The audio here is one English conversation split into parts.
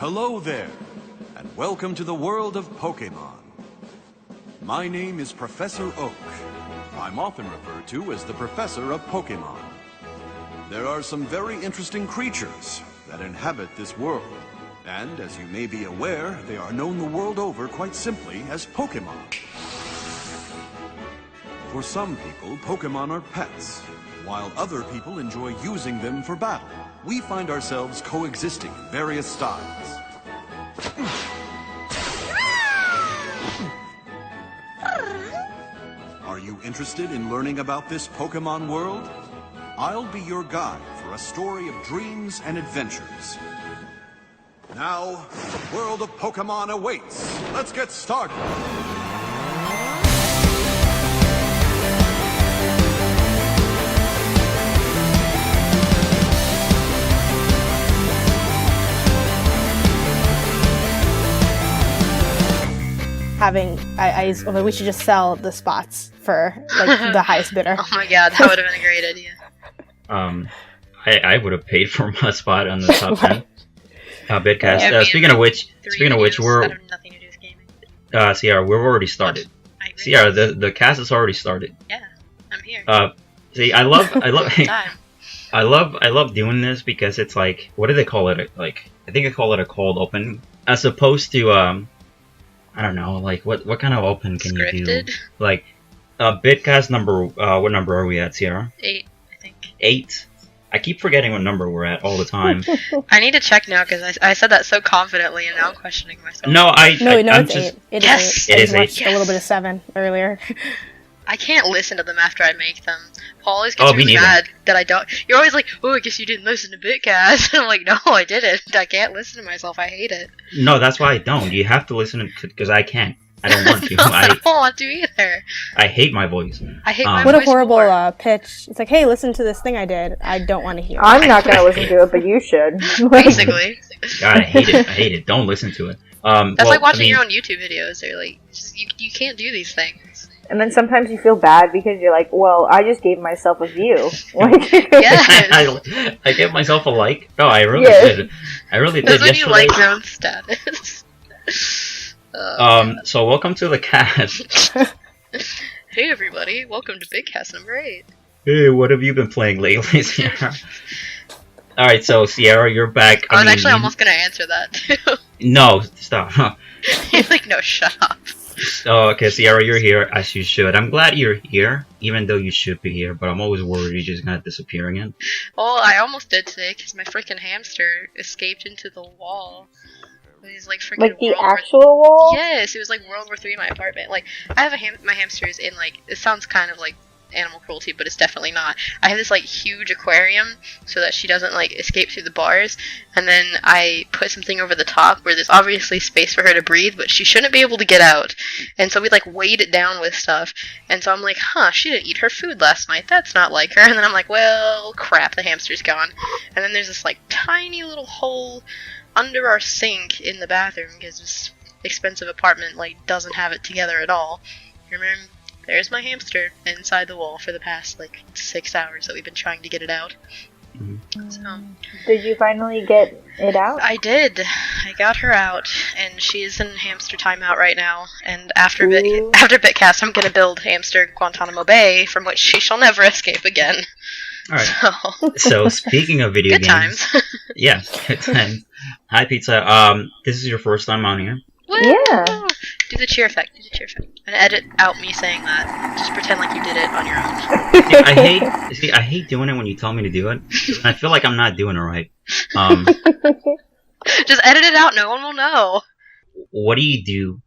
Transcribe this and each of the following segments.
Hello there, and welcome to the world of Pokemon. My name is Professor Oak. I'm often referred to as the Professor of Pokemon. There are some very interesting creatures that inhabit this world, and as you may be aware, they are known the world over quite simply as Pokemon. For some people, Pokemon are pets, while other people enjoy using them for battle. We find ourselves coexisting in various styles. Are you interested in learning about this Pokemon world? I'll be your guide for a story of dreams and adventures. Now, the world of Pokemon awaits. Let's get started. We should just sell the spots for like the highest bidder. Oh my god, that would have been a great idea. I would have paid for my spot on the top 10. Bidcast. Yeah, Speaking of which, we're that have nothing to do with gaming. Sierra, we've already started. Sierra, the cast has already started. Yeah, I'm here. See, I love Time. I love doing this because it's like, what do they call it? Like, I think they call it a cold open, as opposed to I don't know, like what kind of open can you do? Like, Bidcast number, what number are we at, Sierra? 8, I think. 8. I keep forgetting what number we're at all the time. I need to check now because I said that so confidently and now I'm questioning myself. No, it's 8. Yes! I is watched 8. a little bit of 7 earlier. I can't listen to them after I make them. Paul always gets me really neither. mad that I don't. You're always like, oh, I guess you didn't listen to Bitcast. I'm like, no, I didn't. I can't listen to myself. I hate it. No, that's why I don't. You have to listen to, because I can't. I don't want to. I don't want to either. I hate my voice. I hate my What voice a horrible more. pitch. It's like, hey, listen to this thing I did. I don't want to hear it. I'm not going to listen to it, but you should. Basically. God, I hate it. I hate it. Don't listen to it. That's like watching your own YouTube videos. They're like, you can't do these things. And then sometimes you feel bad because you're like, well, I just gave myself a view. Like, Yes. I gave myself a like. No, I really Yes. did. I really did. That's when you Yesterday. like your own status. So welcome to the cast. Hey everybody, welcome to Big Cast number 8. Hey, what have you been playing lately, Sierra? Alright, so Sierra, you're back. I was actually almost gonna answer that too. No, stop. You're like, no, shut up. Oh, okay, Sierra, you're here, as you should. I'm glad you're here, even though you should be here, but I'm always worried you're just gonna disappear again. Well, I almost did today because my freaking hamster escaped into the wall. It was like freaking like the World War actual wall? Yes, it was like World War III in my apartment. Like, I have my hamsters in like, it sounds kind of like animal cruelty, but it's definitely not. I have this like huge aquarium so that she doesn't like escape through the bars, and then I put something over the top where there's obviously space for her to breathe, but she shouldn't be able to get out. And so we like weighed it down with stuff, and so I'm like, she didn't eat her food last night. That's not like her. And then I'm like, well, crap, the hamster's gone. And then there's this like tiny little hole under our sink in the bathroom because this expensive apartment like doesn't have it together at all. Remember, there's my hamster inside the wall for the past like 6 hours that we've been trying to get it out. So, Did you finally get it out? I did. I got her out, and she's in hamster timeout right now. And after Bitcast, I'm gonna build hamster Guantanamo Bay, from which she shall never escape again. Alright. So speaking of video Good games, times. yeah, good times. Hi, Pizza. This is your first time on here. Woo! Yeah. Do the cheer effect. And edit out me saying that. Just pretend like you did it on your own. I hate doing it when you tell me to do it. I feel like I'm not doing it right. Just edit it out. No one will know. What do you do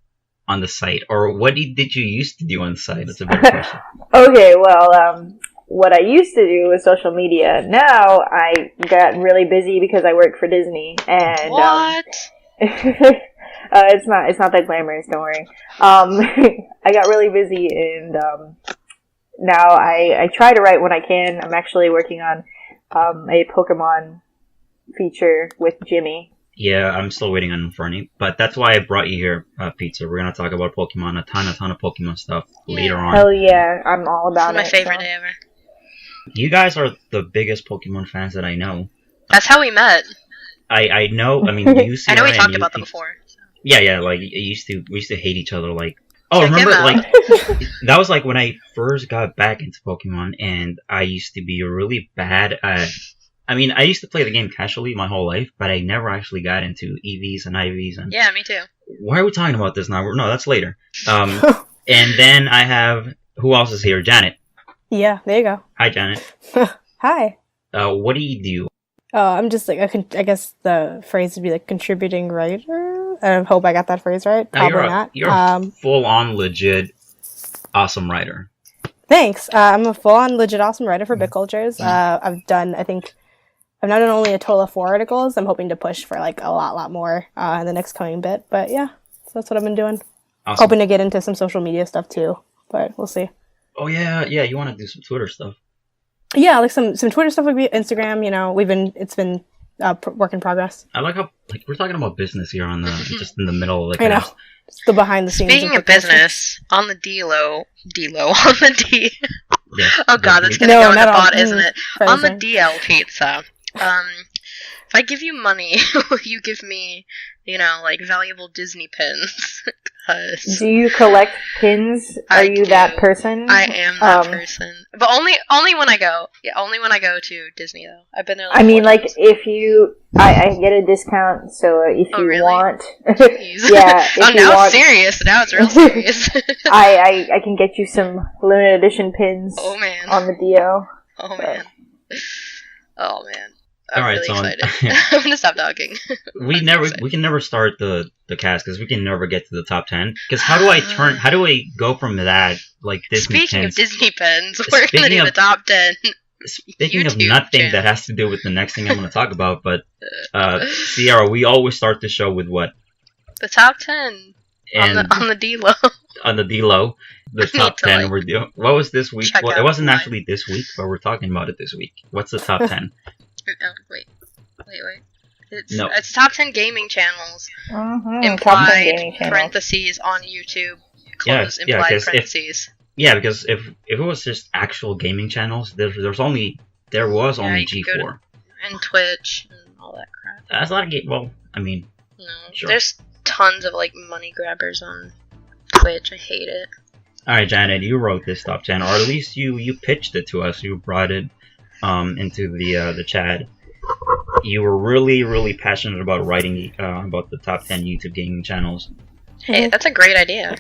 on the site, or what did you used to do on the site? That's a better question. Okay, well, what I used to do was social media. Now I got really busy because I work for Disney, and What? it's not that glamorous. Don't worry. I got really busy, and now I try to write when I can. I'm actually working on a Pokemon feature with Jimmy. Yeah, I'm still waiting on Fernie, but that's why I brought you here, Pizza. We're gonna talk about Pokemon, a ton of Pokemon stuff later on. Hell yeah, I'm all about it. It's my favorite day ever. You guys are the biggest Pokemon fans that I know. That's how we met. I know. I mean, you see. I know we her talked and about them before. So. Yeah. Like we used to hate each other. Like, oh, Check remember? him out. Like that was like when I first got back into Pokemon, and I used to be really bad at. I mean, I used to play the game casually my whole life, but I never actually got into EVs and IVs. And Yeah, me too. why are we talking about this now? No, that's later. And then I have who else is here? Janet. Yeah, there you go. Hi, Janet. Hi. What do you do? I'm just like, I guess the phrase would be like contributing writer. I hope I got that phrase right. Probably not. You're a full-on legit awesome writer. Thanks. I'm a full-on legit awesome writer for Bit Cultures. I've now done only a total of 4 articles. I'm hoping to push for like a lot more in the next coming bit. But yeah, so that's what I've been doing. Awesome. Hoping to get into some social media stuff too, but we'll see. Oh yeah. You want to do some Twitter stuff? Yeah, like some Twitter stuff would be Instagram. You know, it's been work in progress. I like how we're talking about business here on the just in the middle of the I know. cast. It's the behind the scenes. Speaking of business, on the D-Lo, on the D. Yes, Oh god, that's gonna go in the bot, isn't it? On the DL pizza. If I give you money, will you give me, like valuable Disney pins? Do you collect pins? Are you that person? I am that person, but only when I go. Yeah, only when I go to Disney though. I've been there. I mean, like if you, I get a discount. So if you really? want, yeah. Oh, now it's serious. Now it's real serious. I can get you some limited edition pins. Oh man. On the DO. Oh man. Oh man. I'm really excited. I'm gonna stop talking. We can never start the cast because we can never get to the top 10. Because how do I go from that like Disney Speaking pins? of Disney pins, we're gonna do the top 10. Speaking of nothing channel. that has to do with the next thing I'm gonna talk about, but Sierra, we always start the show with what? The top 10 on the D-Lo. On the D-Lo, the top 10 we're doing. What was this week? Well, it wasn't actually this week, but we're talking about it this week. What's the top 10? Wait. It's top 10 gaming channels. Mm-hmm. Implied parentheses on YouTube. Close implied parentheses. Because if it was just actual gaming channels, there was only G4 and Twitch and all that crap. That's not a game. Well, I mean, no, sure. There's tons of like money grabbers on Twitch. I hate it. All right, Janet, you wrote this top 10, or at least you pitched it to us. You brought it into the chat. You were really passionate about writing about the top 10 YouTube gaming channels. Hey, that's a great idea.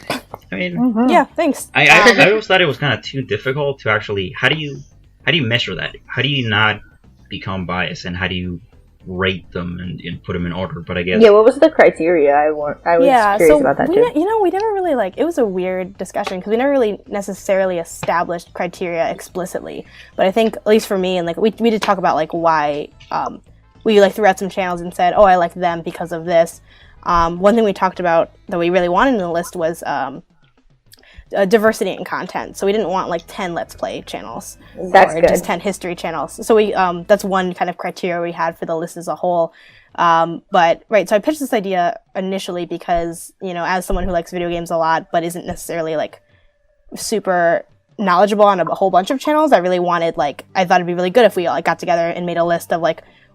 I mean, yeah, thanks. I always thought it was kind of too difficult to actually. How do you measure that? How do you not become biased, and how do you rate them and put them in order? But I guess what was the criteria? I was curious about that too. We never really it was a weird discussion because we never really necessarily established criteria explicitly. But I think at least for me, and we did talk about why we threw out some channels and said, oh, I like them because of this. One thing we talked about that we really wanted in the list was diversity in content. So we didn't want 10 Let's Play channels. That's or good. just 10 history channels. So we that's one kind of criteria we had for the list as a whole. So I pitched this idea initially because, as someone who likes video games a lot but isn't necessarily super knowledgeable on a whole bunch of channels, I really wanted I thought it'd be really good if we all got together and made a list of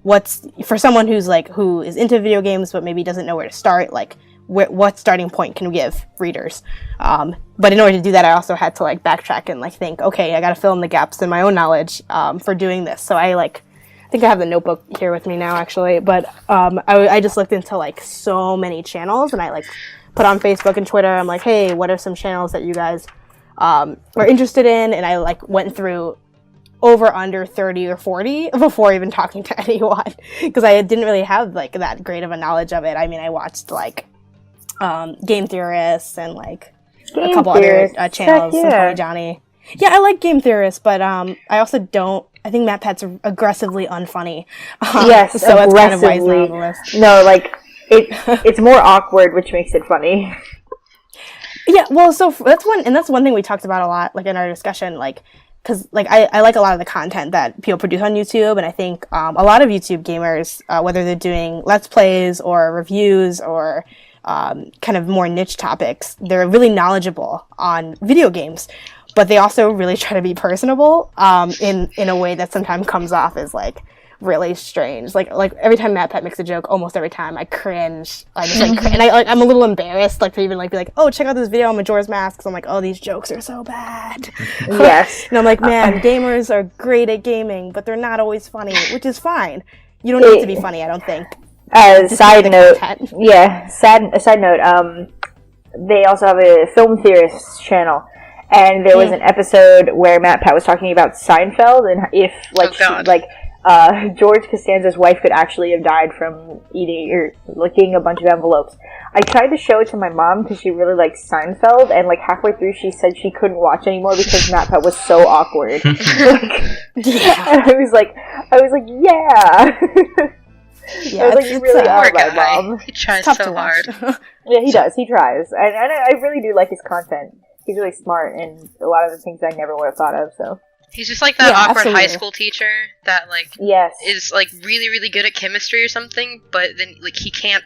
what's for someone who's who is into video games but maybe doesn't know where to start, what starting point can we give readers. But in order to do that, I also had to backtrack and think, okay, I gotta fill in the gaps in my own knowledge for doing this. So I think I have the notebook here with me now actually, but I just looked into so many channels, and I put on Facebook and Twitter, I'm hey, what are some channels that you guys are interested in? And I went through over under 30 or 40 before even talking to anyone because I didn't really have that great of a knowledge of it. I mean, I watched Game Theorists and a couple other channels, and Johnny. Yeah, I like Game Theorists, but I also don't. I think MatPat's aggressively unfunny. Yes, so that's kind of why he's not on the list. No, it's more awkward, which makes it funny. Yeah, well, so that's one thing we talked about a lot, in our discussion, because I like a lot of the content that people produce on YouTube, and I think a lot of YouTube gamers, whether they're doing Let's Plays or reviews or kind of more niche topics, they're really knowledgeable on video games, but they also really try to be personable in a way that sometimes comes off as really strange. Like every time MatPat makes a joke, almost every time I cringe. I just like, and I'm a little embarrassed, like to even like be like, oh, check out this video on Majora's Mask. Because I'm like, oh, these jokes are so bad. Yes. And I'm like, man, gamers are great at gaming, but they're not always funny, which is fine. You don't need to be funny, I don't think. Side note, side note, they also have a film theorists channel, and there was an episode where MatPat was talking about Seinfeld, and if, like, George Costanza's wife could actually have died from eating or licking a bunch of envelopes. I tried to show it to my mom because she really likes Seinfeld, and like halfway through she said she couldn't watch anymore because MatPat was so awkward. And I was like, yeah. Yeah, I was like, you really are my mom. He tries so hard. Yeah, he does. He tries. And I really do like his content. He's really smart, and a lot of the things I never would have thought of, so. He's just like that awkward absolutely. high school teacher that, like, is, like, really, really good at chemistry or something, but then, like, he can't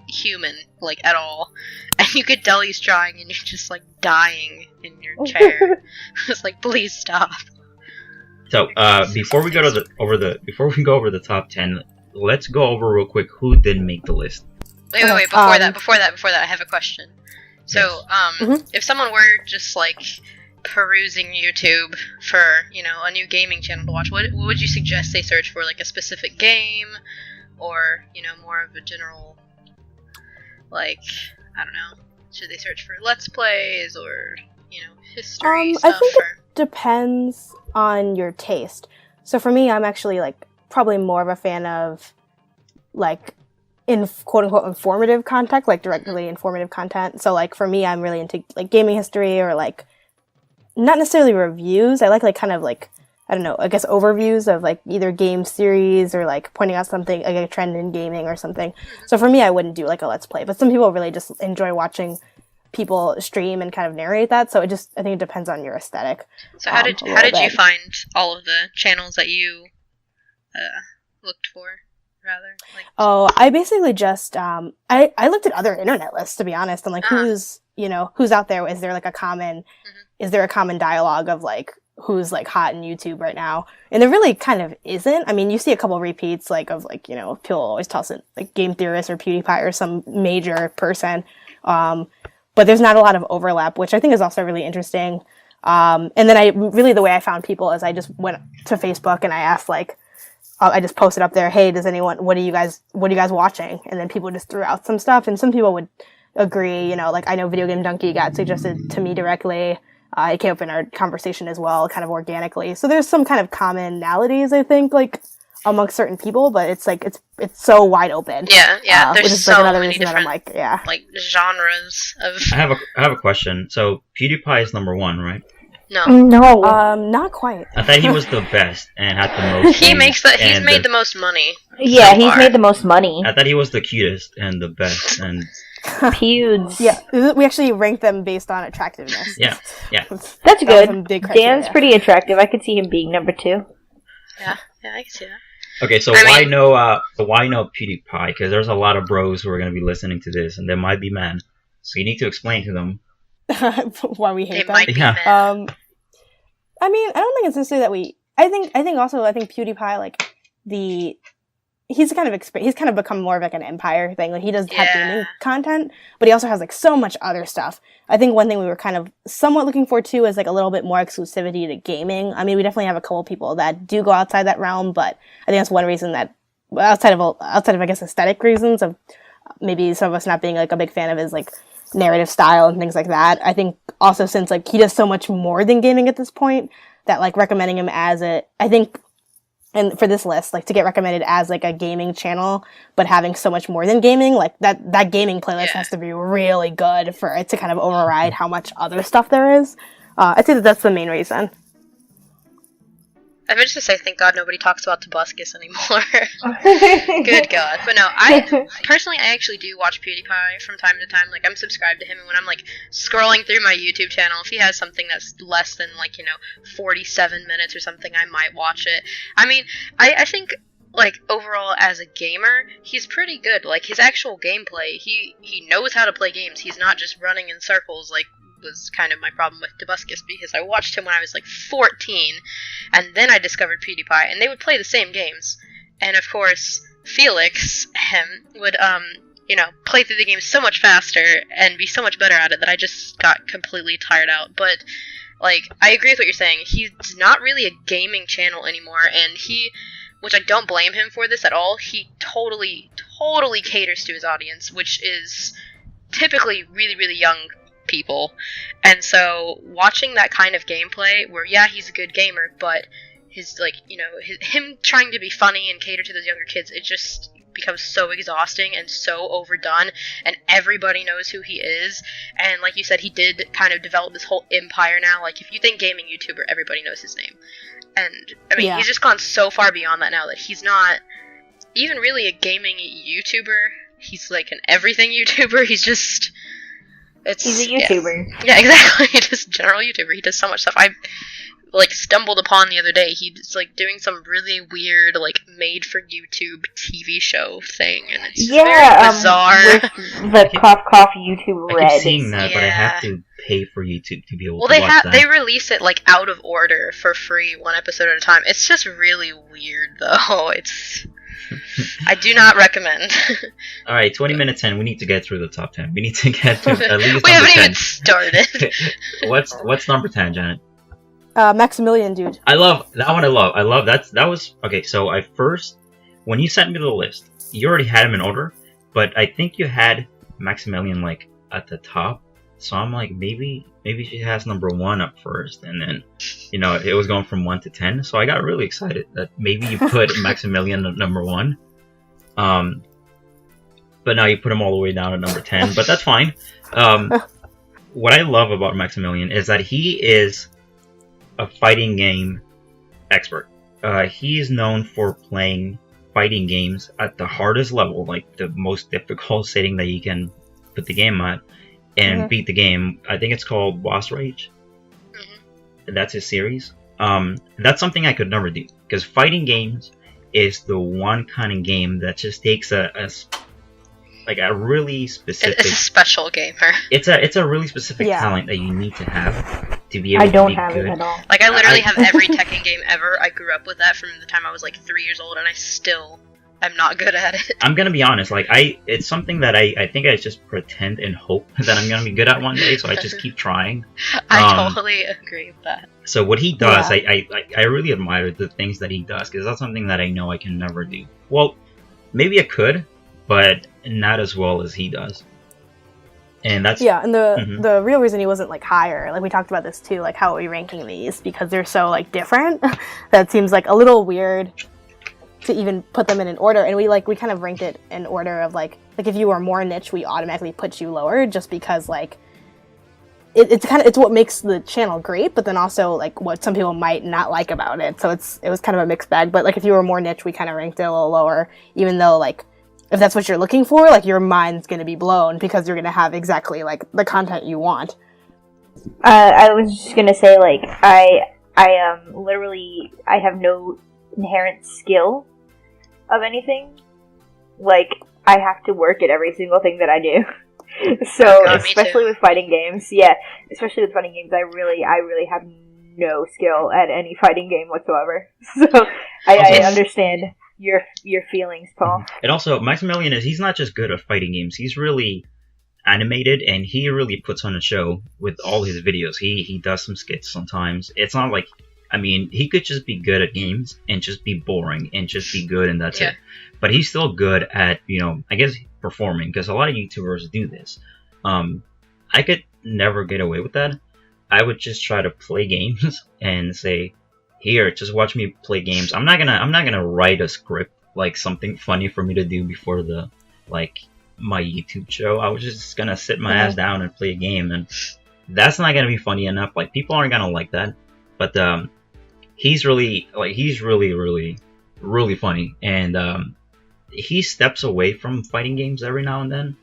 human, like, at all. And you could tell he's trying, and you're just, like, dying in your chair. It's like, please stop. So, before we go over the top 10, let's go over real quick who didn't make the list. Wait, before that, I have a question. So, if someone were just, like, perusing YouTube for, you know, a new gaming channel to watch, what would you suggest they search for? Like, a specific game? Or, you know, more of a general, like, I don't know, should they search for Let's Plays or, you know, history stuff? I think it depends on your taste. So for me, I'm actually, like, probably more of a fan of, like, in quote-unquote informative content, like directly informative content. So, like, for me, I'm really into, like, gaming history or, like, not necessarily reviews. I like, kind of, like, I don't know, I guess overviews of, like, either game series or, like, pointing out something, like, a trend in gaming or something. So for me, I wouldn't do, like, a Let's Play. But some people really just enjoy watching people stream and kind of narrate that. So I think it depends on your aesthetic. So how did you find all of the channels that you looked for? Rather, like, I basically just I looked at other internet lists, to be honest, and like who's out there. Is there like a common dialogue of like who's like hot in YouTube right now? And there really kind of isn't. I mean, you see a couple repeats like of like, you know, people always toss it like Game Theorist or PewDiePie or some major person, but there's not a lot of overlap, which I think is also really interesting. And then the way I found people is I just went to Facebook and I asked like. I just posted up there, hey, what are you guys watching? And then people just threw out some stuff, and some people would agree, you know, like I know Video Game Donkey got suggested to me directly. It came up in our conversation as well, kind of organically. So there's some kind of commonalities, I think, like amongst certain people, but it's like, it's so wide open. Yeah. There's which is so like another many reason that I'm different, like, like genres of. I have a question. So PewDiePie is number 1, right? No. Not quite. I thought he was the best and had the most. He's made the most money. Yeah, so he's far. made the most money. I thought he was the cutest and the best and. Pewds. Yeah, we actually rank them based on attractiveness. Yeah. That's good. Big criteria. Dan's pretty attractive. I could see him being number 2. Yeah, I can see that. Okay, so why no PewDiePie? Because there's a lot of bros who are going to be listening to this, and they might be mad. So you need to explain to them. Why we hate They them. might be mad. I mean, I don't think it's necessarily that we. I think PewDiePie, like he's kind of become more of like an empire thing. Like he does have gaming content, but he also has like so much other stuff. I think one thing we were kind of somewhat looking for too is like a little bit more exclusivity to gaming. I mean, we definitely have a couple people that do go outside that realm, but I think that's one reason that outside of I guess aesthetic reasons of maybe some of us not being like a big fan of his like narrative style and things like that. I think also since like he does so much more than gaming at this point that like recommending him as and for this list, like to get recommended as like a gaming channel, but having so much more than gaming, like that gaming playlist has to be really good for it to kind of override how much other stuff there is. I'd say that's the main reason. I meant to say, thank God nobody talks about Tobuscus anymore. Good God. But no, I actually do watch PewDiePie from time to time. Like, I'm subscribed to him, and when I'm, like, scrolling through my YouTube channel, if he has something that's less than, like, 47 minutes or something, I might watch it. I mean, I think, like, overall, as a gamer, he's pretty good. Like, his actual gameplay, he knows how to play games. He's not just running in circles, like, was kind of my problem with Tobuscus, because I watched him when I was like 14, and then I discovered PewDiePie, and they would play the same games, And of course, Felix, would play through the game so much faster and be so much better at it that I just got completely tired out. But like, I agree with what you're saying. He's not really a gaming channel anymore, and which I don't blame him for this at all, he totally caters to his audience, which is typically really, really young people. And so watching that kind of gameplay where, yeah, he's a good gamer, but him trying to be funny and cater to those younger kids, it just becomes so exhausting and so overdone, and everybody knows who he is. And like you said, he did kind of develop this whole empire now. Like, if you think gaming YouTuber, everybody knows his name. And I mean, he's just gone so far beyond that now that he's not even really a gaming YouTuber. He's like an everything YouTuber. He's a YouTuber. Yeah, exactly. Just general YouTuber. He does so much stuff. I stumbled upon the other day. He's doing some really weird made for YouTube TV show thing, and it's very bizarre. With the cough YouTube Red. I keep seeing that, but I have to pay for YouTube to be able to watch that. They release it out of order for free, one episode at a time. It's just really weird, though. I do not recommend. All right, 20 minutes in, we need to get through the top 10. We need to get to at least we number haven't 10. even started. What's number 10, Janet? Maximilian, dude. I love that one. I love that. That was okay. So when you sent me the list, you already had him in order, but I think you had Maximilian at the top. So I'm like, maybe she has number 1 up first, and then it was going from 1 to 10. So I got really excited that maybe you put Maximilian at number 1. But now you put him all the way down at number 10. But that's fine. What I love about Maximilian is that he is a fighting game expert. He is known for playing fighting games at the hardest level, the most difficult setting that you can put the game at, and beat the game. I think it's called Boss Rage. That's his series. That's something I could never do, because fighting games is the one kind of game that just takes a really specific. It's a special gamer. It's a really specific talent that you need to have to be able to be good. I don't have it at all. I literally have every Tekken game ever. I grew up with that from the time I was 3 years old, and I still am not good at it. I'm gonna be honest. It's something that I think I just pretend and hope that I'm gonna be good at one day. So I just keep trying. I totally agree with that. So what he does, I really admire the things that he does, because that's something that I know I can never do. Well, maybe I could, but not as well as he does. And that's and the real reason he wasn't higher, we talked about this too, how are we ranking these, because they're so different that seems a little weird to even put them in an order. And we kind of ranked it in order of if you were more niche, we automatically put you lower, just because it's what makes the channel great, but then also what some people might not like about it. So it was kind of a mixed bag. But if you were more niche, we kind of ranked it a little lower, even though if that's what you're looking for, your mind's going to be blown, because you're going to have exactly the content you want. I was just going to say I literally, I have no inherent skill of anything. I have to work at every single thing that I do. So especially with fighting games, especially with fighting games, I really have no skill at any fighting game whatsoever. So I understand your feelings, Paul. And also, Maximilian he's not just good at fighting games. He's really animated, and he really puts on a show with all his videos. He does some skits sometimes. It's not he could just be good at games and just be boring and just be good, and that's it. But he's still good at, I guess, performing, because a lot of YouTubers do this. I could never get away with that. I would just try to play games and say, here, just watch me play games. I'm not gonna write a script, something funny for me to do before the my YouTube show. I was just gonna sit my ass down and play a game, and that's not gonna be funny enough. People aren't gonna like that. But he's really really funny, and he steps away from fighting games every now and then,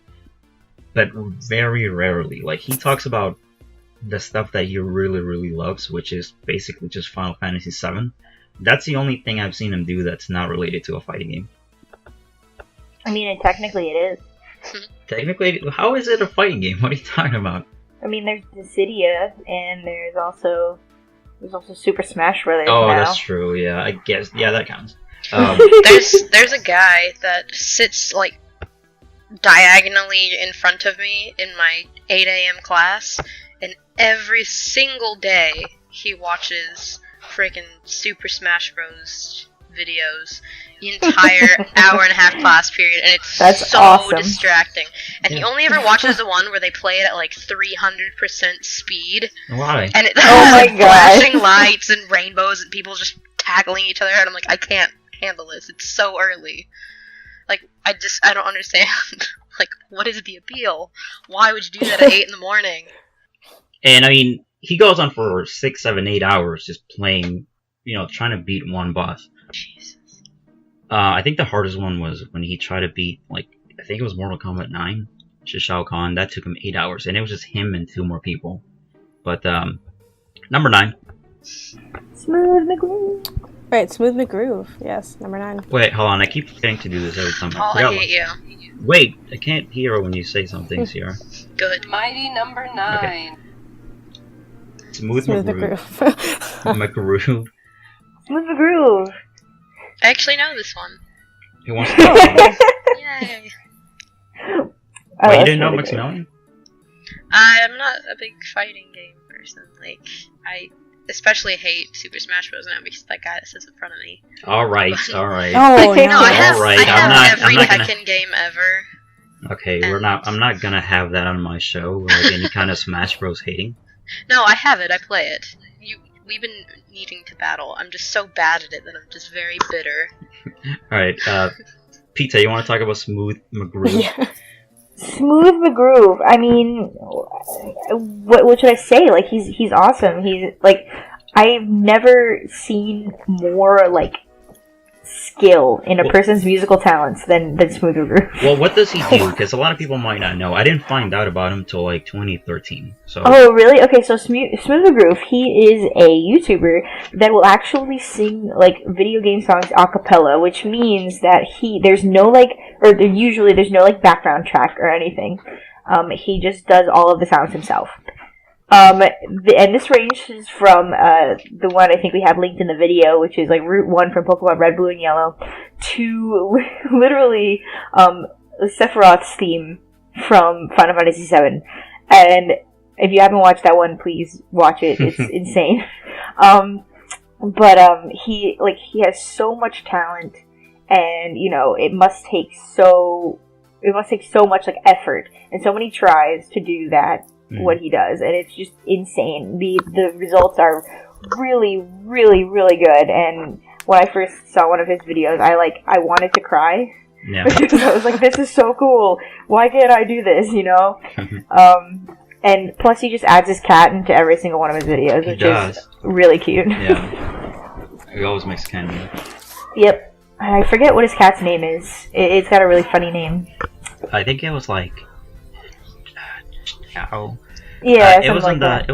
but very rarely. He talks about the stuff that he really, really loves, which is basically just Final Fantasy VII. That's the only thing I've seen him do that's not related to a fighting game. I mean, technically it is. Technically? How is it a fighting game? What are you talking about? I mean, there's Dissidia, and there's also There's also Super Smash Brothers Oh, now. that's true. Yeah, I guess. Yeah, that counts. There's a guy that sits like diagonally in front of me in my 8 a.m. class, and every single day he watches freaking Super Smash Bros. Videos the entire hour and a half class period, and it's so awesome. distracting. And he only ever watches the one where they play it at like 300% speed. Why? And it Oh has my flashing lights and rainbows and people just tackling each other, and I'm like, I can't handle this. It's so early. Like, I don't understand. Like, what is the appeal? Why would you do that at 8 in the morning? And I mean, he goes on for 6, 7, 8 hours just playing, trying to beat one boss. Jesus. I think the hardest one was when he tried to beat, I think it was Mortal Kombat 9, Shao Kahn. That took him 8 hours, and it was just him and 2 more people. But, number 9. Smooth McGroove. Right, Smooth McGroove. Yes, number 9. Wait, hold on. I keep forgetting to do this every time. Oh, I hate you. Wait, I can't hear when you say something, Sierra. Good. Mighty number 9. Okay. Smooth Smooth McGroove. McGroove. McGroove. Smooth McGroove. I actually know this one. Who wants to talk about it? Yay. Wait, you didn't know Maximilian? I'm not a big fighting game person. Like, I especially hate Super Smash Bros. Now because that guy that sits in front of me. Alright, alright. Oh, Okay, No, no. I have, Alright, I have I'm not every gonna- Tekken game ever. Okay, And- I'm not gonna have that on my show, like any kind of Smash Bros hating. No, I have it. I play it. We've been needing to battle. I'm just so bad at it that I'm just very bitter. Alright, Pizza, you wanna talk about Smooth McGroove? Yeah. Smooth McGroove. I mean, what should I say? Like, he's awesome. He's like, I've never seen more like skill in a person's musical talents than Smooth McGroove. Well, what does he do? Because a lot of people might not know. I didn't find out about him until like 2013. So. Oh, really? Okay, so Smooth McGroove, he is a YouTuber that will actually sing, like, video game songs a cappella, which means that there's no, background track or anything. He just does all of the sounds himself. And this ranges from, the one I think we have linked in the video, which is, like, Route 1 from Pokemon Red, Blue, and Yellow, to literally, Sephiroth's theme from Final Fantasy VII. And if you haven't watched that one, please watch it. It's insane. He has so much talent, and it must take so much like effort and so many tries to do that. What he does, and it's just insane. The results are really, really, really good. And when I first saw one of his videos, I wanted to cry. Yeah. Because I was like, this is so cool. Why can't I do this? And plus he just adds his cat into every single one of his videos, which is really cute. Yeah. He always makes candy. Yep. I forget what his cat's name is. It's got a really funny name. I think it was like. Chow. Yeah, it was like in that.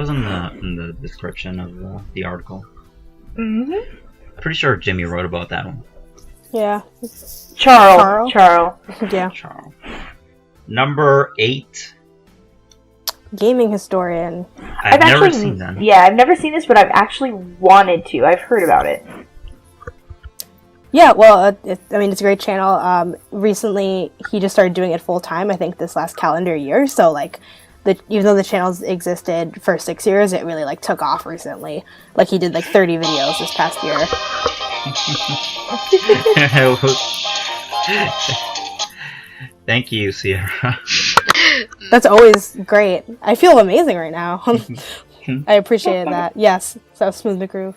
in the description of the article. Mm-hmm. Pretty sure Jimmy wrote about that one. Yeah. Charles. Yeah. Charles. Number 8. Gaming historian. I've never seen that. Yeah, I've never seen this, but I've actually wanted to. I've heard about it. Yeah, well, it's a great channel. Recently, he just started doing it full time. I think this last calendar year. So, like, even though the channel's existed for 6 years, it really like took off recently. Like, he did like 30 videos this past year. Thank you, Sierra. That's always great. I feel amazing right now. I appreciated that. Yes, so Smooth McGroove.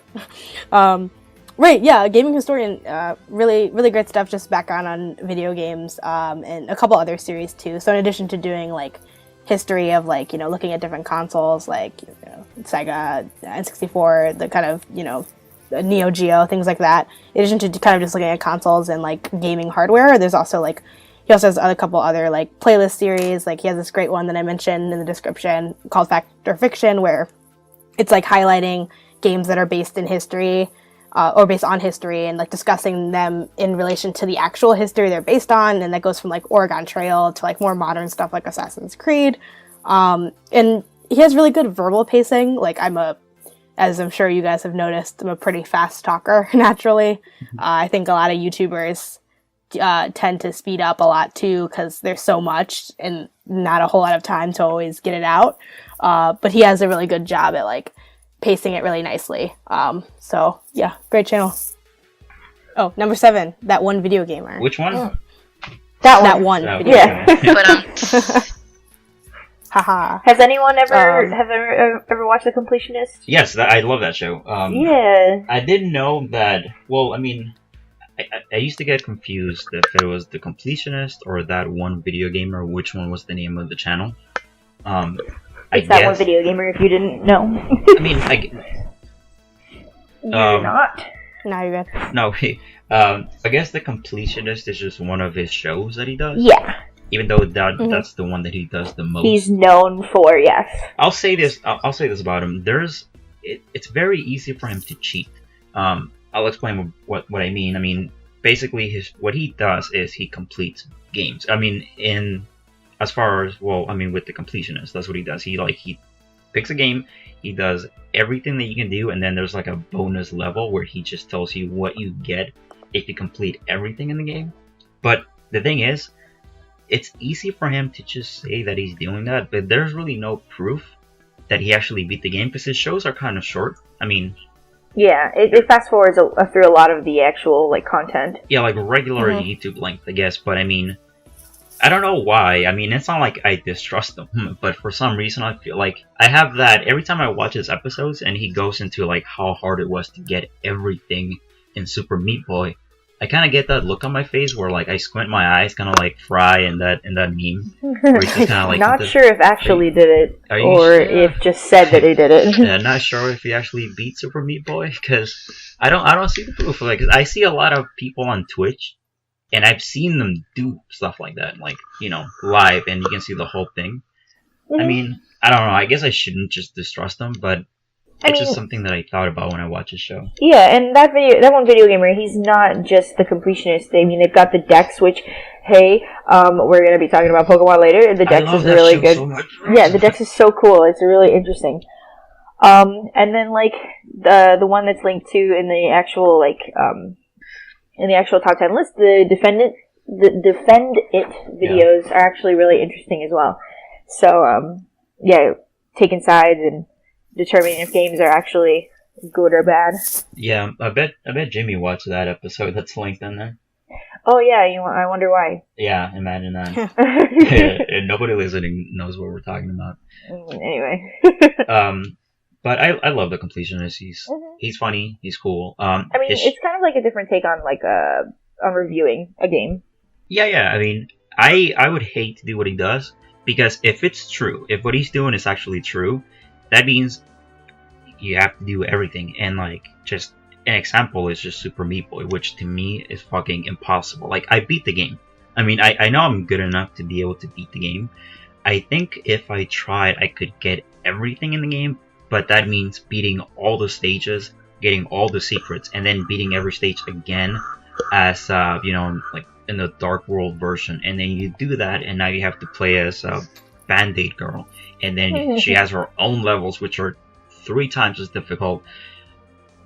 Right, yeah, gaming historian, really, really great stuff, just background on video games, and a couple other series too. So in addition to doing like history of like, looking at different consoles, like, Sega, N64, the kind of, Neo Geo, things like that. In addition to kind of just looking at consoles and like gaming hardware, there's also like, he also has a couple other like playlist series. Like he has this great one that I mentioned in the description called Fact or Fiction, where it's like highlighting games that are based in history, or based on history, and like discussing them in relation to the actual history they're based on. And that goes from like Oregon Trail to like more modern stuff like Assassin's Creed. And he has really good verbal pacing. Like I'm a as I'm sure you guys have noticed, I'm a pretty fast talker naturally. I think a lot of YouTubers tend to speed up a lot too because there's so much and not a whole lot of time to always get it out. But he has a really good job at like pacing it really nicely. So yeah, great channel. Oh, number 7, that one video gamer. Which one? Oh. That one. Video Yeah. gamer. But Haha. Has anyone ever watched The Completionist? Yes, I love that show. Yeah. I didn't know that. Well, I mean, I used to get confused if it was The Completionist or that one video gamer. Which one was the name of the channel? It's that one video gamer. If you didn't know. I mean, You're not. Now you're good. No, I guess The Completionist is just one of his shows that he does. Yeah. Even though that's the one that he does the most. He's known for, yes. I'll say this about him. It's very easy for him to cheat. I'll explain what I mean. I mean, basically, what he does is he completes games. I mean, with The Completionist, that's what he does. He picks a game, he does everything that you can do, and then there's like a bonus level where he just tells you what you get if you complete everything in the game. But the thing is, it's easy for him to just say that he's doing that, but there's really no proof that he actually beat the game because his shows are kind of short. I mean, yeah, it fast forwards through a lot of the actual like content. Yeah, like regular YouTube length, I guess. But I mean, I don't know why. I mean, it's not like I distrust him, but for some reason I feel like I have that every time I watch his episodes and he goes into like how hard it was to get everything in Super Meat Boy. I kind of get that look on my face where like I squint my eyes, kind of like Fry in that meme. Where he's just kind of like not sure if actually did it or sure? if just said that he did it. Yeah, not sure if he actually beat Super Meat Boy because I don't see the proof. Like I see a lot of people on Twitch, and I've seen them do stuff like that, like live, and you can see the whole thing. I mean, I don't know. I guess I shouldn't just distrust them, but it's just something that I thought about when I watch his show. Yeah, and that one video gamer, he's not just the completionist. I mean, they've got the Dex, which, hey, we're gonna be talking about Pokemon later. The Dex is really good. So yeah, the Dex is so cool. It's really interesting. And then like the one that's linked to in the actual top 10 list, the Defend It videos are actually really interesting as well. So yeah, taking sides and determining if games are actually good or bad. Yeah, I bet Jimmy watched that episode that's linked in there. Oh yeah, I wonder why. Yeah, imagine that. And nobody listening knows what we're talking about. Anyway. But I love The Completionist. He's funny. He's cool. I mean, it's kind of like a different take on on reviewing a game. Yeah. I mean, I would hate to do what he does because if it's true, if what he's doing is actually true, that means you have to do everything. And like, just an example is just Super Meat Boy, which to me is fucking impossible. Like, I beat the game. I mean, I know I'm good enough to be able to beat the game. I think if I tried, I could get everything in the game, but that means beating all the stages, getting all the secrets, and then beating every stage again as, like in the Dark World version. And then you do that, and now you have to play as Band-Aid Girl. And then she has her own levels, which are 3 times as difficult.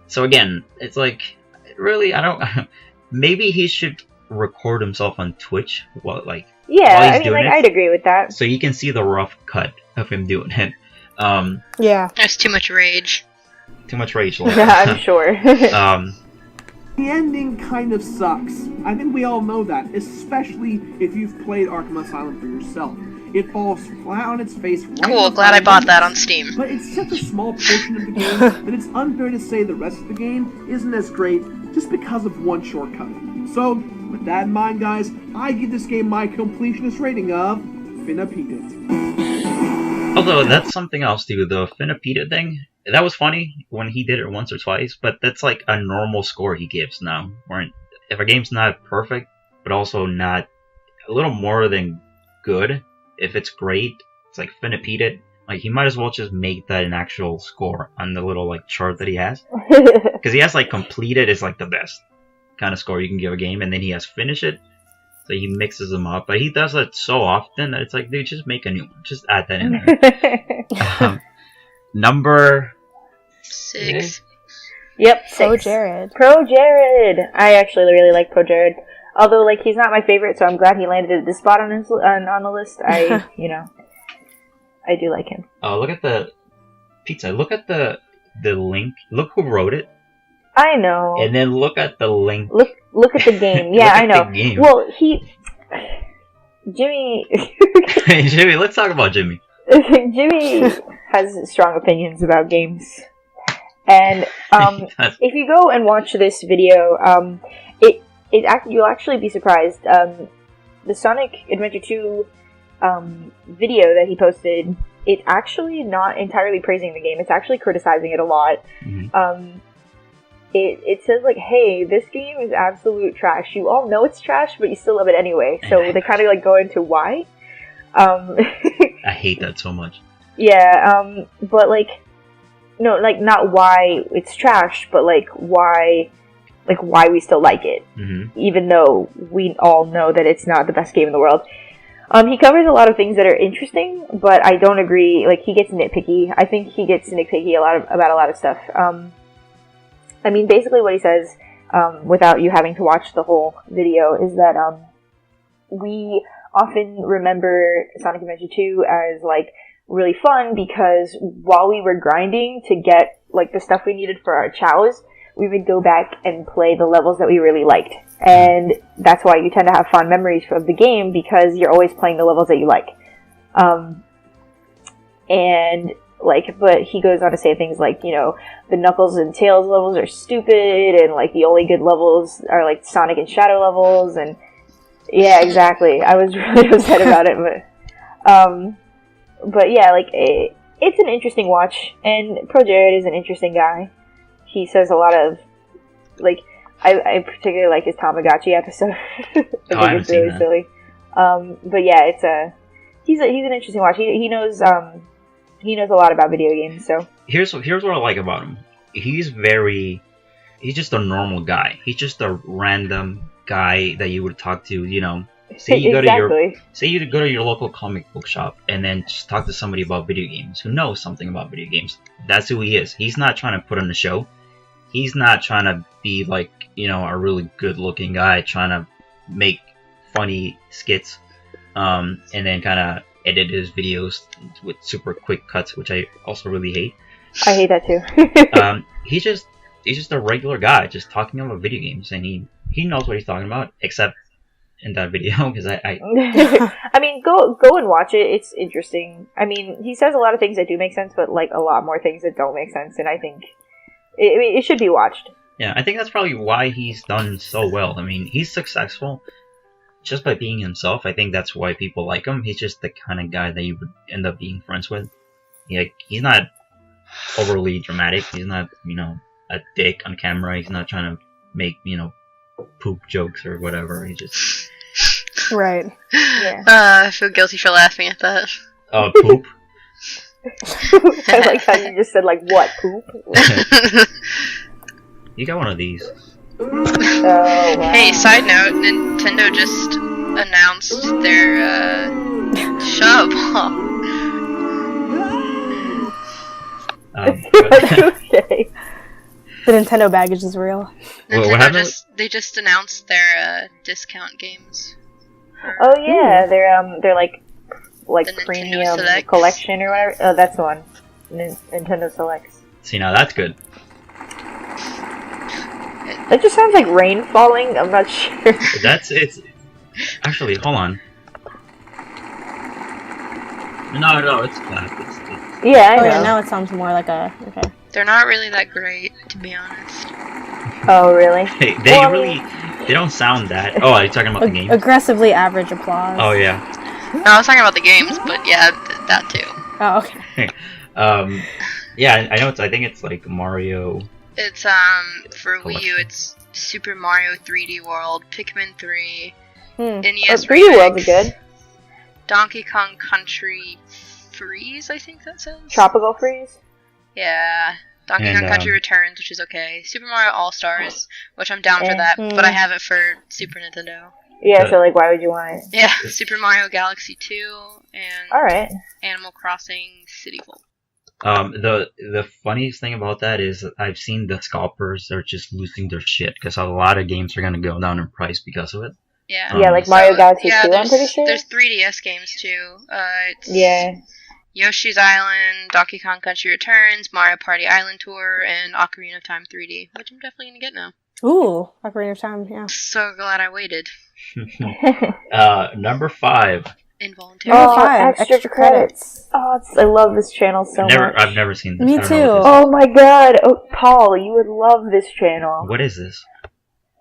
So again, it's like, really, I don't... Maybe he should record himself on Twitch while he's doing it. I'd agree with that. So you can see the rough cut of him doing it. Yeah. There's too much rage. Too much rage. Yeah, I'm sure. The ending kind of sucks. I think we all know that, especially if you've played Arkham Asylum for yourself. It falls flat on its face. Cool, glad I bought that on Steam. But it's such a small portion of the game that it's unfair to say the rest of the game isn't as great just because of one shortcut. So, with that in mind, guys, I give this game my completionist rating of Finna-Peat-It. Although, that's something else, too. The Finna-Peat-It thing, that was funny when he did it once or twice, but that's like a normal score he gives now. Where if a game's not perfect, but also not a little more than good, if it's great, it's like Finna-Peat-It. Like, he might as well just make that an actual score on the little, chart that he has. Because he has, completed is, the best kind of score you can give a game, and then he has finish it, so he mixes them up. But he does that so often that it's like, dude, just make a new one. Just add that in there. Number 6. Yep, 6. Pro Jared. Pro Jared. I actually really like Pro Jared. Although, like, he's not my favorite, so I'm glad he landed at this spot on the list. I do like him. Oh, look at the pizza. Look at the link. Look who wrote it. I know. And then look at the link. Look at the game. Yeah, I know. Well, Jimmy. Jimmy, let's talk about Jimmy. Jimmy has strong opinions about games, and if you go and watch this video, you'll actually be surprised. The Sonic Adventure 2 video that he posted, it's actually not entirely praising the game. It's actually criticizing it a lot. Mm-hmm. It says, like, hey, this game is absolute trash. You all know it's trash, but you still love it anyway. So they kind of, like, go into why. I hate that so much. Yeah, but, like, no, like, not why it's trash, but, like, why we still like it. Mm-hmm. Even though we all know that it's not the best game in the world. He covers a lot of things that are interesting, but I don't agree. Like, he gets nitpicky. I think he gets nitpicky about a lot of stuff. I mean, basically what he says, without you having to watch the whole video, is that we often remember Sonic Adventure 2 as, like, really fun because while we were grinding to get, like, the stuff we needed for our chows, we would go back and play the levels that we really liked. And that's why you tend to have fond memories of the game, because you're always playing the levels that you like. But he goes on to say things like, you know, the Knuckles and Tails levels are stupid, and, like, the only good levels are, like, Sonic and Shadow levels, and yeah, exactly. I was really upset about it, but yeah, like, it's an interesting watch, and Pro Jared is an interesting guy. He says a lot of, like, I particularly like his Tamagotchi episode. I think it's really silly. But yeah, he's an interesting watch. He knows a lot about video games. So here's what I like about him. He's just a normal guy. He's just a random guy that you would talk to. You know, say you go to your local comic book shop and then just talk to somebody about video games who knows something about video games. That's who he is. He's not trying to put on a show. He's not trying to be, like, you know, a really good-looking guy trying to make funny skits, and then kind of edit his videos with super quick cuts, which I also really hate. I hate that too. He's just a regular guy just talking about video games, and he knows what he's talking about, except in that video, because I I mean, go and watch it. It's interesting. I mean, he says a lot of things that do make sense, but, like, a lot more things that don't make sense, and I think it should be watched. Yeah, I think that's probably why he's done so well. I mean, he's successful just by being himself. I think that's why people like him. He's just the kind of guy that you would end up being friends with. He's not overly dramatic. He's not, you know, a dick on camera. He's not trying to make, you know, poop jokes or whatever. He just... Right. Yeah. I feel guilty for laughing at that. Oh, poop? I like how you just said, like, what, poop? You got one of these. Oh, wow. Hey, side note, Nintendo just announced their, shut up. Okay. The Nintendo baggage is real. Nintendo they just announced their, discount games. Oh yeah, they're like The premium Nintendo Selects. collection or whatever. Oh, that's the one. Nintendo Selects. See, now that's good. That just sounds like rain falling. I'm not sure. It's actually, hold on. No, it's flat. Yeah, I know. Yeah, now it sounds more like a... Okay. They're not really that great, to be honest. Oh, really? They don't sound that... Oh, are you talking about the game? Aggressively average applause. Oh, yeah. No, I was talking about the games, but yeah, that too. Oh, okay. Yeah, I know I think it's like Mario... It's, for Wii U, it's Super Mario 3D World, Pikmin 3, NES 3D World is good. Donkey Kong Country Freeze, I think that says? Tropical Freeze? Yeah. Donkey Kong Country Returns, which is okay. Super Mario All-Stars, which I'm down for that, but I have it for Super Nintendo. Yeah, so, like, why would you want it? Yeah, Super Mario Galaxy 2, and Alright. Animal Crossing City Folk. The funniest thing about that is I've seen the scalpers are just losing their shit because a lot of games are gonna go down in price because of it. Yeah. Yeah, like Mario Galaxy 2, I'm pretty sure. There's 3DS games too. It's Yeah. Yoshi's Island, Donkey Kong Country Returns, Mario Party Island Tour, and Ocarina of Time 3D, which I'm definitely gonna get now. Ooh, Ocarina of Time, yeah. So glad I waited. Number 5. Involuntary. Number Oh, 5, extra credits. Oh, I love this channel so much. I've never seen this. Me I don't know what too. Oh my god. Oh, Paul, you would love this channel. What is this?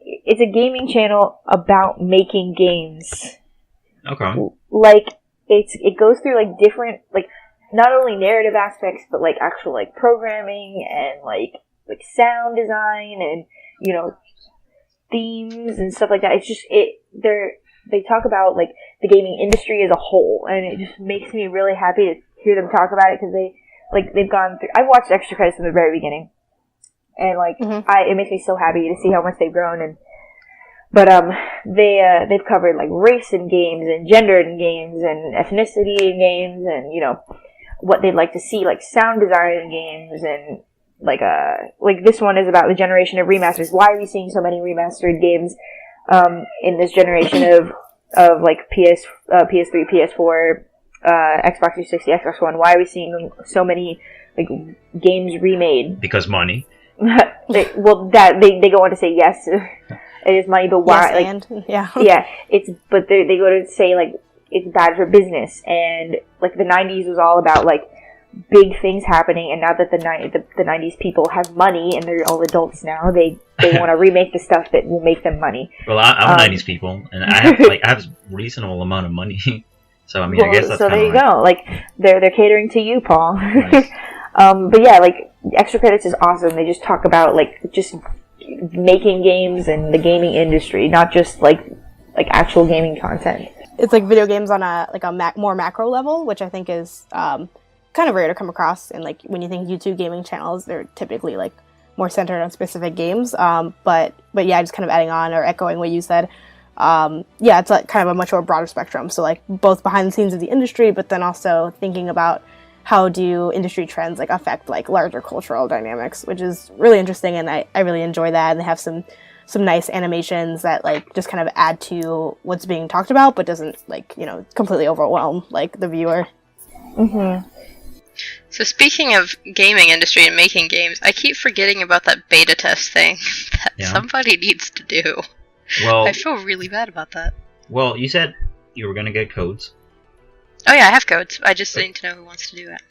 It's a gaming channel about making games. Okay. Like, it goes through, like, different, like, not only narrative aspects, but, like, actual, like, programming and, like sound design and, you know, themes and stuff like that. It's just, they talk about, like, the gaming industry as a whole, and it just makes me really happy to hear them talk about it, because they've gone through, I've watched extra credits from the very beginning, and, like, it makes me so happy to see how much they've grown, but they've covered, like, race in games, and gender in games, and ethnicity in games, and, you know, what they'd like to see, like, sound design in games, and, like this one is about the generation of remasters. Why are we seeing so many remastered games in this generation of like PS3, PS4, Xbox 360, Xbox One? Why are we seeing so many like games remade? Because money. They go on to say yes, it is money, but why? Yes, like, yeah, but they go to say like it's bad for business, and like the 90s was all about like big things happening, and now that the 90s people have money and they're all adults now, they want to remake the stuff that will make them money. Well, I'm a 90s people, and I have a reasonable amount of money, so I mean, I guess that's so. There you right. go. Like they're catering to you, Paul. Nice. But yeah, like extra credits is awesome. They just talk about like just making games and the gaming industry, not just like actual gaming content. It's like video games on a more macro level, which I think is kind of rare to come across. And like when you think YouTube gaming channels, they're typically like more centered on specific games. But yeah, just kind of adding on or echoing what you said. Yeah, it's like kind of a much more broader spectrum. So like both behind the scenes of the industry, but then also thinking about how do industry trends like affect like larger cultural dynamics, which is really interesting, and I really enjoy that. And they have some nice animations that like just kind of add to what's being talked about, but doesn't like, you know, completely overwhelm like the viewer. Mm-hmm. So speaking of gaming industry and making games, I keep forgetting about that beta test thing that somebody needs to do. Well, I feel really bad about that. Well, you said you were gonna get codes. Oh yeah, I have codes. I just need to know who wants to do it.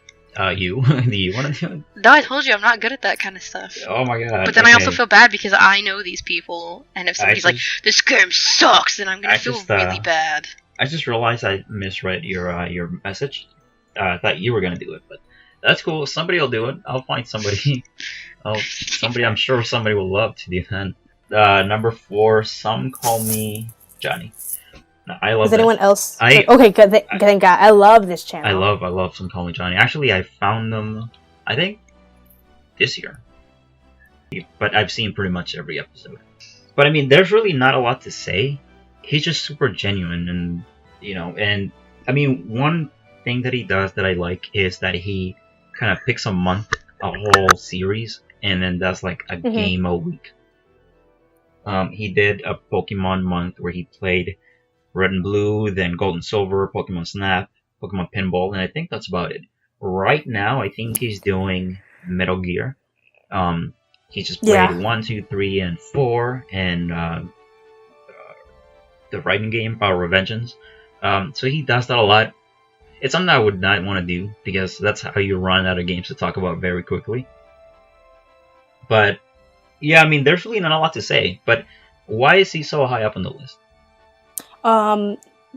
You? Do you want to do it? No, I told you I'm not good at that kind of stuff. Oh my god. But then I also feel bad because I know these people, and if somebody's like, this game sucks, then I'm gonna feel really bad. I just realized I misread your message. I thought you were gonna do it, but that's cool. Somebody will do it. I'll find somebody. I'm sure somebody will love to do that. Number 4, some call me Johnny. No, I love. Is anyone else? Okay, good. Thank God. I love this channel. I love some call me Johnny. Actually, I found them, I think, this year. But I've seen pretty much every episode. But I mean, there's really not a lot to say. He's just super genuine, and you know, and I mean, one thing that he does that I like is that he kind of picks a month, a whole series, and then does like a game a week. He did a Pokemon month where he played Red and Blue, then Gold and Silver, Pokemon Snap, Pokemon Pinball, and I think that's about it. Right now, I think he's doing Metal Gear. He just played 1, 2, 3, and 4, and the writing game, Power of Vengeance. So he does that a lot. It's something I would not want to do, because that's how you run out of games to talk about very quickly. But, yeah, I mean, there's really not a lot to say. But why is he so high up on the list?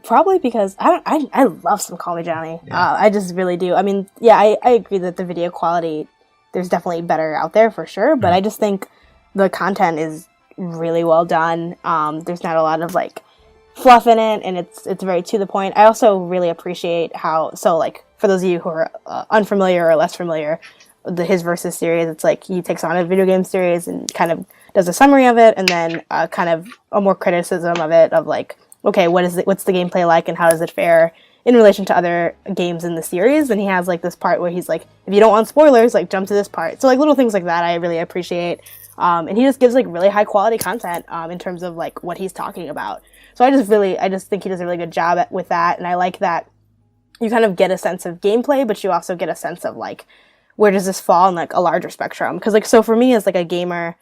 Probably because I love some Call Me Johnny. Yeah. I just really do. I mean, yeah, I agree that the video quality, there's definitely better out there for sure, but I just think the content is really well done. There's not a lot of like fluff in it, and it's very to the point. I also really appreciate how, so like for those of you who are unfamiliar or less familiar, his Versus series, it's like he takes on a video game series and kind of does a summary of it, and then kind of a more criticism of it, of like, okay, what's the gameplay like and how does it fare in relation to other games in the series. And he has like this part where he's like, if you don't want spoilers, like jump to this part. So like little things like that I really appreciate. And he just gives like really high quality content in terms of like what he's talking about. So I just think he does a really good job with that. And I like that you kind of get a sense of gameplay, but you also get a sense of like, where does this fall in like a larger spectrum? Because like, so for me as like a gamer,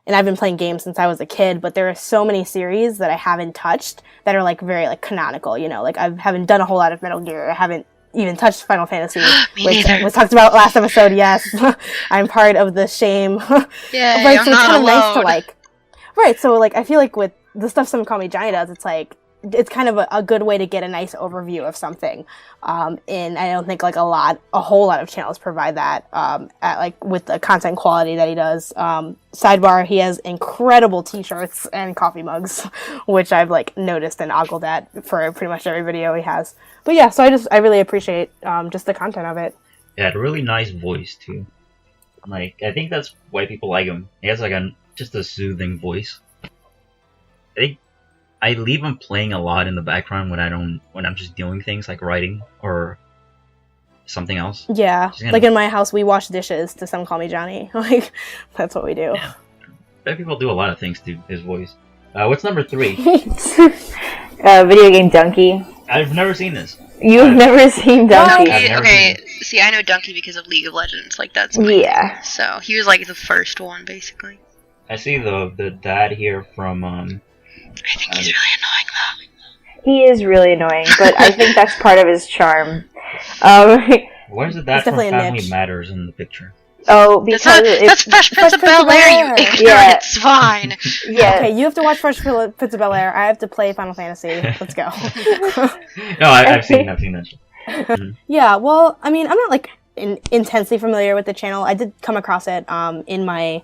and I've been playing games since I was a kid, but there are so many series that I haven't touched that are like very like canonical, you know, like I haven't done a whole lot of Metal Gear. I haven't even touched Final Fantasy, which was talked about last episode. Yes, I'm part of the shame. Yeah, right, I'm so it's not kind of alone. nice to like, right. So like, I feel like with the stuff Some Call Me Johnny does, it's like, it's kind of a good way to get a nice overview of something. And I don't think like a whole lot of channels provide that, at like with the content quality that he does. Sidebar, he has incredible t-shirts and coffee mugs, which I've like noticed and ogled at for pretty much every video he has. But yeah, so I really appreciate, just the content of it. He had a really nice voice too. Like, I think that's why people like him. He has like just a soothing voice. I leave him playing a lot in the background when I'm just doing things like writing or something else. Yeah, like in my house, we wash dishes to Some Call Me Johnny. Like, that's what we do. Yeah. But people do a lot of things to his voice. What's number 3? Video game Donkey. I've never seen this. You've never seen Donkey? I've never Okay, seen see, I know Donkey because of League of Legends. Like, that's my thing. Yeah. So, he was like the first one, basically. I see the dad here from I think he's really annoying, though. He is really annoying, but I think that's part of his charm. Where's the dad It's from definitely a Family niche. Matters in the picture? Oh, because That's Fresh Prince of Bel-Air, you ignorant. Yeah. It's fine. yeah. Okay, you have to watch Fresh Prince of Bel-Air. I have to play Final Fantasy. Let's go. No, I've seen that shit. Yeah, well, I mean, I'm not like intensely familiar with the channel. I did come across it in my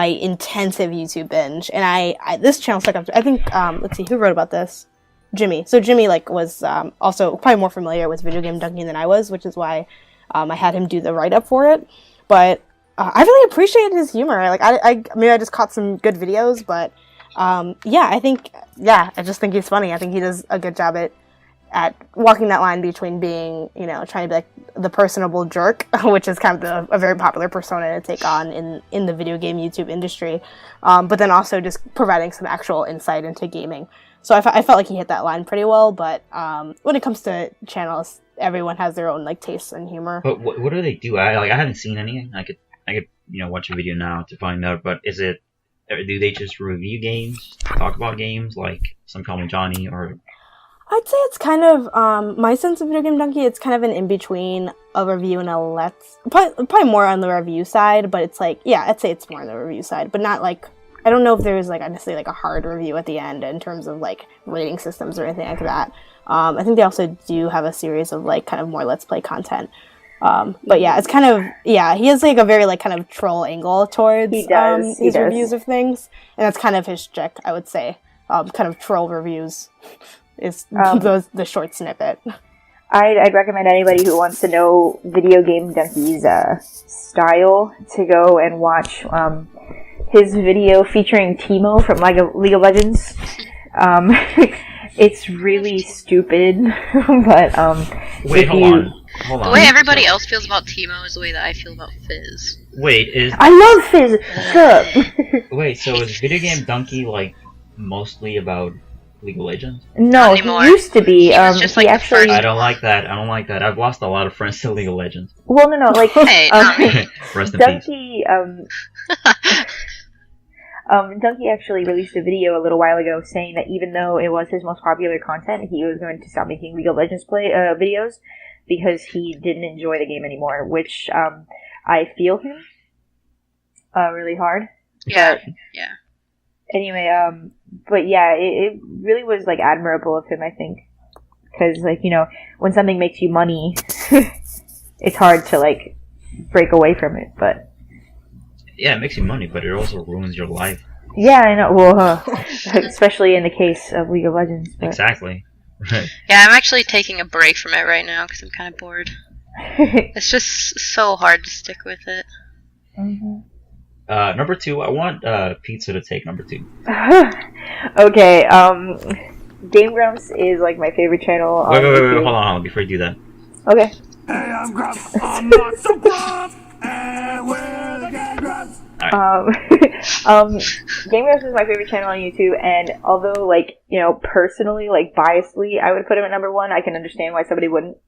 intensive YouTube binge, and I this channel stuck up. I think let's see who wrote about this. Jimmy. So Jimmy like was also probably more familiar with Video Game Dunking than I was, which is why I had him do the write up for it. But I really appreciated his humor. Like I maybe I just caught some good videos, but I just think he's funny. I think he does a good job at walking that line between being, you know, trying to be like the personable jerk, which is kind of a very popular persona to take on in the video game YouTube industry, but then also just providing some actual insight into gaming. So I felt like he hit that line pretty well, but when it comes to channels, everyone has their own like tastes and humor. But what do they do? I haven't seen any. I could watch a video now to find out. But do they just review games, talk about games like Some Call Me Johnny, or? I'd say it's kind of my sense of Video Game Donkey. It's kind of an in between a review and a probably more on the review side, but it's like I'd say it's more on the review side, but not like. I don't know if there's like honestly like a hard review at the end in terms of like rating systems or anything like that. I think they also do have a series of like kind of more Let's Play content. But yeah, it's kind of he has like a very like kind of troll angle towards his reviews of things, and that's kind of his shtick, I would say. Kind of troll reviews is the short snippet. I'd recommend anybody who wants to know Video Game Donkey's style to go and watch his video featuring Teemo from League of Legends. It's really stupid, but wait, hold on. The way everybody else feels about Teemo is the way that I feel about Fizz. Wait, I love Fizz. Shut up. Wait, so is Video Game Donkey like mostly about League of Legends? No, he used to be. He was just, like, the first- I don't like that. I've lost a lot of friends to League of Legends. Well, no, like Hey, not me. Rest in peace. Donkey. Donkey actually released a video a little while ago saying that even though it was his most popular content, he was going to stop making League of Legends videos because he didn't enjoy the game anymore, which I feel him really hard. Yeah, But yeah. anyway, but yeah, it really was like admirable of him, I think, because like, you know, when something makes you money, it's hard to like break away from it, but. Yeah, it makes you money, but it also ruins your life. Yeah, I know. Well, especially in the case of League of Legends. But. Exactly. Yeah, I'm actually taking a break from it right now because I'm kind of bored. It's just so hard to stick with it. Mm-hmm. Number 2, I want Pizza to take number 2. Okay, Game Grumps is like my favorite channel on Wait, YouTube. hold on, before you do that. Okay. Hey, I'm Grump. I'm not so Grump. And we're the Game Grumps. Game Grumps is my favorite channel on YouTube, and although, like, you know, personally, like, biasedly, I would put him at number one, I can understand why somebody wouldn't.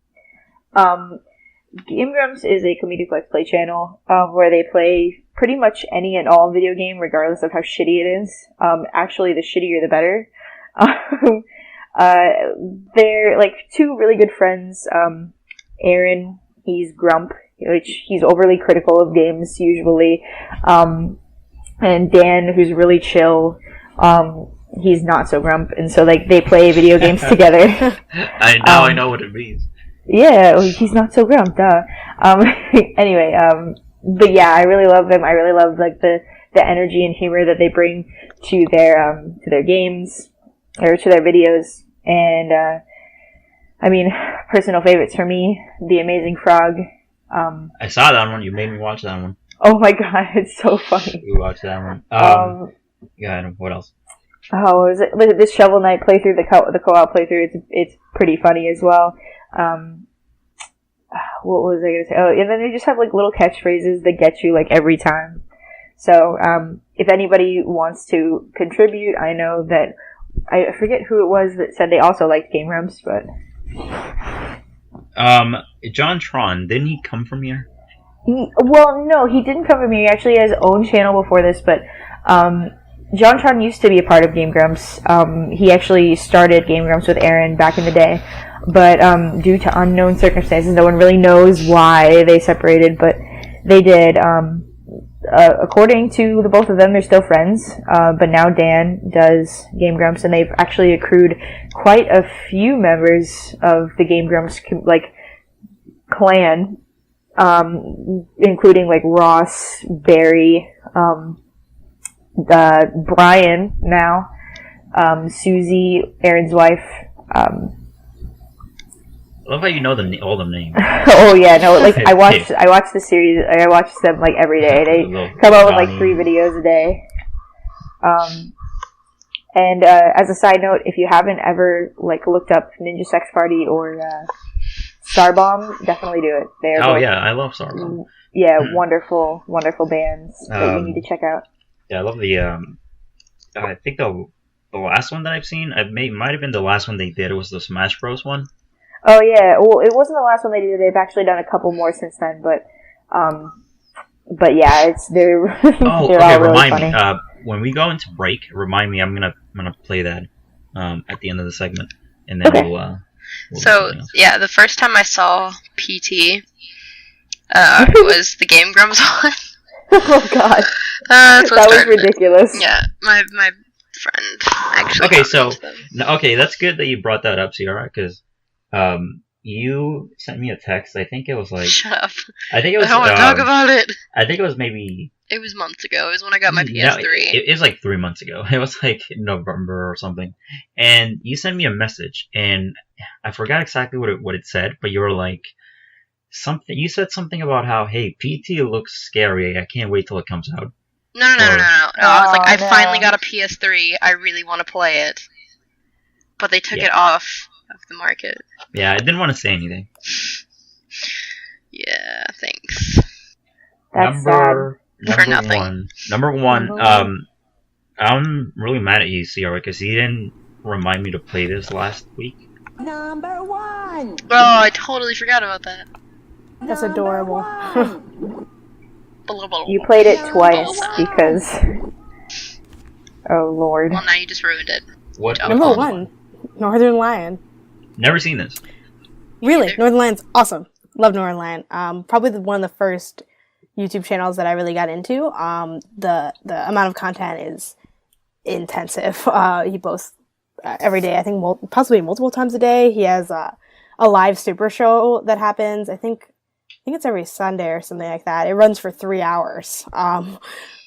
Game Grumps is a comedic let's play channel, where they play pretty much any and all video game, regardless of how shitty it is. Actually, the shittier the better. They're, like, two really good friends. Aaron, he's Grump, which he's overly critical of games, usually. And Dan, who's really chill, he's not so Grump, and so, like, they play video games together. I know what it means. Yeah, he's not so Grump, duh. Anyway, but yeah, I really love them. I really love, like, the energy and humor that they bring to their games, or to their videos, and, I mean, personal favorites for me, The Amazing Frog. I saw that one. You made me watch that one. Oh my god, it's so funny. We watched that one. Yeah, what else? Oh, was it this Shovel Knight playthrough, the co-op playthrough? It's pretty funny as well. What was I gonna say? Oh, and then they just have like little catchphrases that get you like every time. So, if anybody wants to contribute, I know that I forget who it was that said they also liked Game Grumps, but John Tron, didn't he come from here? Well, no, he didn't come from here. He actually had his own channel before this, but John Tron used to be a part of Game Grumps. He actually started Game Grumps with Aaron back in the day, but due to unknown circumstances, no one really knows why they separated, but they did. According to the both of them, they're still friends, but now Dan does Game Grumps, and they've actually accrued quite a few members of the Game Grumps, like, clan, including, like, Ross, Barry, Brian now, Susie, Aaron's wife. I love how you know all the names. Oh yeah, no, like I watch the series. I watch them like every day. They come out with like 3 videos a day. And as a side note, if you haven't ever like looked up Ninja Sex Party or Starbomb, definitely do it. They're I love Starbomb. Yeah, wonderful bands that you need to check out. Yeah, I love the. I think the last one that I've seen, might have been the last one they did. It was the Smash Bros. One. Oh yeah, well it wasn't the last one they did. They've actually done a couple more since then, but yeah, they're all really remind funny. me. When we go into break, remind me. I'm gonna play that at the end of the segment, and then we'll so yeah, the first time I saw PT was the Game Grumps one. Oh god, that was ridiculous. Yeah, my friend actually. Okay, that's good that you brought that up, Sierra, because you sent me a text. I think it was like. Shut up. I think it was. I don't want to talk about it. I think it was maybe. It was months ago. It was when I got my PS3. No, it was like 3 months ago. It was like November or something. And you sent me a message, and I forgot exactly what it said, but you were like something. You said something about how, hey, PT looks scary. I can't wait till it comes out. No. I was like, I finally got a PS3. I really want to play it, but they took it off of the market. Yeah, I didn't want to say anything. Yeah, thanks. That's sad. For nothing. Number one, I'm really mad at you, Sierra, because you didn't remind me to play this last week. Number 1! Oh, I totally forgot about that. That's adorable. You played it twice because... Oh, Lord. Well, now you just ruined it. What? Number 1, Northern Lion. Never seen this. Really, Northern Lion's awesome. Love Northern Lion. Probably one of the first YouTube channels that I really got into. The amount of content is intensive. He posts every day. I think possibly multiple times a day. He has a live super show that happens. I think it's every Sunday or something like that. It runs for 3 hours,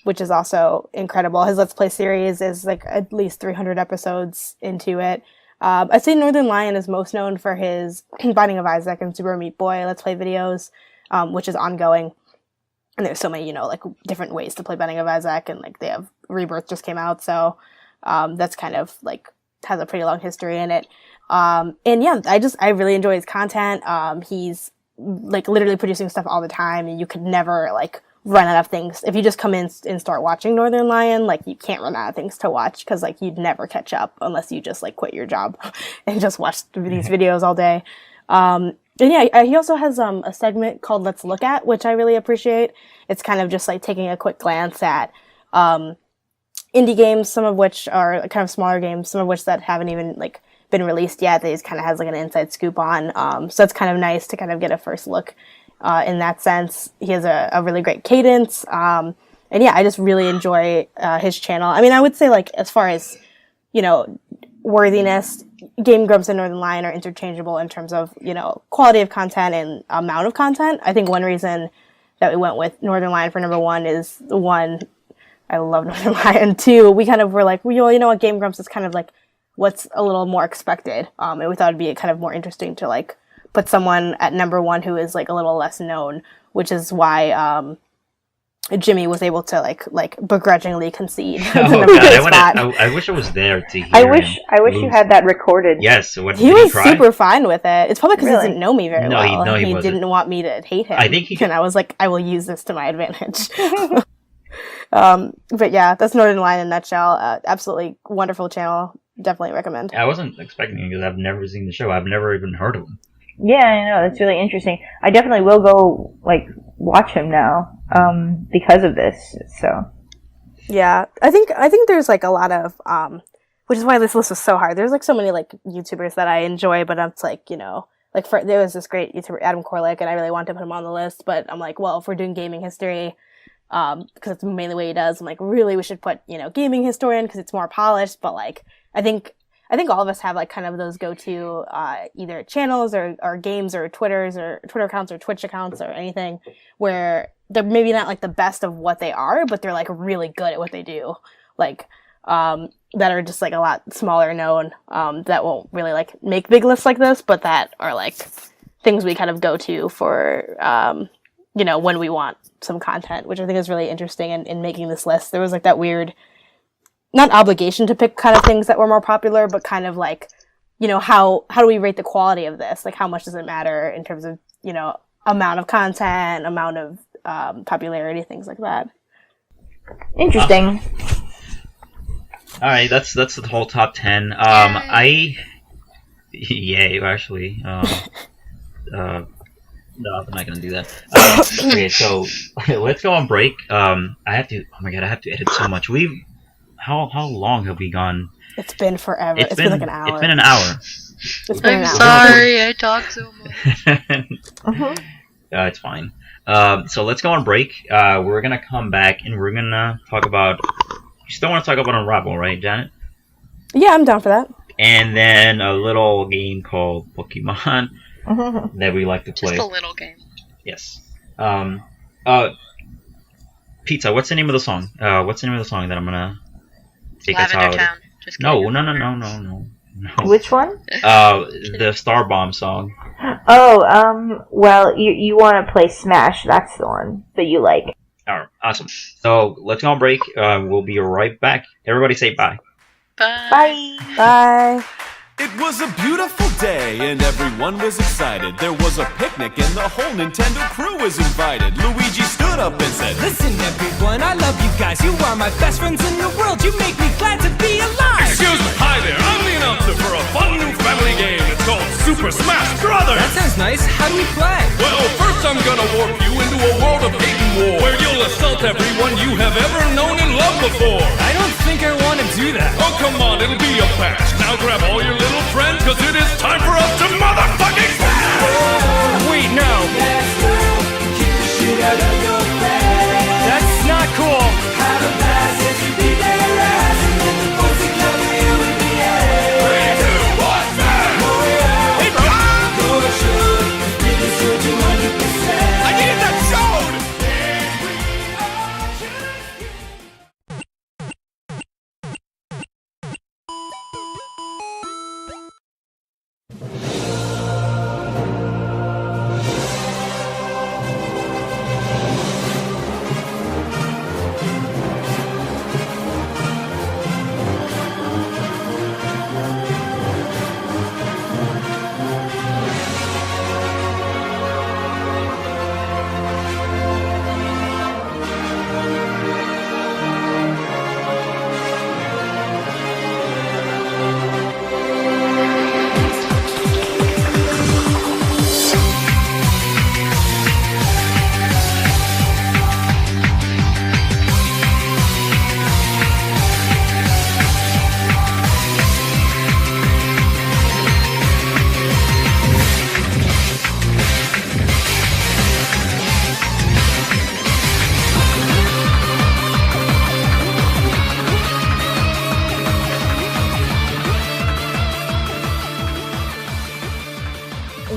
which is also incredible. His Let's Play series is like at least 300 episodes into it. I'd say Northern Lion is most known for his Binding of Isaac and Super Meat Boy Let's Play videos, which is ongoing. And there's so many, like different ways to play Binding of Isaac, and like they have Rebirth just came out, so that's kind of like has a pretty long history in it. And yeah, I really enjoy his content. He's like literally producing stuff all the time, and you could never like run out of things. If you just come in and start watching Northern Lion, like you can't run out of things to watch, because like you'd never catch up unless you just like quit your job and just watch these videos all day. And yeah, he also has a segment called Let's Look At, which I really appreciate. It's kind of just like taking a quick glance at indie games, some of which are kind of smaller games, some of which that haven't even like been released yet, that he kind of has like an inside scoop on. So it's kind of nice to kind of get a first look in that sense. He has a really great cadence. And yeah, I just really enjoy his channel. I mean, I would say like as far as, you know, worthiness, Game Grumps and Northern Lion are interchangeable in terms of, you know, quality of content and amount of content. I think one reason that we went with Northern Lion for number 1 is the one, I love Northern Lion. 2, we kind of were like, well, you know what, Game Grumps is kind of like what's a little more expected. And we thought it'd be kind of more interesting to like put someone at number 1 who is like a little less known, which is why Jimmy was able to like begrudgingly concede the number 2 spot. I wish I was there to hear. I wish you had that recorded. Yes, he was super fine with it. It's probably because he didn't know me very well. No, he didn't want me to hate him. I think and I was like, I will use this to my advantage. But yeah, that's Northern Lion in a nutshell. Absolutely wonderful channel. Definitely recommend. I wasn't expecting it because I've never seen the show. I've never even heard of him. Yeah, I know. That's really interesting. I definitely will go like watch him now because of this. So yeah, I think there's like a lot of which is why this list was so hard. There's like so many like YouTubers that I enjoy, but it's like, you know, like there was this great YouTuber Adam Korlick, and I really wanted to put him on the list, but I'm like, well, if we're doing gaming history, because it's mainly what he does, I'm like, really, we should put, you know, gaming historian because it's more polished. But like, I think all of us have like kind of those go-to either channels or games or Twitter accounts or Twitch accounts or anything where they're maybe not like the best of what they are, but they're like really good at what they do. Like that are just like a lot smaller known, that won't really like make big lists like this, but that are like things we kind of go to for you know, when we want some content, which I think is really interesting in making this list. There was like that weird, not obligation to pick kind of things that were more popular, but kind of like, you know, how do we rate the quality of this? Like, how much does it matter in terms of, you know, amount of content, amount of popularity, things like that. Interesting. All right, that's the whole top 10. Yay, actually. No, I'm not gonna do that. Okay, so let's go on break. I have to. Oh my god, I have to edit so much. How long have we gone? It's been forever. It's been like an hour. It's been an hour. I'm sorry, I talk so much. It's fine. So let's go on break. We're gonna come back and we're gonna talk about. You still want to talk about Unravel, right, Janet? Yeah, I'm down for that. And then a little game called Pokemon. That we like to play. Just a little game. Yes. Pizza, what's the name of the song? What's the name of the song that I'm gonna take us out? Town. Just No. Which one? The Star Bomb song. Oh, well, you want to play Smash. That's the one that you like. Alright, awesome. So, let's go on break. We'll be right back. Everybody say bye. Bye. Bye. Bye. It was a beautiful day and everyone was excited. There was a picnic and the whole Nintendo crew was invited. Luigi stood up and said, "Listen everyone, I love you guys. You are my best friends in the world. You make me glad to be alive." Excuse me, hi there. I'm the announcer for a fun new family game. It's called Super Smash Brothers. That sounds nice. How do we play? Well, first I'm gonna warp you into a world of hate and war, where you'll assault everyone you have ever known and loved before. I don't think I want to do that. Oh, come on, it'll be a blast. Now grab all your little friends, cause it is time for us to motherfucking smash! Wait, no. That's not cool. I needed that sound!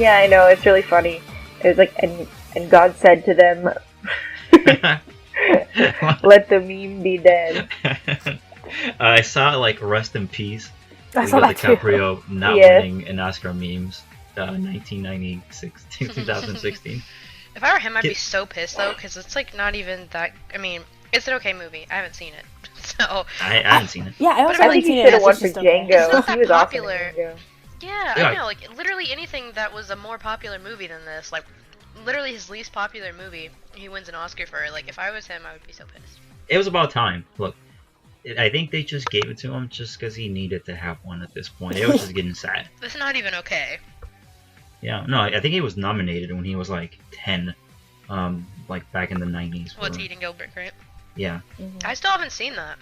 Yeah, I know, it's really funny. It was like, and God said to them, let the meme be dead. I saw like rest in peace. I saw that too. DiCaprio not winning an Oscar memes, 1996, 2016. If I were him, I'd be so pissed though, because it's like not even that. I mean, it's an okay movie. I haven't seen it, so I haven't seen it. Yeah, I also I haven't think seen he it. should have won It's for just okay. Django. It's not He that was awesome in popular. Django. Yeah, Yeah. I know. Like literally anything that was a more popular movie than this, like literally his least popular movie, he wins an Oscar for. Like if I was him, I would be so pissed. It was about time. Look, I think they just gave it to him just because he needed to have one at this point. It was just getting sad. That's not even okay. Yeah, no, I think he was nominated when he was like 10, like back in the 90s. What's Eating Gilbert Grape? Yeah, I still haven't seen that.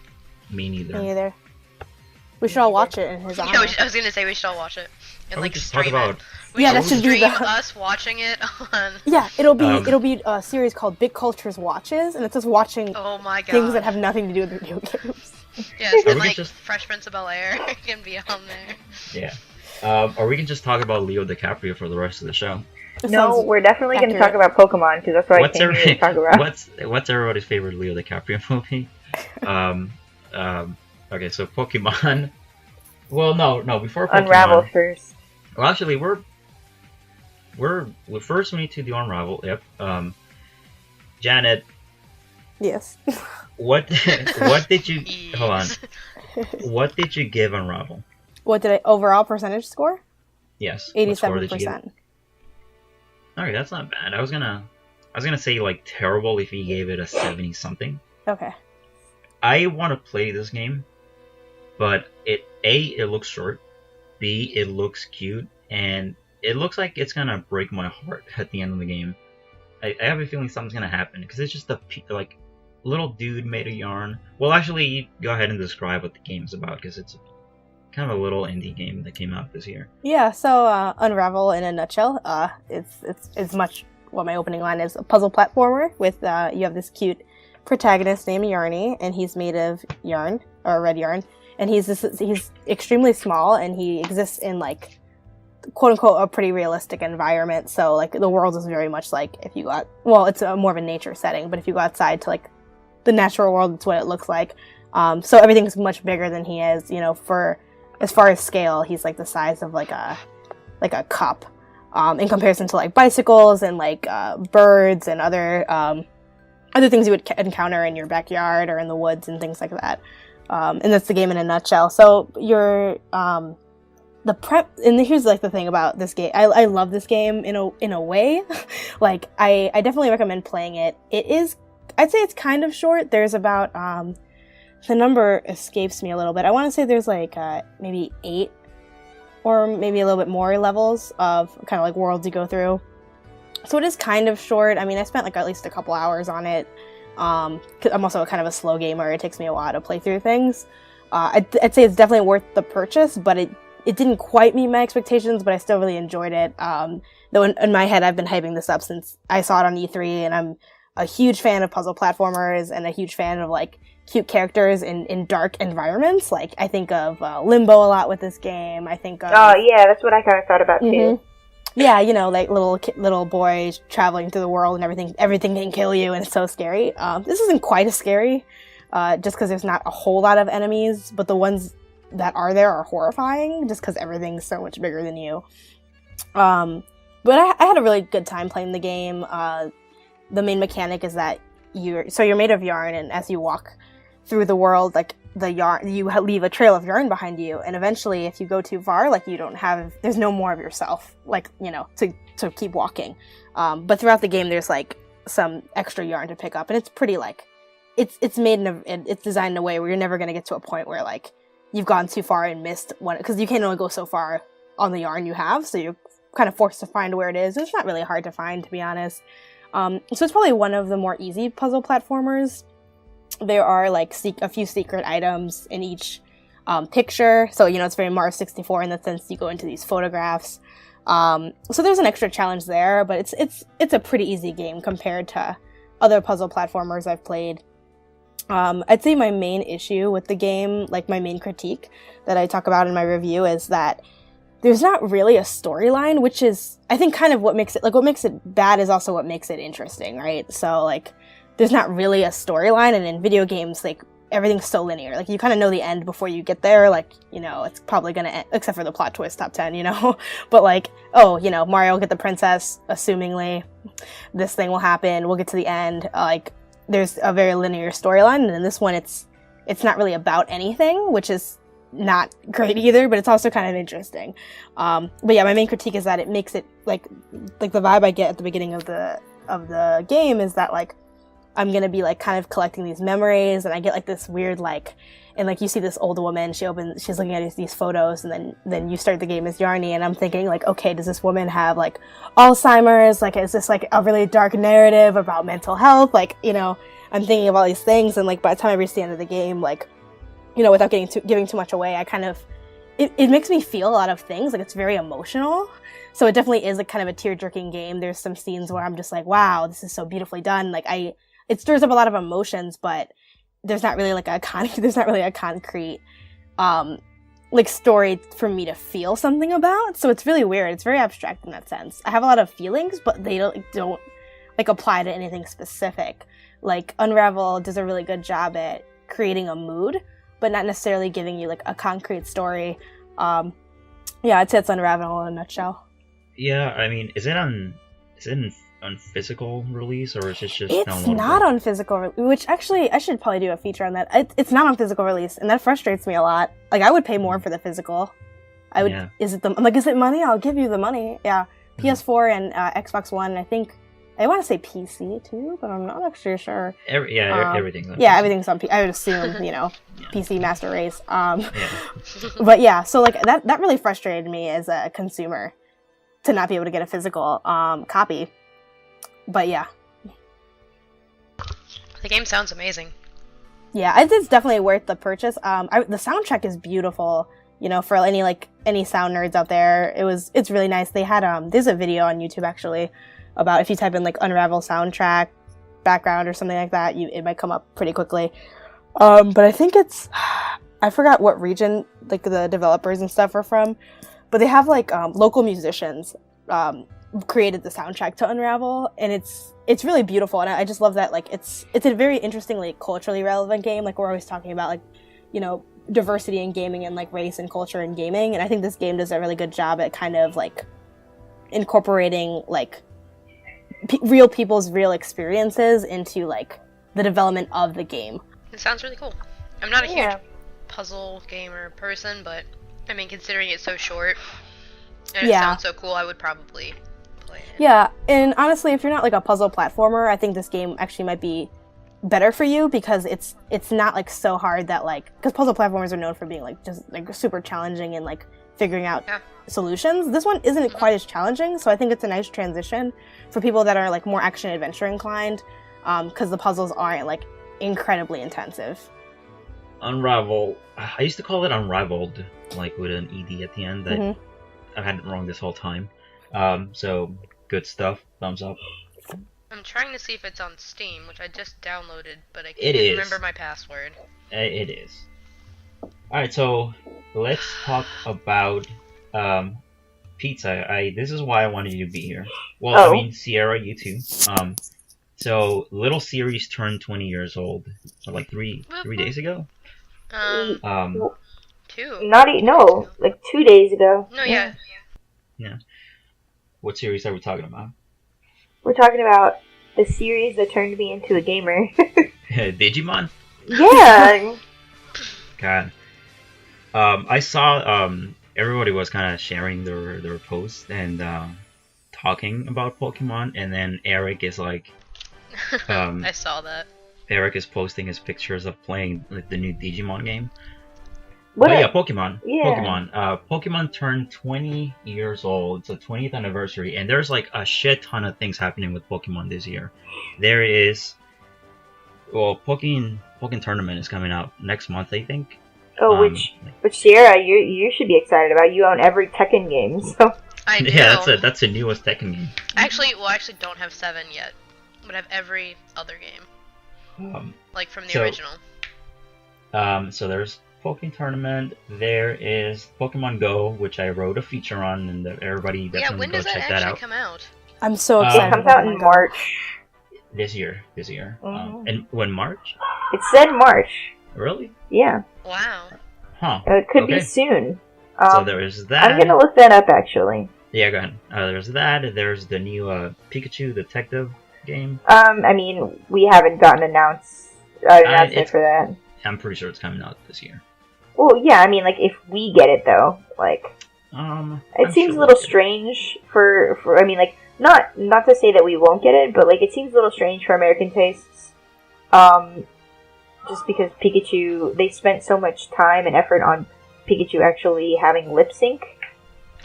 me neither. Me either. We should all watch it in his honor. Yeah, I was gonna say we should all watch it and Or we like just talk stream about. it. We Yeah, should that should be stream the- us watching it on. Yeah, it'll be Um, a series called Big Culture's Watches, and it's just watching Oh my god. things that have nothing to do with video games. Yes, Or we and could like just- Fresh Prince of Bel-Air can be on there. Yeah. Or we can just talk about Leo DiCaprio for the rest of the show. That No, sounds we're definitely going to talk accurate. about Pokemon, because that's what I came here to talk about. what's everybody's favorite Leo DiCaprio movie? Okay, so Pokemon. Well, no, before Pokemon. Unravel first. Well, actually, we first we need to do Unravel. Yep. Janet, Yes. what did you Ease. hold on? What did you give Unravel? What did I overall percentage score? Yes. What score did you give? 87%. Okay, that's not bad. I was gonna say like terrible if he gave it a 70 something. Okay. I want to play this game, but it looks short, B, it looks cute, and it looks like it's gonna break my heart at the end of the game. I have a feeling something's gonna happen because it's just like little dude made a yarn. Well, actually, you go ahead and describe what the game's about because it's kind of a little indie game that came out this year. Yeah, so Unravel in a nutshell, it's much what my opening line is, a puzzle platformer with you have this cute protagonist named Yarny, and he's made of yarn, or red yarn, and he's extremely small, and he exists in like quote unquote a pretty realistic environment. So like the world is very much like if you got, well, it's more of a nature setting, but if you go outside to like the natural world, it's what it looks like. So everything's much bigger than he is, you know, for as far as scale, he's like the size of like a cup, in comparison to like bicycles and like birds and other things you would encounter in your backyard or in the woods and things like that. And that's the game in a nutshell. So you're the prep, and here's like the thing about this game. I love this game in a way. Like I definitely recommend playing it. It is, I'd say it's kind of short. There's about the number escapes me a little bit. I want to say there's like maybe 8 or maybe a little bit more levels of kind of like worlds you go through. So it is kind of short. I mean, I spent like at least a couple hours on it. 'Cause I'm also kind of a slow gamer. It takes me a while to play through things. I'd say it's definitely worth the purchase, but it didn't quite meet my expectations, but I still really enjoyed it. Though in my head, I've been hyping this up since I saw it on E3, and I'm a huge fan of puzzle platformers and a huge fan of like cute characters in dark environments. Like I think of Limbo a lot with this game. I think of Oh yeah, that's what I kind of thought about too. Yeah, you know, like little boys traveling through the world and everything can kill you, and it's so scary. This isn't quite as scary, just because there's not a whole lot of enemies, but the ones that are there are horrifying, just because everything's so much bigger than you. But I had a really good time playing the game. The main mechanic is that you're made of yarn, and as you walk through the world, like the yarn, you leave a trail of yarn behind you, and eventually, if you go too far, like there's no more of yourself, like, you know, to keep walking. But throughout the game, there's like some extra yarn to pick up, and it's pretty like it's designed in a way where you're never gonna get to a point where like you've gone too far and missed one, because you can only go so far on the yarn you have, so you're kind of forced to find where it is. It's not really hard to find, to be honest. So it's probably one of the more easy puzzle platformers. There are like a few secret items in each picture, so you know it's very Mario 64 in the sense you go into these photographs. So there's an extra challenge there, but it's a pretty easy game compared to other puzzle platformers I've played. I'd say my main issue with the game, like my main critique that I talk about in my review, is that there's not really a storyline, which is, I think, kind of what makes it bad is also what makes it interesting, right? So, like, there's not really a storyline, and in video games, like, everything's so linear. Like, you kind of know the end before you get there, like, you know, it's probably gonna end, except for the plot twist top 10, you know? But, like, oh, you know, Mario will get the princess, assumingly, this thing will happen, we'll get to the end, like, there's a very linear storyline, and in this one, it's not really about anything, which is not great either, but it's also kind of interesting. But yeah, my main critique is that it makes it like the vibe I get at the beginning of the game is that like I'm gonna be like kind of collecting these memories, and I get like this weird like, and like you see this old woman, she's looking at these photos, and then you start the game as Yarny, and I'm thinking like, okay, does this woman have like Alzheimer's? Like, is this like a really dark narrative about mental health? Like, you know, I'm thinking of all these things, and like by the time I reach the end of the game, like, you know, without giving too much away, I kind of, it makes me feel a lot of things. Like, it's very emotional. So it definitely is like kind of a tear-jerking game. There's some scenes where I'm just like, wow, this is so beautifully done. Like, it stirs up a lot of emotions, but there's not really a concrete, like, story for me to feel something about. So it's really weird. It's very abstract in that sense. I have a lot of feelings, but they don't like apply to anything specific. Like, Unravel does a really good job at creating a mood, but not necessarily giving you like a concrete story. Yeah, I'd say it's Unravel in a nutshell. Yeah, I mean, is it on physical release, or is it just it's downloadable? not on physical which actually I should probably do a feature on that. It's not on physical release, and that frustrates me a lot. Like, I would pay more for the physical. I would. Yeah. Is it money? I'll give you the money. Yeah, PS4 and Xbox One. I think I want to say PC too, but I'm not actually sure. Everything's on yeah, PC. everything's on PC. I would assume, you know, PC Master Race. But yeah, so like that really frustrated me as a consumer to not be able to get a physical copy. But yeah. The game sounds amazing. Yeah, it's definitely worth the purchase. The soundtrack is beautiful. You know, for any sound nerds out there, it's really nice. They had there's a video on YouTube actually about, if you type in like Unravel soundtrack background or something like that, it might come up pretty quickly. But I think I forgot what region like the developers and stuff are from, but they have like local musicians created the soundtrack to Unravel, and it's really beautiful, and I just love that like it's a very interestingly culturally relevant game. Like, we're always talking about like, you know, diversity in gaming and like race and culture in gaming, and I think this game does a really good job at kind of like incorporating like real people's real experiences into like the development of the game. It sounds really cool. I'm not a huge puzzle gamer person, but I mean, considering it's so short and it sounds so cool, I would probably play it. Yeah, and honestly, if you're not like a puzzle platformer, I think this game actually might be better for you, because it's not like so hard that like, because puzzle platformers are known for being like just like super challenging and like figuring out solutions. This one isn't quite as challenging, so I think it's a nice transition for people that are like more action adventure inclined, because the puzzles aren't like incredibly intensive. Unravel, I used to call it Unraveled, like with an ED at the end. That I've had it wrong this whole time. So good stuff. Thumbs up. I'm trying to see if it's on Steam, which I just downloaded, but I can't remember my password. It is. Alright, so let's talk about pizza. This is why I wanted you to be here. Well, I mean, Sierra, you too. So Little Series turned 20 years old, like three days ago. 2. Like 2 days ago. No, yeah. What series are we talking about? We're talking about the series that turned me into a gamer. Digimon? Yeah. God. I saw everybody was kind of sharing their posts and talking about Pokemon, and then Eric is like, I saw that. Eric is posting his pictures of playing like the new Digimon game. Pokemon. Yeah. Pokemon. Pokemon turned 20 years old. It's the 20th anniversary, and there's like a shit ton of things happening with Pokemon this year. There is, Pokken Tournament is coming out next month, I think. Oh, which Sierra, you should be excited about. You own every Tekken game, so. I do. Yeah, that's the newest Tekken game. I actually don't have 7 yet, but I have every other game. Like from the original. So there's Poke Tournament, there is Pokemon Go, which I wrote a feature on, and everybody Yeah, definitely when does go that check that actually out. come out? I'm so It excited. comes out in March. This year. And when March? It said March. Really? Yeah. Wow. Huh. It could Okay. be soon. So there is that. I'm gonna look that up actually. Yeah, go ahead. There's that. There's the new Pikachu Detective game. I mean, we haven't gotten an announcement it's- for that. I'm pretty sure it's coming out this year. Well, yeah, I mean, like, if we get it, though, like, it I'm seems sure a little we'll get it. strange for, I mean, like, not to say that we won't get it, but, like, it seems a little strange for American tastes, just because Pikachu, they spent so much time and effort on Pikachu actually having lip sync.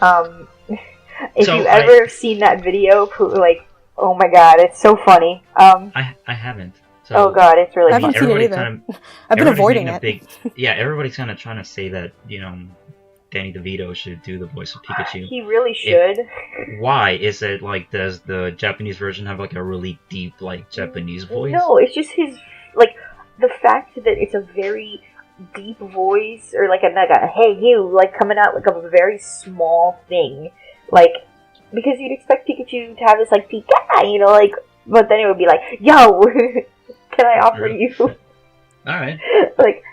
If So you've ever seen that video, like, oh my god, it's so funny. I haven't. So, Oh god, it's really I funny. haven't seen it everybody's either. kind of- I've been everybody's avoiding making it. a big, everybody's kind of trying to say that, Danny DeVito should do the voice of Pikachu. He really should. Why? Is it like, does the Japanese version have like a really deep, like, Japanese voice? No, it's just his, like, the fact that it's a very deep voice, or like a hey you, like, coming out like of a very small thing, like, because you'd expect Pikachu to have this like Pika, like, but then it would be like, yo, can I offer you, Alright. like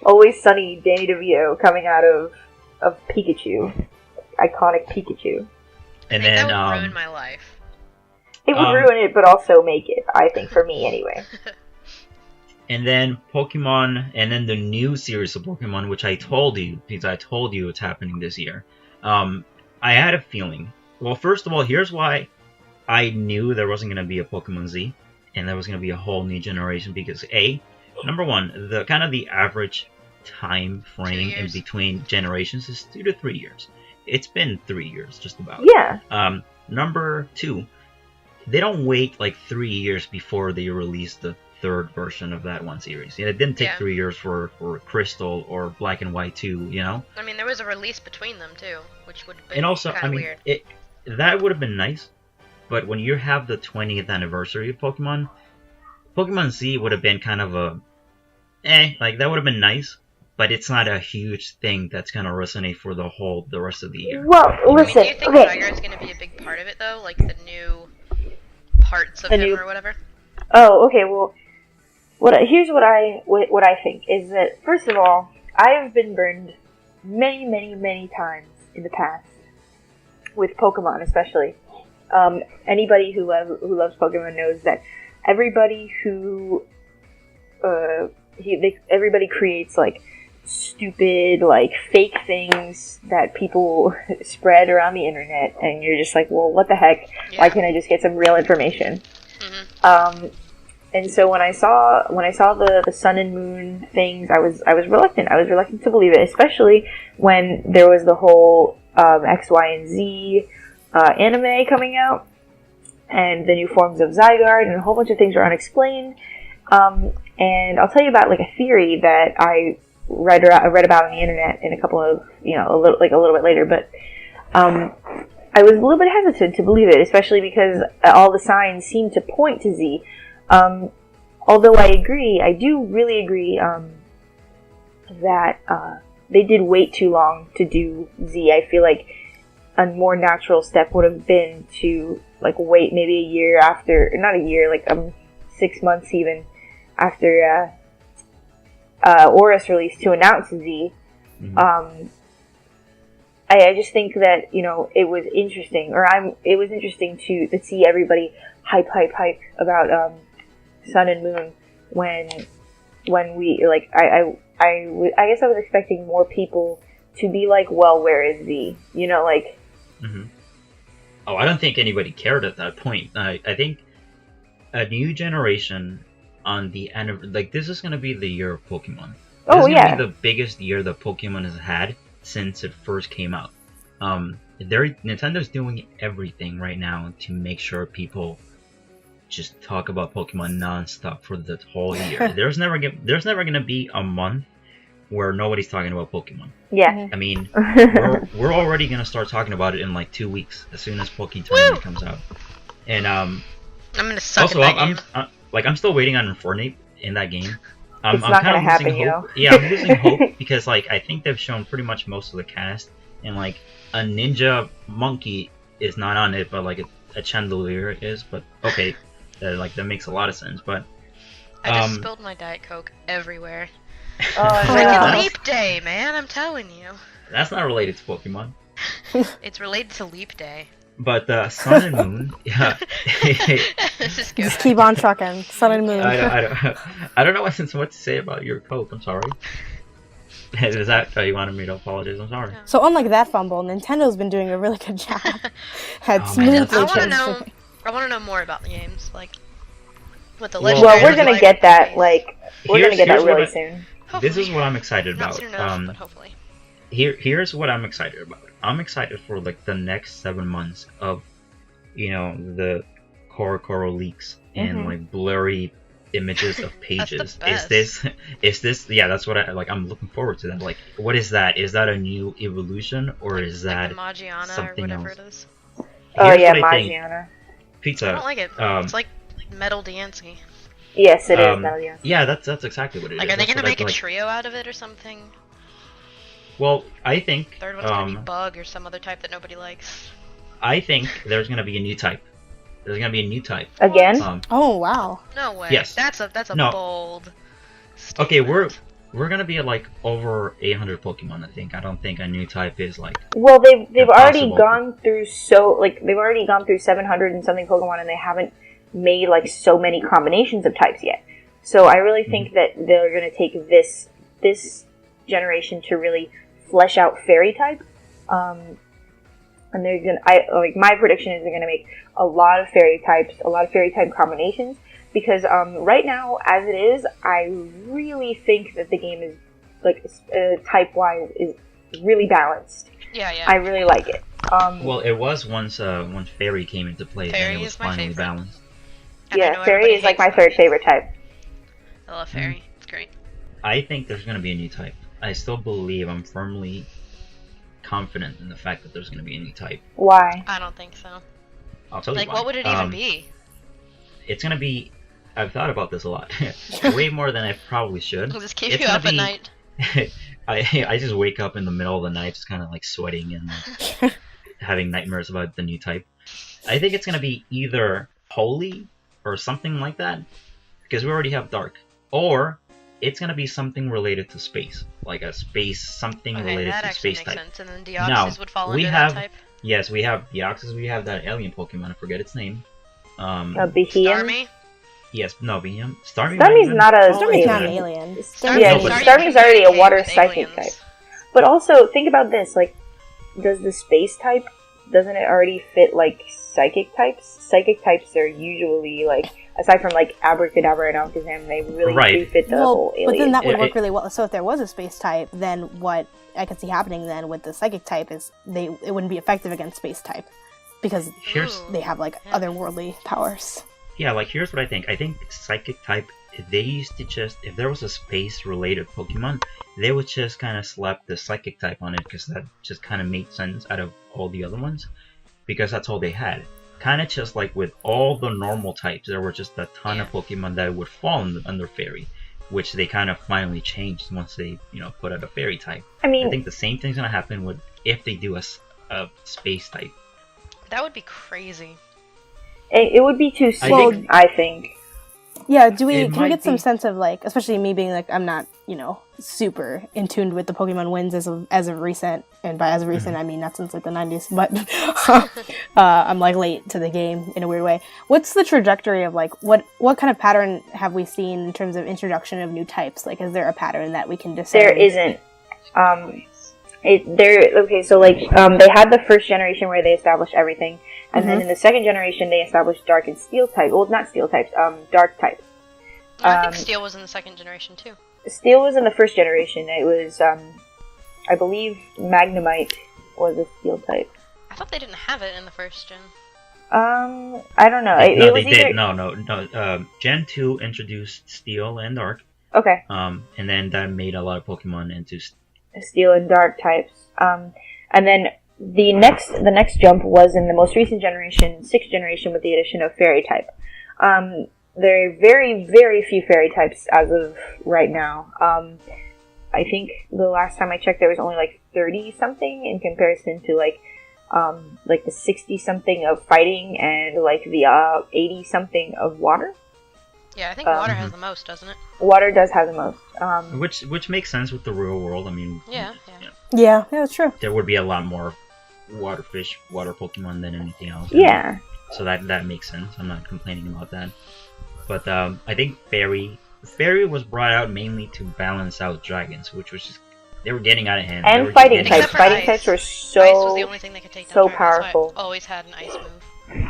Always Sunny Danny DeVito coming out of Pikachu, iconic Pikachu. And I think then, that would ruin my life. It would ruin it, but also make it, I think, for me anyway. and then Pokemon, and then the new series of Pokemon, which I told you, because I told you it's happening this year. I had a feeling. Well, first of all, here's why I knew there wasn't going to be a Pokemon Z, and there was going to be a whole new generation, because number one, the kind of the average time frame in between generations is 2 to 3 years. It's been 3 years, just about. Yeah. Number two, they don't wait like 3 years before they release the third version of that one series. It didn't take 3 years for Crystal or Black and White 2, I mean, there was a release between them too, which would have been And also, kind I of mean, weird. that would have been nice, but when you have the 20th anniversary of Pokemon Z would have been kind of like, that would have been nice, but it's not a huge thing that's going to resonate for the rest of the year. Well, listen, do you think Tiger is going to be a big part of it, though? Like, the new parts of him or whatever? Oh, okay, well, here's what I think, is that, first of all, I have been burned many, many, many times in the past, with Pokemon especially. Anybody who loves Pokemon knows that everybody everybody creates, like, stupid, like, fake things that people spread around the internet, and you're just like, well, what the heck? Yeah. Why can't I just get some real information? Mm-hmm. And so when I saw the Sun and Moon things, I was reluctant. I was reluctant to believe it, especially when there was the whole X, Y, and Z anime coming out, and the new forms of Zygarde, and a whole bunch of things were unexplained. And I'll tell you about, like, a theory that I read about on the internet in a couple of, a little bit later, but I was a little bit hesitant to believe it, especially because all the signs seem to point to Z. Although I do really agree that they did wait too long to do Z. I feel like a more natural step would have been to, like, wait maybe a year after, not a year, like 6 months even after Aura's release to announce Z. Mm-hmm. I just think that, it was interesting, it was interesting to see everybody hype about Sun and Moon when we, like, I guess I was expecting more people to be like, well, where is Z? Like... Mm-hmm. Oh, I don't think anybody cared at that point. I think a new generation on the end of, like, this is going to be the year of Pokemon. This is going to be the biggest year that Pokemon has had since it first came out. Nintendo's doing everything right now to make sure people just talk about Pokemon non-stop for the whole year. There's never gonna be a month where nobody's talking about Pokemon. Yeah. I mean, we're already gonna start talking about it in like 2 weeks as soon as Pokemon Tournament comes out. And I'm gonna suck also, at that game. I'm still waiting on Fortnite in that game. I'm not kind gonna of happen, losing you hope. know? Yeah, I'm losing hope because like I think they've shown pretty much most of the cast, and like a ninja monkey is not on it, but like a chandelier is. But okay, like that makes a lot of sense. But I just spilled my Diet Coke everywhere. Oh, Freaking no. Leap Day, man! I'm telling you. that's not related to Pokemon. It's related to Leap Day. But Sun and Moon, yeah. Just go Just back. keep on trucking. Sun and Moon. I don't know what to say about your Coke. I'm sorry. Is that you wanted me to apologize? I'm sorry. So unlike that fumble, Nintendo's been doing a really good job at Oh, man, smoothly that's I want to changing. know. I want to know more about the games, like what the Well, legendary. Well, we're gonna like, get that, is. like, we're Here's- gonna get that here's what really I- soon. This is Hopefully. what I'm excited Not about. soon enough, but hopefully. Here's what I'm excited about. I'm excited for like the next 7 months of, the Korokoro leaks and like blurry images of pages. best. Is this? Yeah, that's what I like. I'm looking forward to that. Like, what is that? Is that a new evolution or is that the Magiana or something whatever else? it is. Oh Here's yeah, what I think. Magiana. Pizza. I don't like it. It's like Metal Dancey. Yes, it is Metal Gear. Yeah, that's exactly what it is. Like, are they That's gonna what I make a like. trio out of it or something? Well, I think. Third one's gonna be Bug or some other type that nobody likes. I think there's gonna be a new type. There's gonna be a new type. Again? Oh wow. No way. Yes. That's a No. bold. Okay, statement. we're gonna be at like over 800 Pokemon. I think. I don't think a new type is like. Well, they've already Impossible. gone through they've already gone through 700 and something Pokemon, and they haven't made like so many combinations of types yet. So I really think that they're gonna take this generation to really flesh out Fairy type. And they're gonna, my prediction is they're gonna make a lot of Fairy types, a lot of Fairy type combinations. Because right now, as it is, I really think that the game is like type-wise is really balanced. Yeah. I really like it. Well, it was once Fairy came into play, Fairy and it was is my finally favorite. balanced. And I know Yeah, Fairy everybody is like my hates third it. favorite type. I love Fairy. It's great. I think there's gonna be a new type. I still believe. I'm firmly confident in the fact that there's gonna be a new type. Why? I don't think so. I'll tell you Like, why. what would it even be? It's gonna be. I've thought about this a lot, way more than I probably should. Will this keep It's you gonna up at be- night? I just wake up in the middle of the night, just kind of like sweating and like, having nightmares about the new type. I think it's gonna be either holy or something like that, because we already have dark, or it's gonna be something related to space, like a space something Okay, related that to actually space makes type. sense. And then Deoxys Now, would fall we under have- that type. Yes, we have Deoxys. We have that alien Pokemon. I forget its name. Behemoth? Starmie? Yes, no, Behem. Starmie. Starmie's not a Starmie's not an alien. alien. Yeah, No, but- Starmie's already a water with psychic aliens. type. But also, think about this, like, does the space type, doesn't it already fit, like, psychic types? Psychic types are usually, like, aside from, like, Abracadabra and Alakazam, they really Right. do fit the whole alien. but then that would Yeah, work it- really well. So if there was a space type, then what I could see happening then with the psychic type is it wouldn't be effective against space type because Here's they have like Yeah. otherworldly powers. Yeah, like here's what I think. I think psychic type, they used to just, if there was a space related Pokemon, they would just kind of slap the psychic type on it because that just kind of made sense out of all the other ones because that's all they had. Kind of just like with all the normal types, there were just a ton of Pokemon that would fall under Fairy, which they kind of finally changed once they, put out a Fairy type. I mean, I think the same thing's gonna happen with if they do a space type. That would be crazy. it would be too I soon, think- I think. Yeah, It can we might get some be- sense of like, especially me being like, I'm not, super in tuned with the Pokemon wins as of recent, and by as of recent I mean not since like the 90s, but I'm like late to the game in a weird way. What's the trajectory of like what kind of pattern have we seen in terms of introduction of new types? Like, is there a pattern that we can discern? There isn't. Okay, so like they had the first generation where they established everything, and then in the second generation they established dark and steel type. Well, not steel types, dark type. I think Steel was in the second generation too. Steel was in the first generation. It was, I believe, Magnemite was a steel type. I thought they didn't have it in the first gen. I don't know. No, It they was either... did. No. Gen 2 introduced Steel and Dark. Okay. And then that made a lot of Pokemon into Steel and dark types. And then the next jump was in the most recent generation, 6th generation, with the addition of Fairy type. there are very, very few fairy types as of right now. I think the last time I checked, there was only like 30 something in comparison to like the 60 something of fighting and like the 80 something of water. Yeah, I think water has the most, doesn't it? Water does have the most. Which makes sense with the real world. I mean, Yeah, that's true. there would be a lot more water fish, water Pokemon than anything else. Yeah. So that makes sense. I'm not complaining about that. But I think Fairy was brought out mainly to balance out dragons, which was just, they were getting out of hand. And fighting types. Fighting types were Ice was the only thing that could take down so dragons, powerful. So I always had an ice move.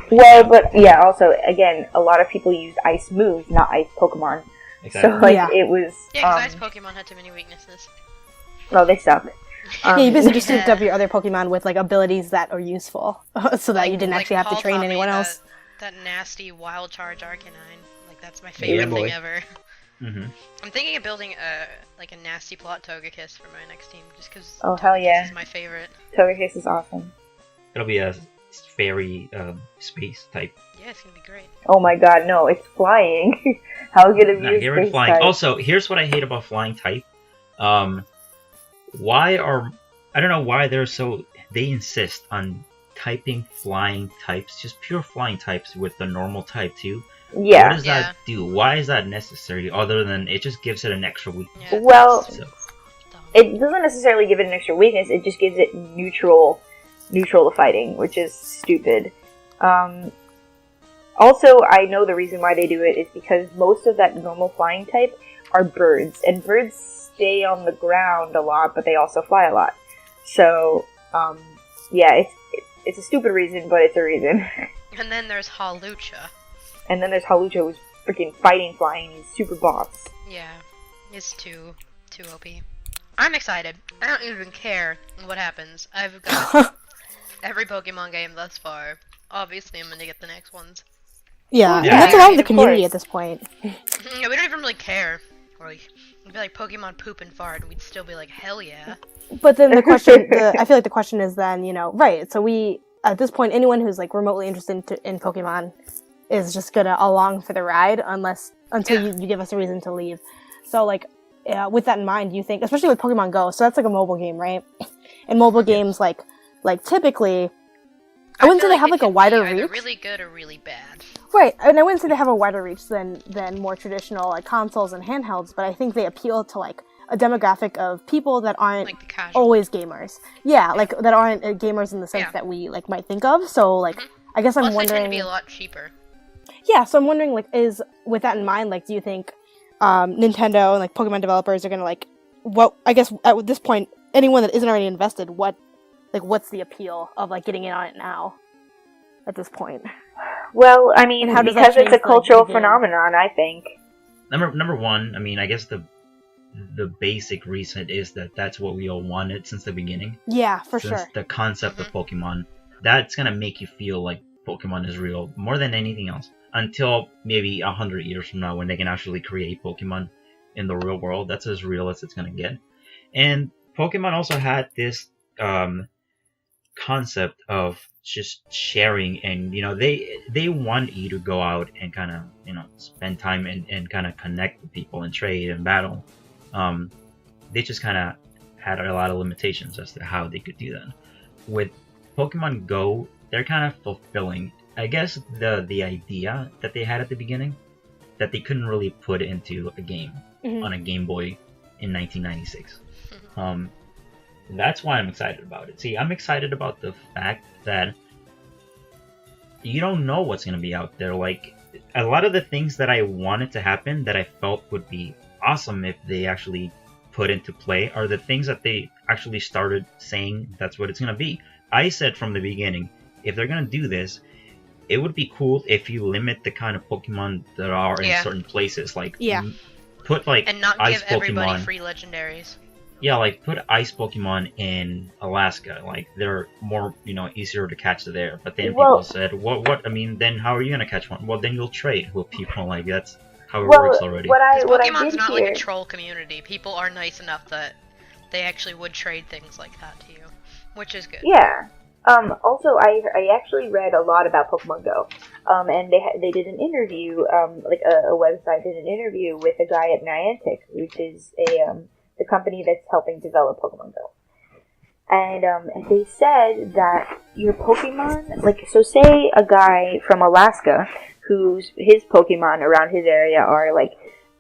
Well, but yeah, also, again, a lot of people used ice moves, not ice Pokemon. Exactly. So, like, it was... Yeah, because ice Pokemon had too many weaknesses. Well, they suck. Yeah, you basically just souped up your other Pokemon with like abilities that are useful, so that you didn't actually have to train anyone else. That nasty Wild Charge Arcanine, like that's my favorite thing ever. Mm-hmm. I'm thinking of building a nasty plot Togekiss for my next team, just because. Oh hell yeah! Is my favorite. Togekiss is awesome. It'll be a fairy space type. Yeah, it's gonna be great. Oh my god, no! It's flying. How good of you? Here it's flying. Type? Also, here's what I hate about flying type. I don't know why they insist on typing flying types, just pure flying types with the normal type too. Yeah. What does that do? Why is that necessary? Other than it just gives it an extra weakness. Yeah, well, it doesn't necessarily give it an extra weakness. It just gives it neutral to fighting, which is stupid. Also, I know the reason why they do it is because most of that normal flying type are birds, and birds stay on the ground a lot, but they also fly a lot. So, yeah, it's a stupid reason, but it's a reason. And then there's Hawlucha. And then there's Hawlucha, who's freaking fighting flying. He's super boss. Yeah, it's too OP. I'm excited. I don't even care what happens. I've got every Pokemon game thus far. Obviously, I'm gonna get the next ones. Yeah, and that's a lot of the community at this point. Yeah, we don't even really care. Like, it'd be like Pokemon poop and fart, and we'd still be like, hell yeah. But then the question, I feel like the question is then, right, so we, at this point, anyone who's like remotely interested in Pokemon is just gonna along for the ride until you give us a reason to leave. So like, with that in mind, you think, especially with Pokemon Go, so that's like a mobile game, right? And mobile games, like typically, I wouldn't say they have like a wider reach. Either really good or really bad. Right, and I wouldn't say they have a wider reach than more traditional like consoles and handhelds, but I think they appeal to like a demographic of people that aren't like always gamers. Yeah, like that aren't gamers in the sense that we like might think of. So like, I guess I'm wondering. They tend to be a lot cheaper. Yeah, so I'm wondering like, is with that in mind, like, do you think Nintendo and like Pokemon developers are gonna like, I guess at this point, anyone that isn't already invested, what's the appeal of like getting in on it now? At this point. Well, I mean, because it's a cultural phenomenon, I think. Number one, I mean, I guess the basic reason is that that's what we all wanted since the beginning. Yeah, for sure. The concept of Pokemon, that's gonna make you feel like Pokemon is real more than anything else. Until maybe 100 years from now, when they can actually create Pokemon in the real world, that's as real as it's gonna get. And Pokemon also had this concept of just sharing, and they want you to go out and kind of spend time and kind of connect with people and trade and battle. They just kind of had a lot of limitations as to how they could do that. With Pokemon Go, they're kind of fulfilling, I guess, the idea that they had at the beginning that they couldn't really put into a game on a Game Boy in 1996. That's why I'm excited about it. See, I'm excited about the fact that you don't know what's going to be out there. Like, a lot of the things that I wanted to happen that I felt would be awesome if they actually put into play are the things that they actually started saying that's what it's going to be. I said from the beginning, if they're going to do this, it would be cool if you limit the kind of Pokemon that are in certain places. Like, put like and not ice give everybody Pokemon. Free legendaries. Yeah, like put ice Pokemon in Alaska. Like they're more, easier to catch there. But then people said, "What? I mean, then how are you gonna catch one? Well, then you'll trade with people. Like that's how it works already." Pokemon's not like a troll community. People are nice enough that they actually would trade things like that to you, which is good. Yeah. Also, I actually read a lot about Pokemon Go, and they did an interview, like a website did an interview with a guy at Niantic, which is the company that's helping develop Pokemon Go. And they said that your Pokemon, like, so say a guy from Alaska his Pokemon around his area are like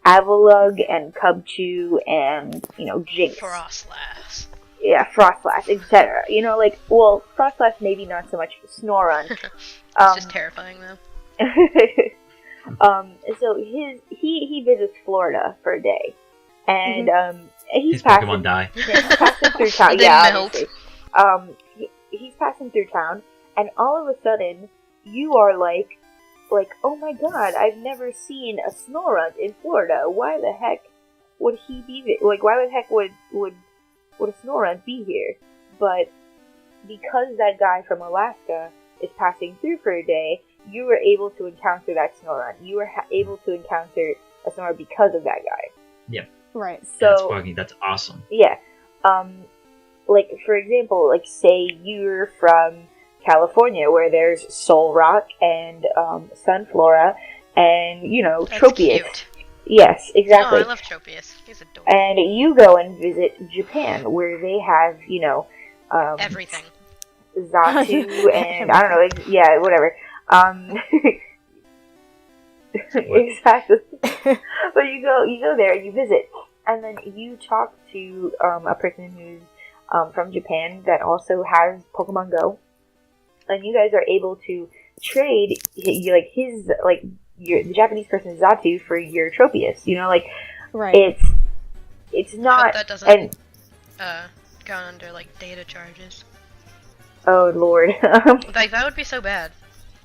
Avalugg and Cubchoo and, Jynx. Frostlass. Yeah, Frostlass, etc. Like, well, Frostlass maybe not so much. Snorunt. It's just terrifying though. So he visits Florida for a day, and he's His passing. Pokemon die. Yeah, he's passing through town. They Yeah, melt. obviously. He's passing through town, and all of a sudden, you are like, oh my god, I've never seen a Snorunt in Florida. Why the heck would he be like? Why the heck would a Snorunt be here? But because that guy from Alaska is passing through for a day, you were able to encounter that Snorunt. You were able to encounter a Snorunt because of that guy. Yeah. Right. So That's awesome. yeah. Like, for example, like, say you're from California, where there's Solrock and Sunflora and, That's Tropius. cute. Yes, exactly. Oh, I love Tropius. He's adorable. And you go and visit Japan, where they have, Everything. Zatu and, I don't know, yeah, whatever. Exactly. But you go there, you visit, and then you talk to a person who's from Japan that also has Pokemon Go, and you guys are able to trade the Japanese person's Zatu for your Tropius. Right. It's not, that doesn't and go under like data charges. oh lord. Like that would be so bad.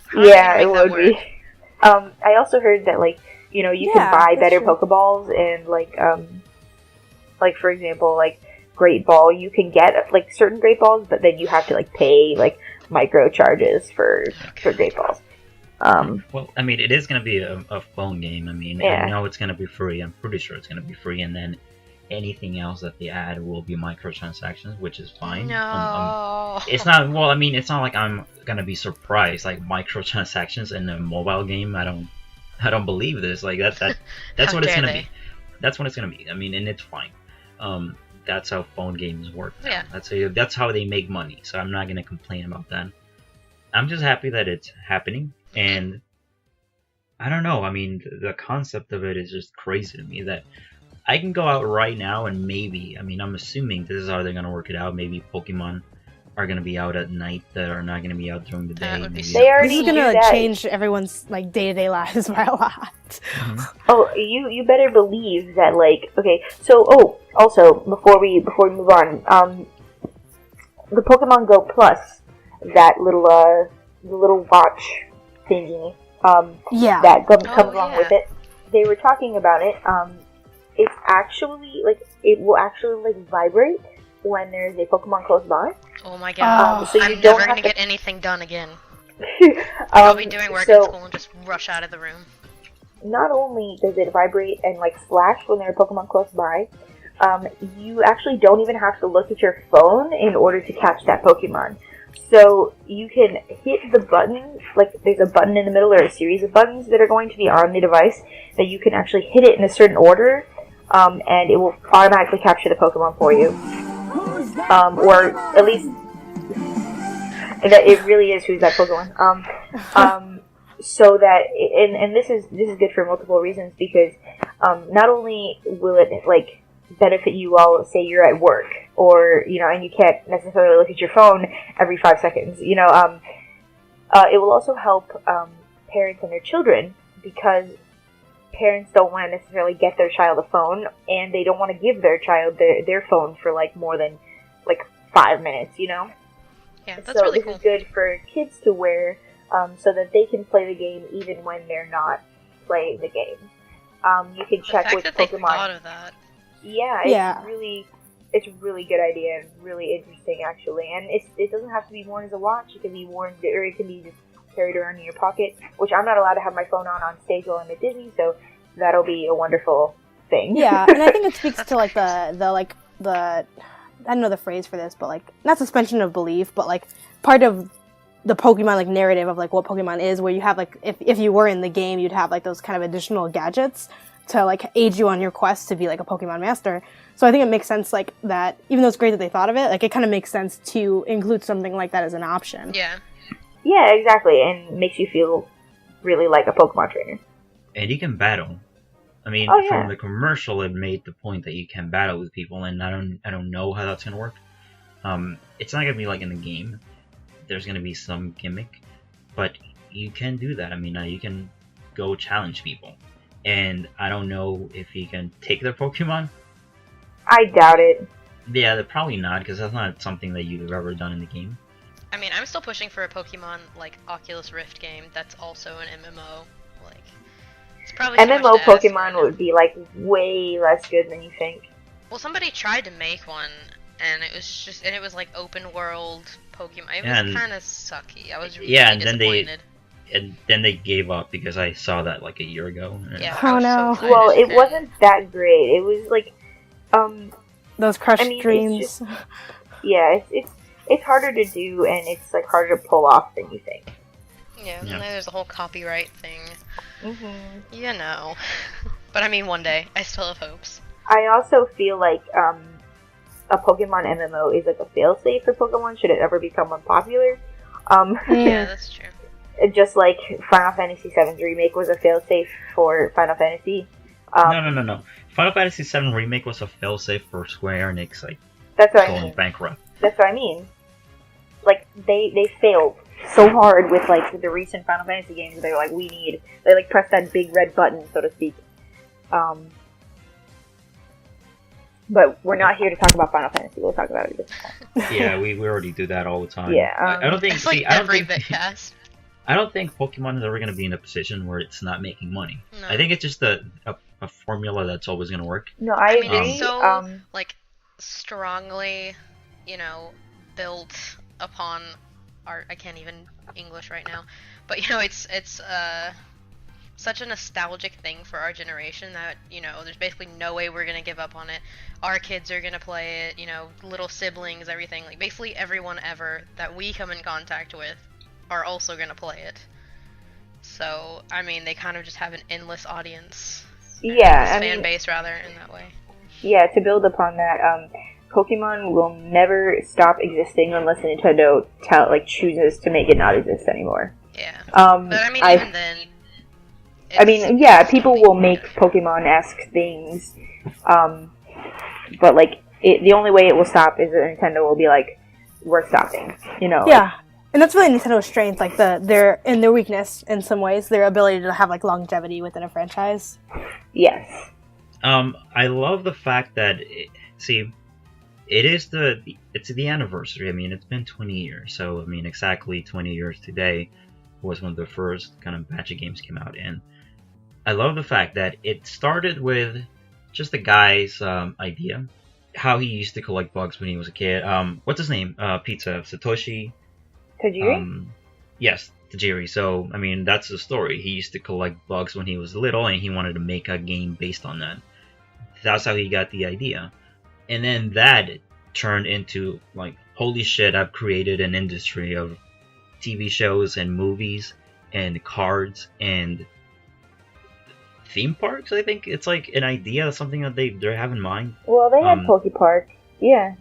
How are they Yeah, gonna it make that would work? be. I also heard that, like, you can buy that's better true. Pokeballs, and like for example, like Great Ball, you can get like certain Great Balls, but then you have to like pay like micro charges for Great Balls. Well, I mean, it is going to be a phone game. I mean, Yeah. I know it's going to be free. I'm pretty sure it's going to be free, and then anything else that they add will be microtransactions, which is fine. No. It's not. Well, I mean, it's not like I'm gonna be surprised. Like microtransactions in a mobile game, I don't believe this. Like that's How what it's dare gonna they? be. That's what it's gonna be. I mean, and it's fine. That's how phone games work. Now. Yeah. That's how they make money. So I'm not gonna complain about that. I'm just happy that it's happening, and I don't know. I mean, the concept of it is just crazy to me that I can go out right now and maybe, I mean, I'm assuming this is how they're going to work it out. Maybe Pokemon are going to be out at night that are not going to be out during the day. That would be maybe- so They This already is do gonna that. change everyone's like day-to-day lives by a lot. Oh, you better believe that, like, okay, so, also, before we move on, the Pokemon Go Plus, that little, the little watch thingy, Yeah. that comes Oh, along yeah. with it, they were talking about it, it's actually, like, it will actually, like, vibrate when there's a Pokemon close by. Oh my god. So you I'm don't never have gonna to- get anything done again. I'll be doing work in school and just rush out of the room. Not only does it vibrate and like flash when there are Pokemon close by, you actually don't even have to look at your phone in order to catch that Pokemon. So you can hit the button, like there's a button in the middle or a series of buttons that are going to be on the device that you can actually hit it in a certain order, and it will automatically capture the Pokemon for you. Or at least that it really is who's that Pokemon. So that, and this is good for multiple reasons, because not only will it like benefit you while, say, you're at work, or and you can't necessarily look at your phone every 5 seconds. It will also help parents and their children, because parents don't want to necessarily get their child a phone, and they don't want to give their child their phone for like more than like 5 minutes. Yeah, that's So really this cool. is good for kids to wear, so that they can play the game even when they're not playing the game. You can The check fact with that they Pokemon. thought of that. Yeah, it's a really good idea and really interesting, actually. And it doesn't have to be worn as a watch. It can be worn, or it can be just carried around in your pocket. Which I'm not allowed to have my phone on stage while I'm at Disney, so that'll be a wonderful thing. Yeah, and I think it speaks to like the I don't know the phrase for this, but like not suspension of belief, but like part of the Pokemon like narrative of like what Pokemon is, where you have like if you were in the game, you'd have like those kind of additional gadgets to like aid you on your quest to be like a Pokemon master. So I think it makes sense like that, even though it's great that they thought of it, like it kind of makes sense to include something like that as an option. Yeah. Yeah, exactly, and makes you feel really like a Pokemon trainer. And you can battle. I mean, Oh, yeah. from the commercial, it made the point that you can battle with people, and I don't know how that's gonna work. It's not gonna be like in the game. There's gonna be some gimmick, but you can do that. I mean, you can go challenge people, and I don't know if you can take their Pokemon. I doubt it. Yeah, they're probably not, because that's not something that you've ever done in the game. I mean, I'm still pushing for a Pokemon like Oculus Rift game that's also an MMO. Like, it's probably too much MMO to ask Pokemon for. would be like way less good than you think. Well, somebody tried to make one, and it was like open world Pokemon. It Yeah, was and- kind of sucky. I was really Yeah, and then disappointed. they gave up because I saw that like a year ago. and- Yeah, Oh, I was no. so excited. Well, it wasn't that great. It was like, Those crushed I mean, it's dreams. yeah, it's harder to do, and it's like harder to pull off than you think. Yeah, Yeah. and then there's the whole copyright thing. Mm-hmm. You know. But I mean, one day. I still have hopes. I also feel like a Pokemon MMO is like a failsafe for Pokemon should it ever become unpopular. Yeah, that's true. Just like Final Fantasy VII's remake was a failsafe for Final Fantasy. No. Final Fantasy VII Remake was a failsafe for Square Enix, like, That's what I going mean. bankrupt. That's what I mean. Like they failed so hard with like the recent Final Fantasy games. They were like, they like pressed that big red button, so to speak. But we're not here to talk about Final Fantasy. We'll talk about it a different time. Yeah, we already do that all the time. Yeah, I don't think. It's like See, I don't every think. bitcast. I don't think Pokemon is ever going to be in a position where it's not making money. No. I think it's just a formula that's always going to work. No, I I mean, agree. it's so like strongly, built upon art. I can't even English right now, but it's such a nostalgic thing for our generation that there's basically no way we're gonna give up on it. Our kids are gonna play it. Little siblings, everything. Like basically everyone ever that we come in contact with are also gonna play it. So I mean, they kind of just have an endless audience. Yeah, I fan mean, base rather in that way. yeah. To build upon that, Pokemon will never stop existing unless Nintendo chooses to make it not exist anymore. Yeah. But But I mean, even then. I mean, yeah, people will make Pokemon-esque things, but like the only way it will stop is that Nintendo will be like, "We're stopping," Yeah. And that's really Nintendo's strength, like their weakness in some ways, their ability to have like longevity within a franchise. Yes. I love the fact that it's the anniversary. I mean, it's been 20 years, so I mean, exactly 20 years today was when the first kind of batch of games came out, and I love the fact that it started with just a guy's idea, how he used to collect bugs when he was a kid. What's his name? Pizza Satoshi. Tajiri? Yes, Tajiri. So I mean, that's the story. He used to collect bugs when he was little, and he wanted to make a game based on that. That's how he got the idea, and then that turned into like, holy shit! I've created an industry of TV shows and movies and cards and theme parks. I think it's like an idea, something that they have in mind. Well, they had Pokepark. Yeah.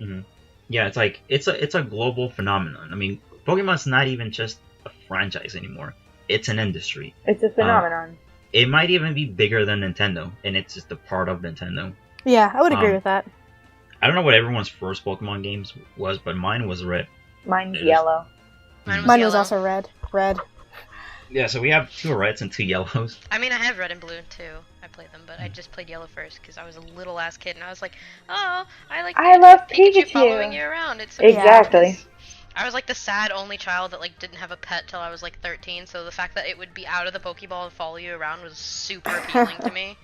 Yeah, it's like it's a global phenomenon. I mean, Pokemon's not even just a franchise anymore. It's an industry. It's a phenomenon. It might even be bigger than Nintendo, and it's just a part of Nintendo. Yeah, I would agree with that. I don't know what everyone's first Pokemon games was, but mine was Red. Mine's yellow. Mine was yellow. also red. Yeah, so we have 2 reds and 2 yellows. I mean, I have red and blue too. I played them, but I just played yellow first because I was a little ass kid and I was like, oh, I love Pikachu. following you around. It's so Exactly. cute. I was like the sad only child that like didn't have a pet till I was like 13. So the fact that it would be out of the Pokeball and follow you around was super appealing to me.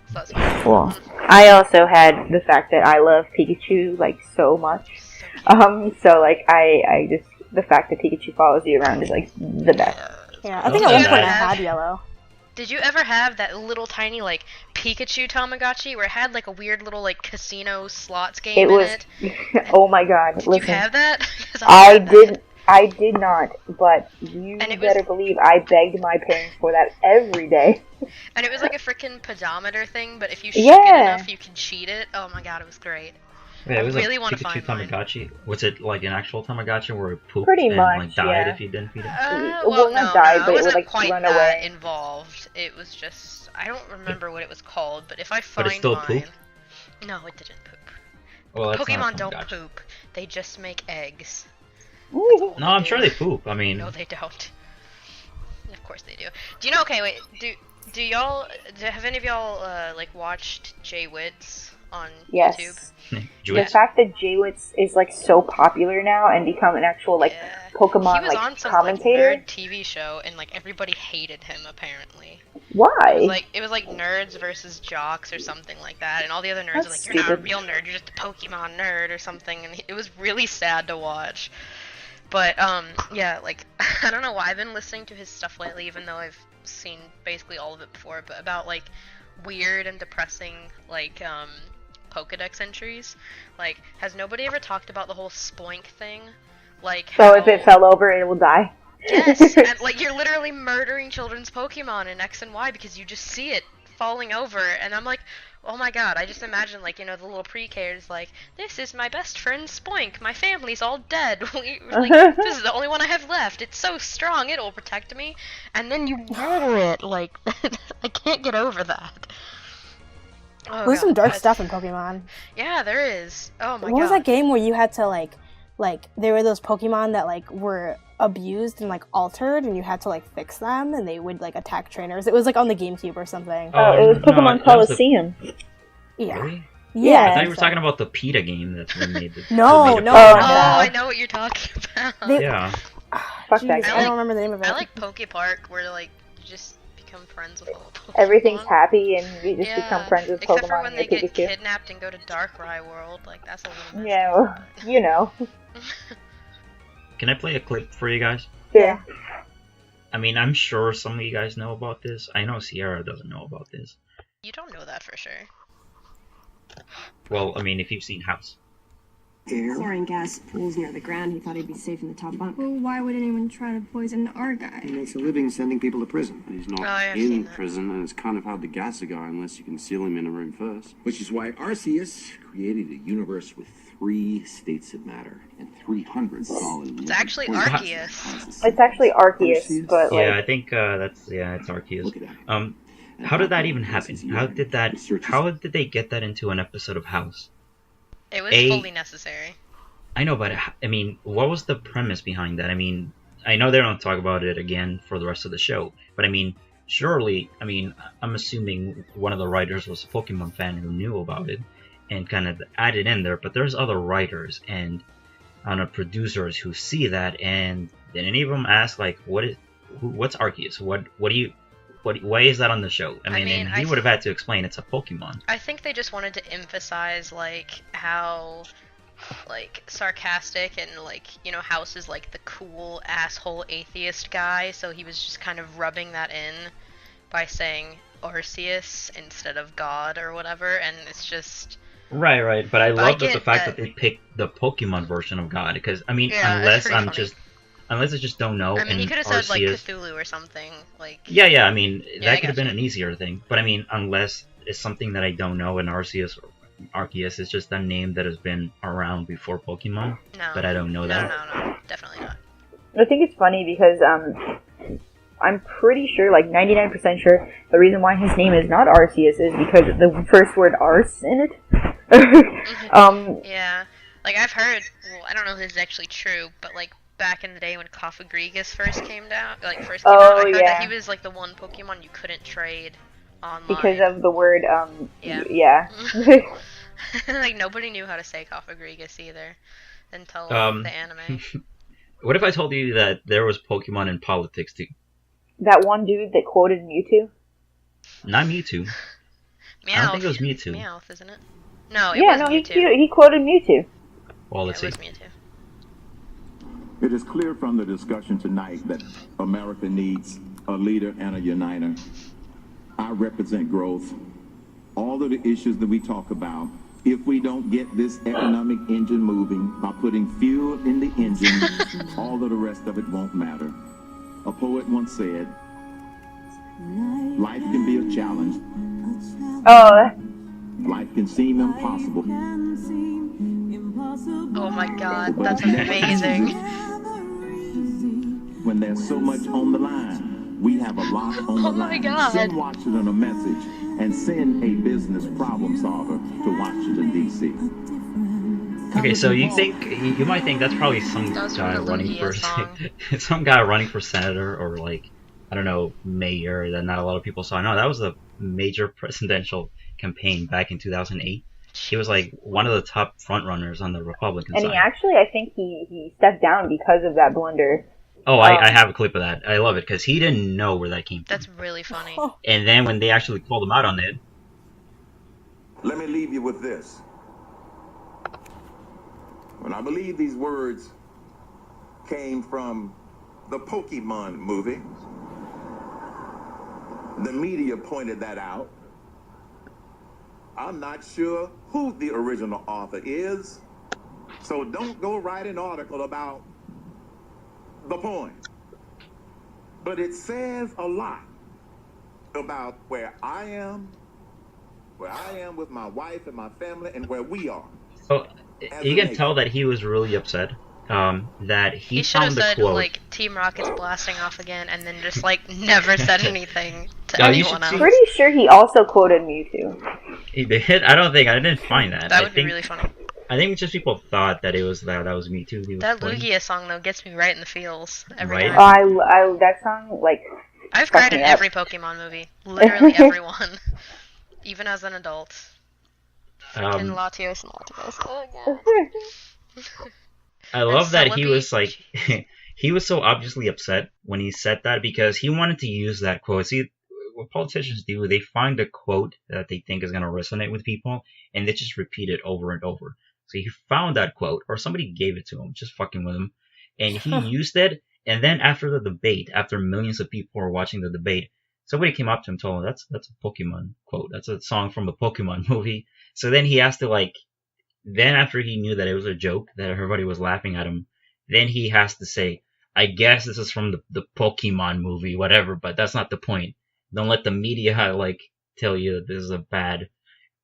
So that's fun. Well, I also had the fact that I love Pikachu like so much. So like I just the fact that Pikachu follows you around is like the best. Yeah, I think at one Yeah. point I had yellow. Did you ever have that little tiny like Pikachu Tamagotchi where it had like a weird little like casino slots game It in was it? oh my god! Did Listen, you have that? 'Cause I had that. didn't. I did not, but you better believe I begged my parents for that every day. And it was like a freaking pedometer thing, but if you shook it enough, you could cheat it. Oh my god, it was great. Yeah, it was really a want to Pikachu find Tamagotchi. Was it like an actual Tamagotchi where it pooped Pretty and much, like died yeah. if you didn't feed it? Well, not died, but it it would wasn't like quite run that away. involved. It was just, I don't remember what it was called, but if I But find it still mine... pooped? No, it didn't poop. Well, that's Pokemon not a don't Tamagotchi. poop. They just make eggs. Ooh. No, I'm sure they poop. I mean, No, they don't. Of course they do. Do you know? Okay, wait. Do y'all? Have any of y'all like watched Jay Witz on Yes. YouTube? The fact that Jaywitz is like so popular now and become an actual like Pokemon He was like on some commentator. like nerd TV show and like everybody hated him apparently. Why? It was like nerds versus jocks or something like that, and all the other nerds That's were like, "You're not a stupid. real nerd. You're just a Pokemon nerd or something," and it was really sad to watch. But yeah, like I don't know why I've been listening to his stuff lately, even though I've seen basically all of it before. But about like weird and depressing like Pokedex entries. Like, has nobody ever talked about the whole Spoink thing? Like, So if it fell over, it will die. Yes, and like you're literally murdering children's Pokemon in X and Y because you just see it falling over, and I'm like, oh my god, I just imagine like, you know, the little pre-Kers like, this is my best friend Spoink, my family's all dead, like, this is the only one I have left, it's so strong, it'll protect me, and then you murder it, like, I can't get over that. Oh, There's some dark God. stuff in Pokemon. Yeah, there is. Oh my god. What was that game where you had to like there were those Pokemon that like were abused and like altered, and you had to like fix them, and they would like attack trainers. It was like on the GameCube or something. Oh, it was Pokemon Coliseum. Yeah. Really? Yeah. I thought you were talking about the PETA game that's been made. No, no. I know what you're talking about. Yeah. Fuck Jeez, that game. I don't remember the name of it. I like Poke Park, where like you just become friends with all the Pokemon. Everything's happy and you just become friends with Except Pokemon for when and they your get Pikachu. kidnapped and go to Darkrai World, like that's a little bit. Yeah, well, you know. Can I play a clip for you guys? Yeah. I mean, I'm sure some of you guys know about this. I know Sierra doesn't know about this. You don't know that for sure. Well, I mean, if you've seen House. Chlorine gas pools near the ground. He thought he'd be safe in the top bunk. Well, why would anyone try to poison our guy? He makes a living sending people to prison. He's not I've seen in that. prison, and it's kind of hard to gas a guy unless you can seal him in a room first. Which is why Arceus created a universe with 3 states of matter and 300 solid. It's actually Arceus. It's actually Arceus, but like... Yeah, I think it's Arceus. How did that even happen? How did they get that into an episode of House? It was fully necessary. I know, but I mean, what was the premise behind that? I mean, I know they don't talk about it again for the rest of the show, but I mean, surely, I mean, I'm assuming one of the writers was a Pokemon fan who knew about it and kind of added in there, but there's other writers and producers who see that, and did any of them ask, like, what's Arceus? Why is that on the show? I mean, and he would have had to explain it's a Pokemon. I think they just wanted to emphasize, like, how, like, sarcastic and, like, you know, House is, like, the cool asshole atheist guy, so he was just kind of rubbing that in by saying Arceus instead of God or whatever, and it's just... Right, but I love the fact that they picked the Pokemon version of God, because, I mean, unless I just don't know. I mean, he could have said, like, Cthulhu or something. Like. Yeah, I mean, that could have been an easier thing. But, I mean, unless it's something that I don't know, and Arceus is just a name that has been around before Pokemon. No. But I don't know that. No, definitely not. I think it's funny because, I'm pretty sure, like 99% sure, the reason why his name is not Arceus is because of the first word Arce in it. Yeah. Like, I've heard, well, I don't know if this is actually true, but, like, back in the day when Cofagrigus first came out, I heard that he was like the one Pokemon you couldn't trade online because of the word yeah. Like nobody knew how to say Cofagrigus either until the anime. What if I told you that there was Pokemon in politics too? That one dude that quoted Mewtwo? Not Mewtwo. Meowth. I don't think it was Mewtwo. Meowth, isn't it? No, it was Mewtwo. He quoted Mewtwo. Well, let's see. It was Mewtwo. It is clear from the discussion tonight that America needs a leader and a uniter. I represent growth. All of the issues that we talk about if we don't get this economic engine moving by putting fuel in the engine, all of the rest of it won't matter. A poet once said, life can be a challenge. Oh, Life can seem impossible. Oh my god, that's amazing. When there's so much on the line, we have a lot on the Oh my line. God. Send Washington a message and send a business problem solver to Washington, D.C. Okay, so you might think that's probably some That's guy from the running Lugia for song. some guy running for senator or like I don't know mayor that not a lot of people saw. No, that was a major presidential campaign back in 2008. He was like one of the top front runners on the Republican and side. he actually, I think he stepped down because of that blunder. Oh, I have a clip of that. I love it because he didn't know where that came from. That's really funny. And then when they actually called him out on it, Let me leave you with this. When I believe these words came from the Pokemon movie, the media pointed that out. I'm not sure who the original author is, so don't go write an article about the poem. But it says a lot about where I am with my wife and my family, and where we are. so you can tell that he was really upset. That He should have found the said, quote. like, Team Rocket's blasting off again, and then just, like, never said anything to No, you anyone should else. see- Pretty sure he also quoted Mewtwo. He did. I didn't find that. That I would be think, really funny. I think just people thought that it was that was me too. That Lugia song, though, gets me right in the feels every Right? time. I that song, like, I've fucked cried in me up. every Pokemon movie. Literally everyone. Even as an adult. Freaking Latios and Latios. Oh, God. I love that he Celebi. was like, he was so obviously upset when he said that because he wanted to use that quote. See, what politicians do, they find a quote that they think is going to resonate with people, and they just repeat it over and over. So he found that quote, or somebody gave it to him, just fucking with him, and he used it. And then after the debate, after millions of people were watching the debate, somebody came up to him and told him, that's a Pokemon quote. That's a song from the Pokemon movie. So then he has to like, then after he knew that it was a joke, that everybody was laughing at him, then he has to say, I guess this is from the Pokemon movie, whatever, but that's not the point. Don't let the media like tell you that this is a bad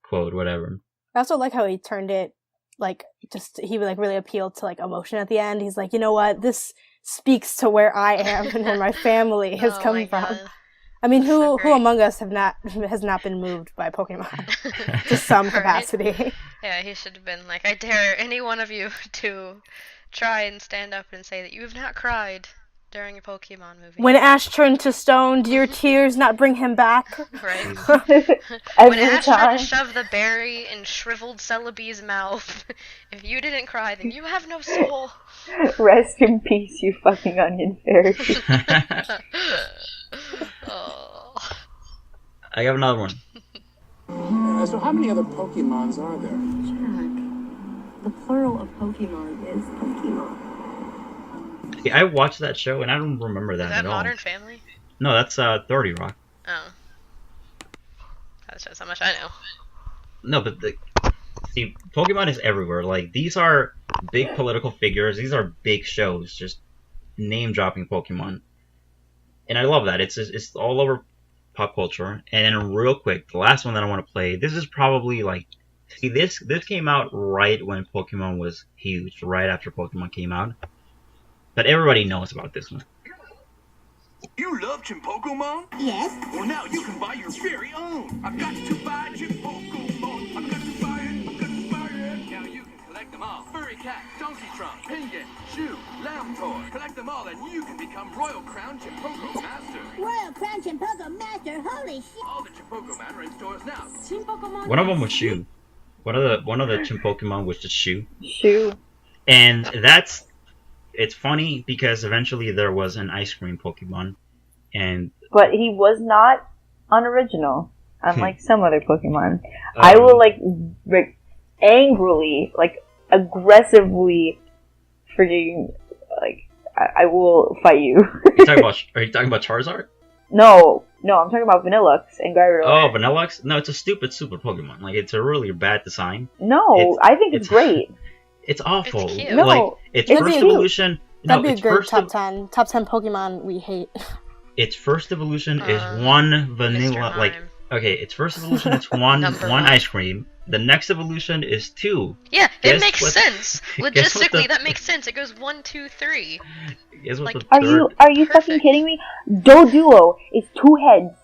quote, whatever. I also like how he turned it, like, just, he like really appealed to like emotion at the end. He's like, you know what, this speaks to where I am and where my family has Oh come my from. God. I mean, So who among us has not been moved by Pokemon to some Right? capacity? Yeah, he should have been like, I dare any one of you to try and stand up and say that you have not cried during a Pokemon movie. When Ash turned to stone, do your tears not bring him back? Right. Every When Ash tried time. to shove the berry in shriveled Celebi's mouth, if you didn't cry, then you have no soul. Rest in peace, you fucking onion fairy. Oh. I got another one. So how many other Pokemons are there? Jack, the plural of Pokemon is Pokemon. See, I watched that show and I don't remember that Is that at all. Modern Family? No, that's 30 Rock. Oh. That shows how much I know. No, but see, Pokemon is everywhere. Like, these are big political figures. These are big shows. Just name dropping Pokemon, and I love that. It's all over pop culture. And then real quick, the last one that I want to play. This is probably like, see, this came out right when Pokemon was huge, right after Pokemon came out. But everybody knows about this one. You love Chimpokemon? Yes. Well, now you can buy your very own. I've got to buy Chimpokemon. I've got to buy it. I've got to buy it. Now you can collect them all. Furry Cat, Donkey Trump, Pinguin, Shoe, Lamtor. Collect them all and you can become Royal Crown Chimpoko Master. Royal Crown Chimpoko Master, holy shit. All the Chimpokoman are in stores now. One of them was Shoe. One of the Chimpokemon was just Shoe. Shoe. And it's funny because eventually there was an ice cream Pokemon, and But he was not unoriginal, unlike some other Pokemon. I will, like angrily, like, aggressively freaking, like, I will fight you. are you talking about Charizard? No, No, I'm talking about Vanillux and Gyarados. Oh, Vanillux? No, it's a stupid super Pokemon. Like, it's a really bad design. No, I think it's great. It's awful. It's cute. No, like, its it's first cute. evolution... That'd No, be a its good first... top 10. Top 10 Pokemon we hate. Its first evolution is one vanilla... Like, okay, its first evolution is one ice cream. The next evolution is 2. Yeah, Guess it makes what- sense. guess what Logistically, the- that makes sense. It goes 1, 2, 3. Guess what Like, the Are third... you fucking kidding me? Doduo is 2 heads.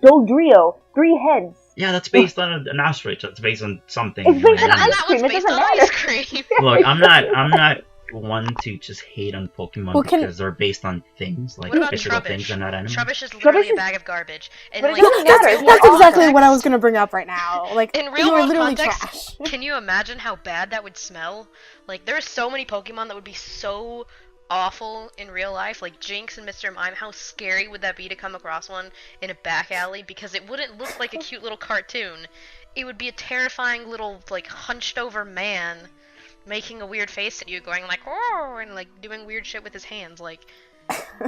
Dodrio, 3 heads. Yeah, that's based on an ostrich. That's based on something. It's based on And ice that cream. one's It based doesn't on matter. ice cream. Look, I'm not one to just hate on Pokemon Well, can- because they're based on things, like What about physical Trubbish? things and not animals. Trubbish is literally Trubbish a is- bag of garbage. And But it like, doesn't matter. in That's real exactly what I was context- gonna bring up right now. Like, In real you are world literally context, trash. can you imagine how bad that would smell? Like, there are so many Pokemon that would be so awful in real life. Like, Jinx and Mr. Mime, how scary would that be to come across one in a back alley? Because it wouldn't look like a cute little cartoon. It would be a terrifying little, like, hunched over man making a weird face at you, going like, oh, and like doing weird shit with his hands. Like,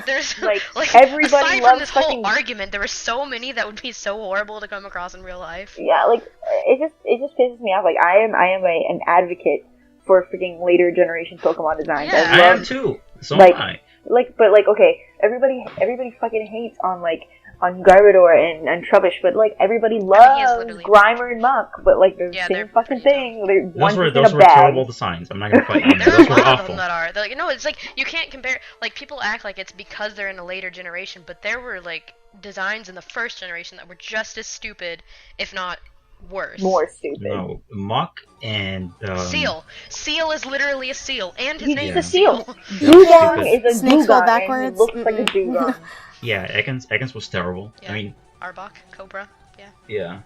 there's Like, like everybody aside loves from this fucking- whole argument, there were so many that would be so horrible to come across in real life. Yeah, like it just pisses me off. Like I am an advocate for freaking later generation Pokemon designs. Yeah. I love, am too. So like, am I. but okay, everybody fucking hates on Garbodor and Trubbish, but like everybody he is loves literally- Grimer and Muck, but like they're the Yeah, same they're fucking pretty thing. They're Those were in those a were bag. terrible designs. I'm not gonna fight on There are those a were lot of awful. them that are. They're like, no, it's like you can't compare. Like, people act like it's because they're in a later generation, but there were like designs in the first generation that were just as stupid, if not worse. More stupid. No, Muck and Seal. Seal is literally a seal, and his He's name just is a seal. Seal. Dugong is a Snakes go dugong, backwards? and he looks like a dugong. yeah, Ekans was terrible. Yeah. I mean, Arbok, Cobra. yeah.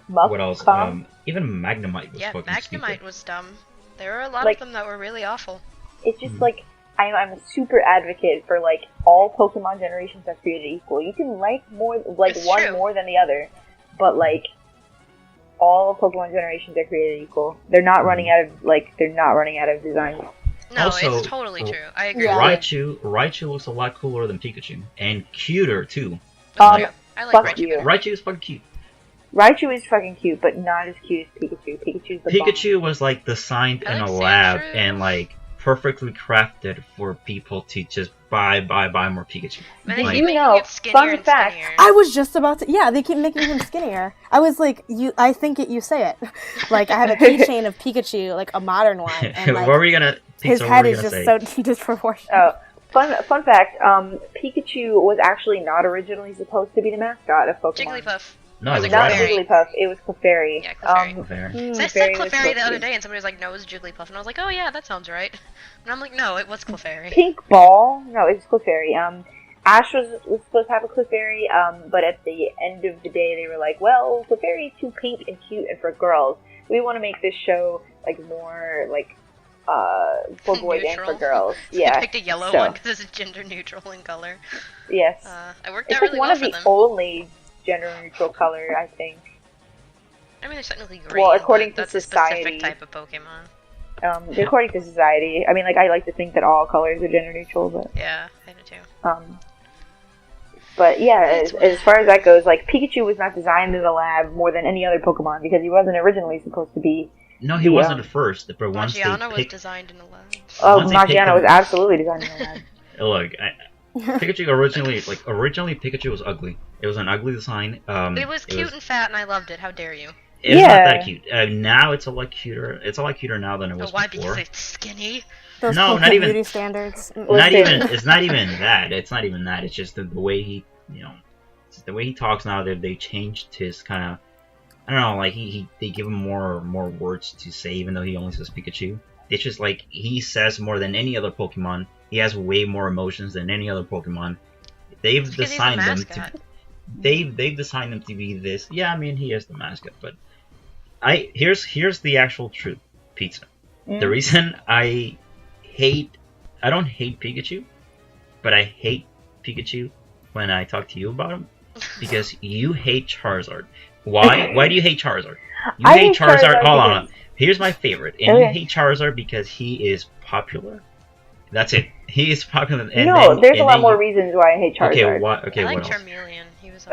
Muck, What else? Calm. Even Magnemite was Yeah, fucking Magnemite stupid. was dumb. There were a lot Like- of them that were really awful. It's just like I'm a super advocate for like all Pokemon generations are created equal. You can like It's one true. more than the other, but like all Pokemon generations are created equal. They're not running out of designs. No, Also, it's totally true. I agree. Yeah. Raichu looks a lot cooler than Pikachu, and cuter too. Um, I like fuck Raichu you. better. Raichu is fucking cute. Raichu is fucking cute, but not as cute as Pikachu. Pikachu's the bomb. Pikachu was like designed I in like a lab Sandshrew. and like perfectly crafted for people to just buy more Pikachu. And they Like, keep making know, it skinnier fun and fact, skinnier. I was just about to. Yeah, they keep making him skinnier. I was like, I think it. You say it. Like, I have a keychain of Pikachu, like a modern one, and what like were you gonna? his Pizza, what head were you is gonna just say? so disproportionate. Oh, fun fact. Pikachu was actually not originally supposed to be the mascot of Pokemon. Jigglypuff. No, Was it it was Not Clefairy? Jigglypuff. It was Clefairy. Yeah, Clefairy. Fair. So I said Clefairy was Clefairy the other supposed day, and somebody was like, no, it was Jigglypuff. And I was like, oh yeah, that sounds right. And I'm like, no, it was Clefairy. Pink Ball. No, it's Clefairy. Ash was supposed to have a Clefairy, but at the end of the day, they were like, well, Clefairy is too pink and cute and for girls. We want to make this show like more like for boys and for Neutral. girls. So Yeah. I picked a yellow so, one because it's gender neutral in color. Yes. I worked It's out like really one well of for the them. only gender neutral color, I think. I mean, there's technically green, Well, according but to that's society. a specific type of Pokemon. According to society, I mean, like I like to think that all colors are gender neutral, but Yeah, I do too. but yeah, as far as that goes, like Pikachu was not designed in the lab more than any other Pokemon because he wasn't originally supposed to be. No, he wasn't at first, but once Magiana they was picked, designed in a lab. Oh, Once they picked Magiana was him- absolutely designed in the lab. look, Pikachu originally Pikachu was ugly. It was an ugly design. It was cute and fat, and I loved it. How dare you? It's not Yeah. that cute. Now it's a lot cuter. It's a lot cuter now than it Oh, was why? before. Because it's skinny? Those No, Pokemon not even- beauty standards. Not even. It's not even that. It's not even that. It's just the way he, it's the way he talks now. That they changed his kind of. I don't know. Like they give him more words to say, even though he only says Pikachu. It's just like he says more than any other Pokemon. He has way more emotions than any other Pokemon. They've It's 'cause he's a designed them mascot. to. They've designed them to be this. Yeah, I mean he is the mascot, but here's the actual truth, Pizza. The reason I don't hate Pikachu, but I hate Pikachu when I talk to you about him because you hate Charizard. Why? Why do you hate Charizard? You I hate hate Charizard Hold on. because- Here's my favorite, and you hate Charizard because he is popular. That's it. He is popular. And no, then, there's a and lot then more you- reasons why I hate Charizard. Okay, what? Okay, I like what else? Charmeleon.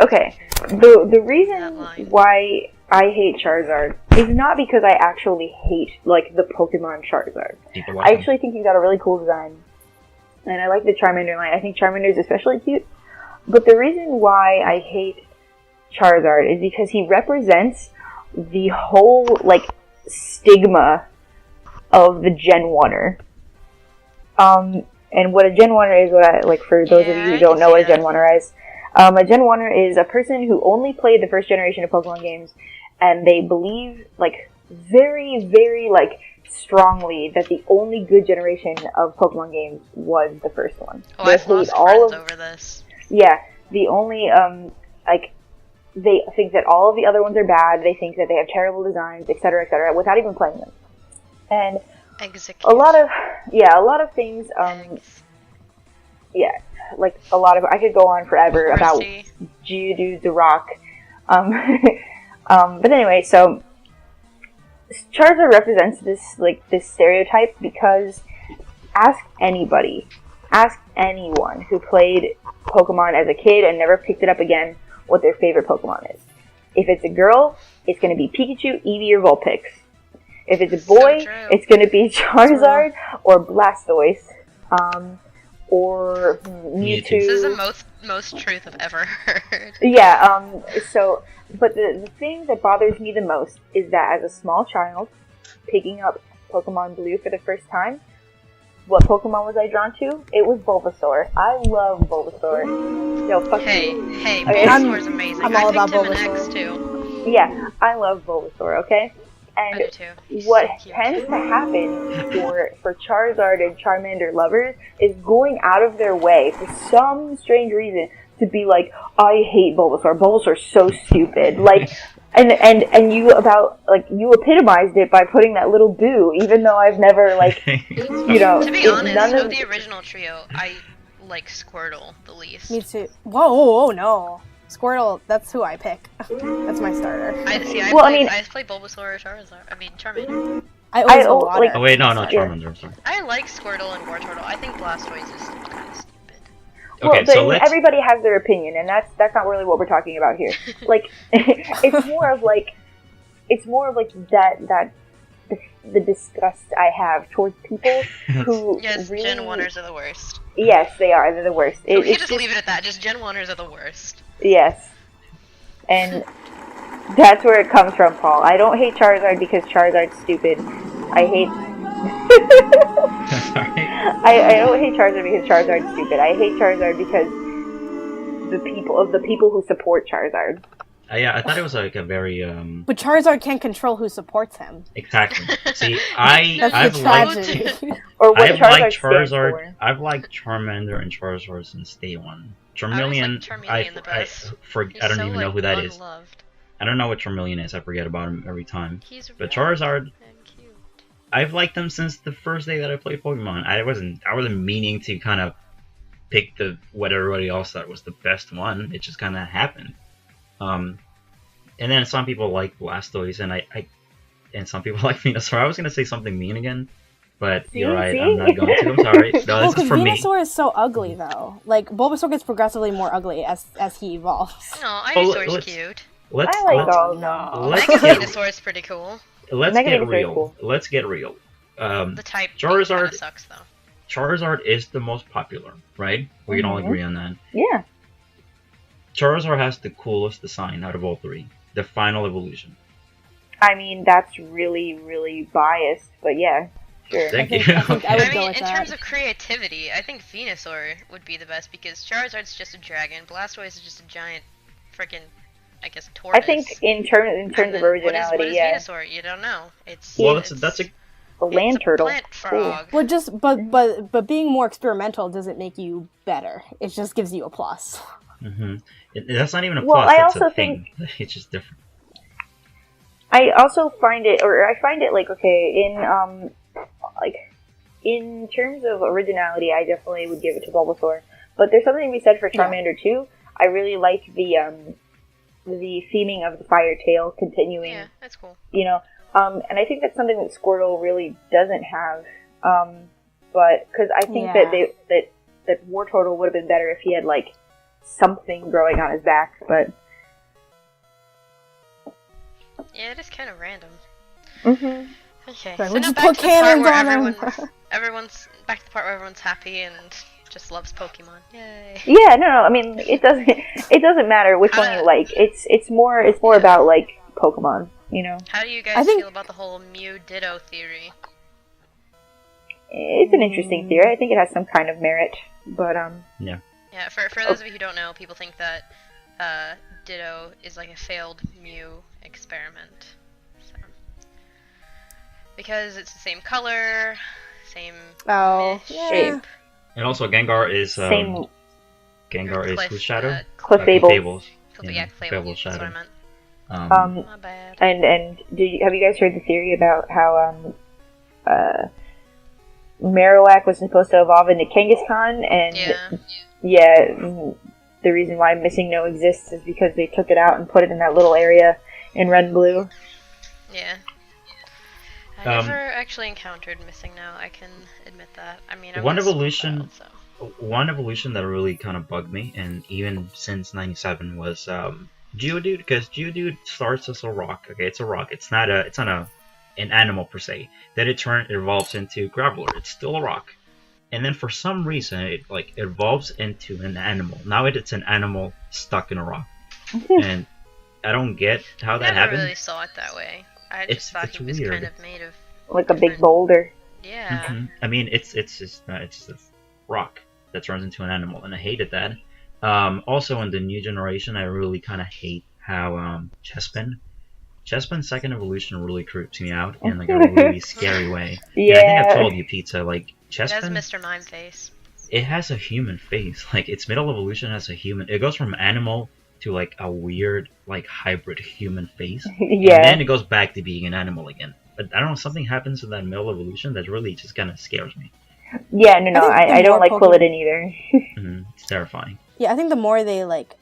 Okay, the reason why I hate Charizard is not because I actually hate, like, the Pokemon Charizard. I actually think he's got a really cool design. And I like the Charmander line. I think Charmander is especially cute. But the reason why I hate Charizard is because he represents the whole, like, stigma of the Gen 1er. And what a Gen 1er is, for those of you who don't know what a Gen 1er is, a Gen 1er is a person who only played the first generation of Pokemon games, and they believe, like, very, very, like, strongly that the only good generation of Pokemon games was the first one. Oh, I've lost friends over this. Yeah, the only, they think that all of the other ones are bad, they think that they have terrible designs, etc., without even playing them. And a lot of things, like, I could go on forever about Geodude the Rock. But anyway, so Charizard represents this stereotype because ask anyone who played Pokemon as a kid and never picked it up again what their favorite Pokemon is. If it's a girl, it's going to be Pikachu, Eevee, or Vulpix. If it's a boy, it's going to be Charizard or Blastoise, or Mewtwo. This is the most truth I've ever heard. Yeah, but the thing that bothers me the most is that as a small child, picking up Pokemon Blue for the first time, what Pokemon was I drawn to? It was Bulbasaur. I love Bulbasaur. No, fuck you. Hey, Bulbasaur's amazing. I'm all about Bulbasaur. Bulbasaur. Too. Yeah, I love Bulbasaur, okay? And what tends to happen for Charizard and Charmander lovers is going out of their way for some strange reason to be like, I hate Bulbasaur. Bulbasaur's so stupid. Like, and you epitomized it by putting that little boo, even though I've never, like, you know. To be honest, of the original trio, I like Squirtle the least. Me too. Whoa, no. Squirtle, that's who I pick. That's my starter. I play Bulbasaur or Charizard. I mean, Charmander. I always like, oh wait, no, not Charmander. I'm sorry. I like Squirtle and Wartortle. I think Blastoise is still kind of stupid. Okay, well, but everybody has their opinion, and that's not really what we're talking about here. Like, it's more of like that the disgust I have towards people who really... Gen 1ers are the worst. Yes, they are. They're the worst. So we can just leave it at that. Just Gen 1ers are the worst. Yes. And that's where it comes from, Paul. I don't hate Charizard because Charizard's stupid. I hate... I don't hate Charizard because Charizard's stupid. I hate Charizard because the people who support Charizard. Yeah, I thought it was like a very But Charizard can't control who supports him. Exactly. See, I've liked Charizard. I've liked Charmander and Charizard since day one. Charmeleon, I don't even know who that is. I don't know what Charmeleon is. I forget about him every time. But Charizard, I've liked them since the first day that I played Pokemon. I wasn't meaning to kind of pick what everybody else thought was the best one. It just kind of happened. And then some people like Blastoise, and some people like Venusaur. I was gonna say something mean again, but you're right. I'm not going to. I'm sorry. No, this is for me. Venusaur is so ugly, though. Like, Bulbasaur gets progressively more ugly as he evolves. No, Ivysaur's cute. I think Venusaur is pretty cool. Let's get real. Cool. Let's get real. The type Charizard sucks, though. Charizard is the most popular, right? We can all agree on that. Yeah. Charizard has the coolest design out of all three. The final evolution. I mean, that's really, really biased, but yeah, sure. Thank you. I would go with in that. terms of creativity, I think Venusaur would be the best because Charizard's just a dragon, Blastoise is just a giant freaking, I guess, tortoise. I think in terms of originality, what is Venusaur? You don't know. It's that's a land turtle. Plant frog. Well, but being more experimental doesn't make you better. It just gives you a plus. Mm-hmm. That's not even a plus. That's a thing. It's just different. I also find it like, okay, in terms of originality, I definitely would give it to Bulbasaur. But there's something to be said for Charmander too. I really like the theming of the fire tail continuing. Yeah, that's cool. You know, and I think that's something that Squirtle really doesn't have. But because I think that Wartortle would have been better if he had like something growing on his back, but Yeah, it is kind of random. Mhm. Okay, Right, so we'll now just back put to the part cannons where on 'em. everyone's back to the part where everyone's happy and just loves Pokemon. Yay! yeah, no, I mean, it doesn't matter which one you like. It's more about like Pokemon, you know. How do you guys feel about the whole Mew Ditto theory? It's an interesting theory. I think it has some kind of merit, but Yeah. Yeah, for those of you who don't know, people think that Ditto is like a failed Mew experiment. So, because it's the same color, same shape. And also Gengar is Same- Gengar is whose shadow? Clefable. Clefable's. Yeah, Clefable's shadow. what I meant. My bad. And have you guys heard the theory about how Marowak was supposed to evolve into Kangaskhan, and the reason why Missing No exists is because they took it out and put it in that little area in Red and Blue. Yeah. I never actually encountered Missing No, I can admit that. I mean, One evolution that really kind of bugged me, and even since 97, was Geodude, because Geodude starts as a rock. Okay, it's a rock. It's not an animal per se. Then it evolves into Graveler. It's still a rock. And then for some reason it evolves into an animal. Now it's an animal stuck in a rock. And I don't get how that I never happened. really saw it that way. I just thought he was weird. kind of made of like a big boulder. Yeah. Mm-hmm. I mean, it's just a rock that turns into an animal, and I hated that. Also, in the new generation, I really kind of hate how Chespin's second evolution really creeps me out in like a really scary way. Yeah. And I think I've told you, Pizza, like It has Chespin, Mr. Mime face. it has a human face. Like its middle evolution has a human. It goes from animal to like a weird like hybrid human face. Yeah. And then it goes back to being an animal again. But I don't know, something happens in that middle evolution that really just kind of scares me. Yeah, no, I don't like Quilladin either. It's terrifying. Yeah, I think the more they like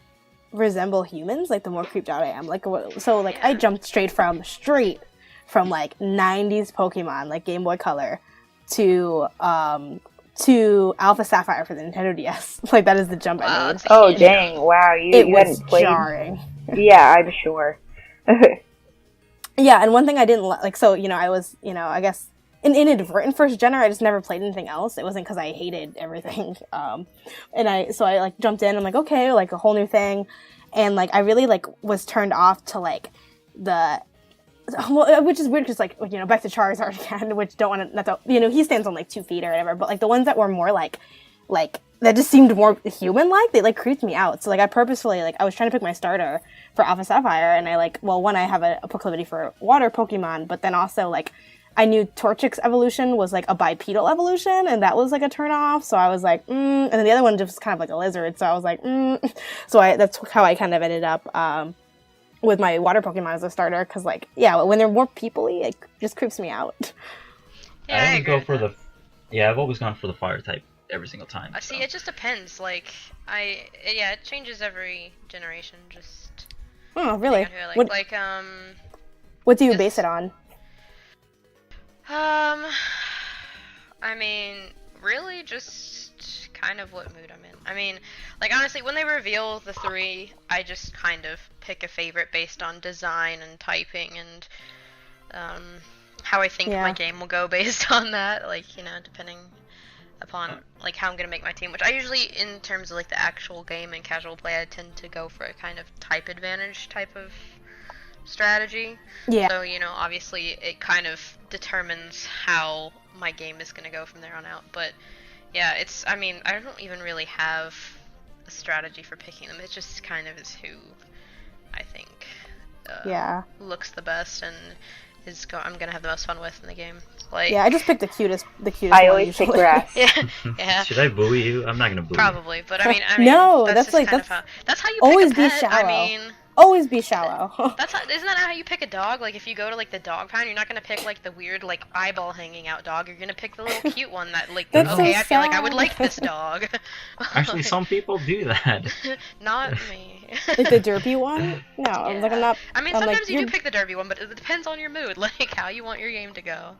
resemble humans, like the more creeped out I am. Like, so like I jumped straight from like 90s Pokemon, like Game Boy Color, to Alpha Sapphire for the Nintendo DS. Like that is the jump I made. Oh dang! Wow, you hadn't played. Jarring. Yeah, I'm sure. Yeah, and one thing I didn't like, so I was, I guess inadvertent first gener. I just never played anything else. It wasn't because I hated everything. And I like jumped in. I'm like, okay, like a whole new thing, and like I really like was turned off to like which is weird because like back to Charizard again, which don't want to not to, he stands on like 2 feet or whatever, but like the ones that were more like that just seemed more human-like, they like creeped me out. So like I purposefully I was trying to pick my starter for Alpha Sapphire, and I one, I have a proclivity for water Pokemon, but then also like I knew Torchic's evolution was like a bipedal evolution, and that was like a turn off. So I was like, and then the other one just kind of like a lizard. So I was like, So that's how I kind of ended up with my water Pokemon as a starter, because like when they're more people-y, it just creeps me out. Yeah, I go for I've always gone for the fire type every single time. I see. It just depends. Like it changes every generation. Just oh really? What do you base it on? I mean, really, just kind of what mood I'm in. I mean, like honestly, when they reveal the 3, I just kind of pick a favorite based on design and typing and how I think my game will go based on that. Like depending upon like how I'm gonna make my team, which I usually, in terms of like the actual game and casual play, I tend to go for a kind of type advantage type of strategy. Yeah. So obviously it kind of determines how my game is gonna go from there on out. But yeah, I mean, I don't even really have a strategy for picking them. It just kind of is who I think looks the best and I'm gonna have the most fun with in the game. Like, I just picked the cutest. I always pick grass. Yeah. Should I bully you? I'm not gonna bully Probably, you. but I mean, no, that's like kind of how you pick always a pet. be shallow. I mean, always be shallow. Isn't that how you pick a dog? Like if you go to like the dog pound, you're not gonna pick like the weird like eyeball hanging out dog. You're gonna pick the little cute one that like That's okay, so I feel like I would sad. like this dog. Actually, some people do that. Not me. Like the derpy one? No, like I'm not. I mean, I'm sometimes like, you do pick the derpy one, but it depends on your mood, like how you want your game to go.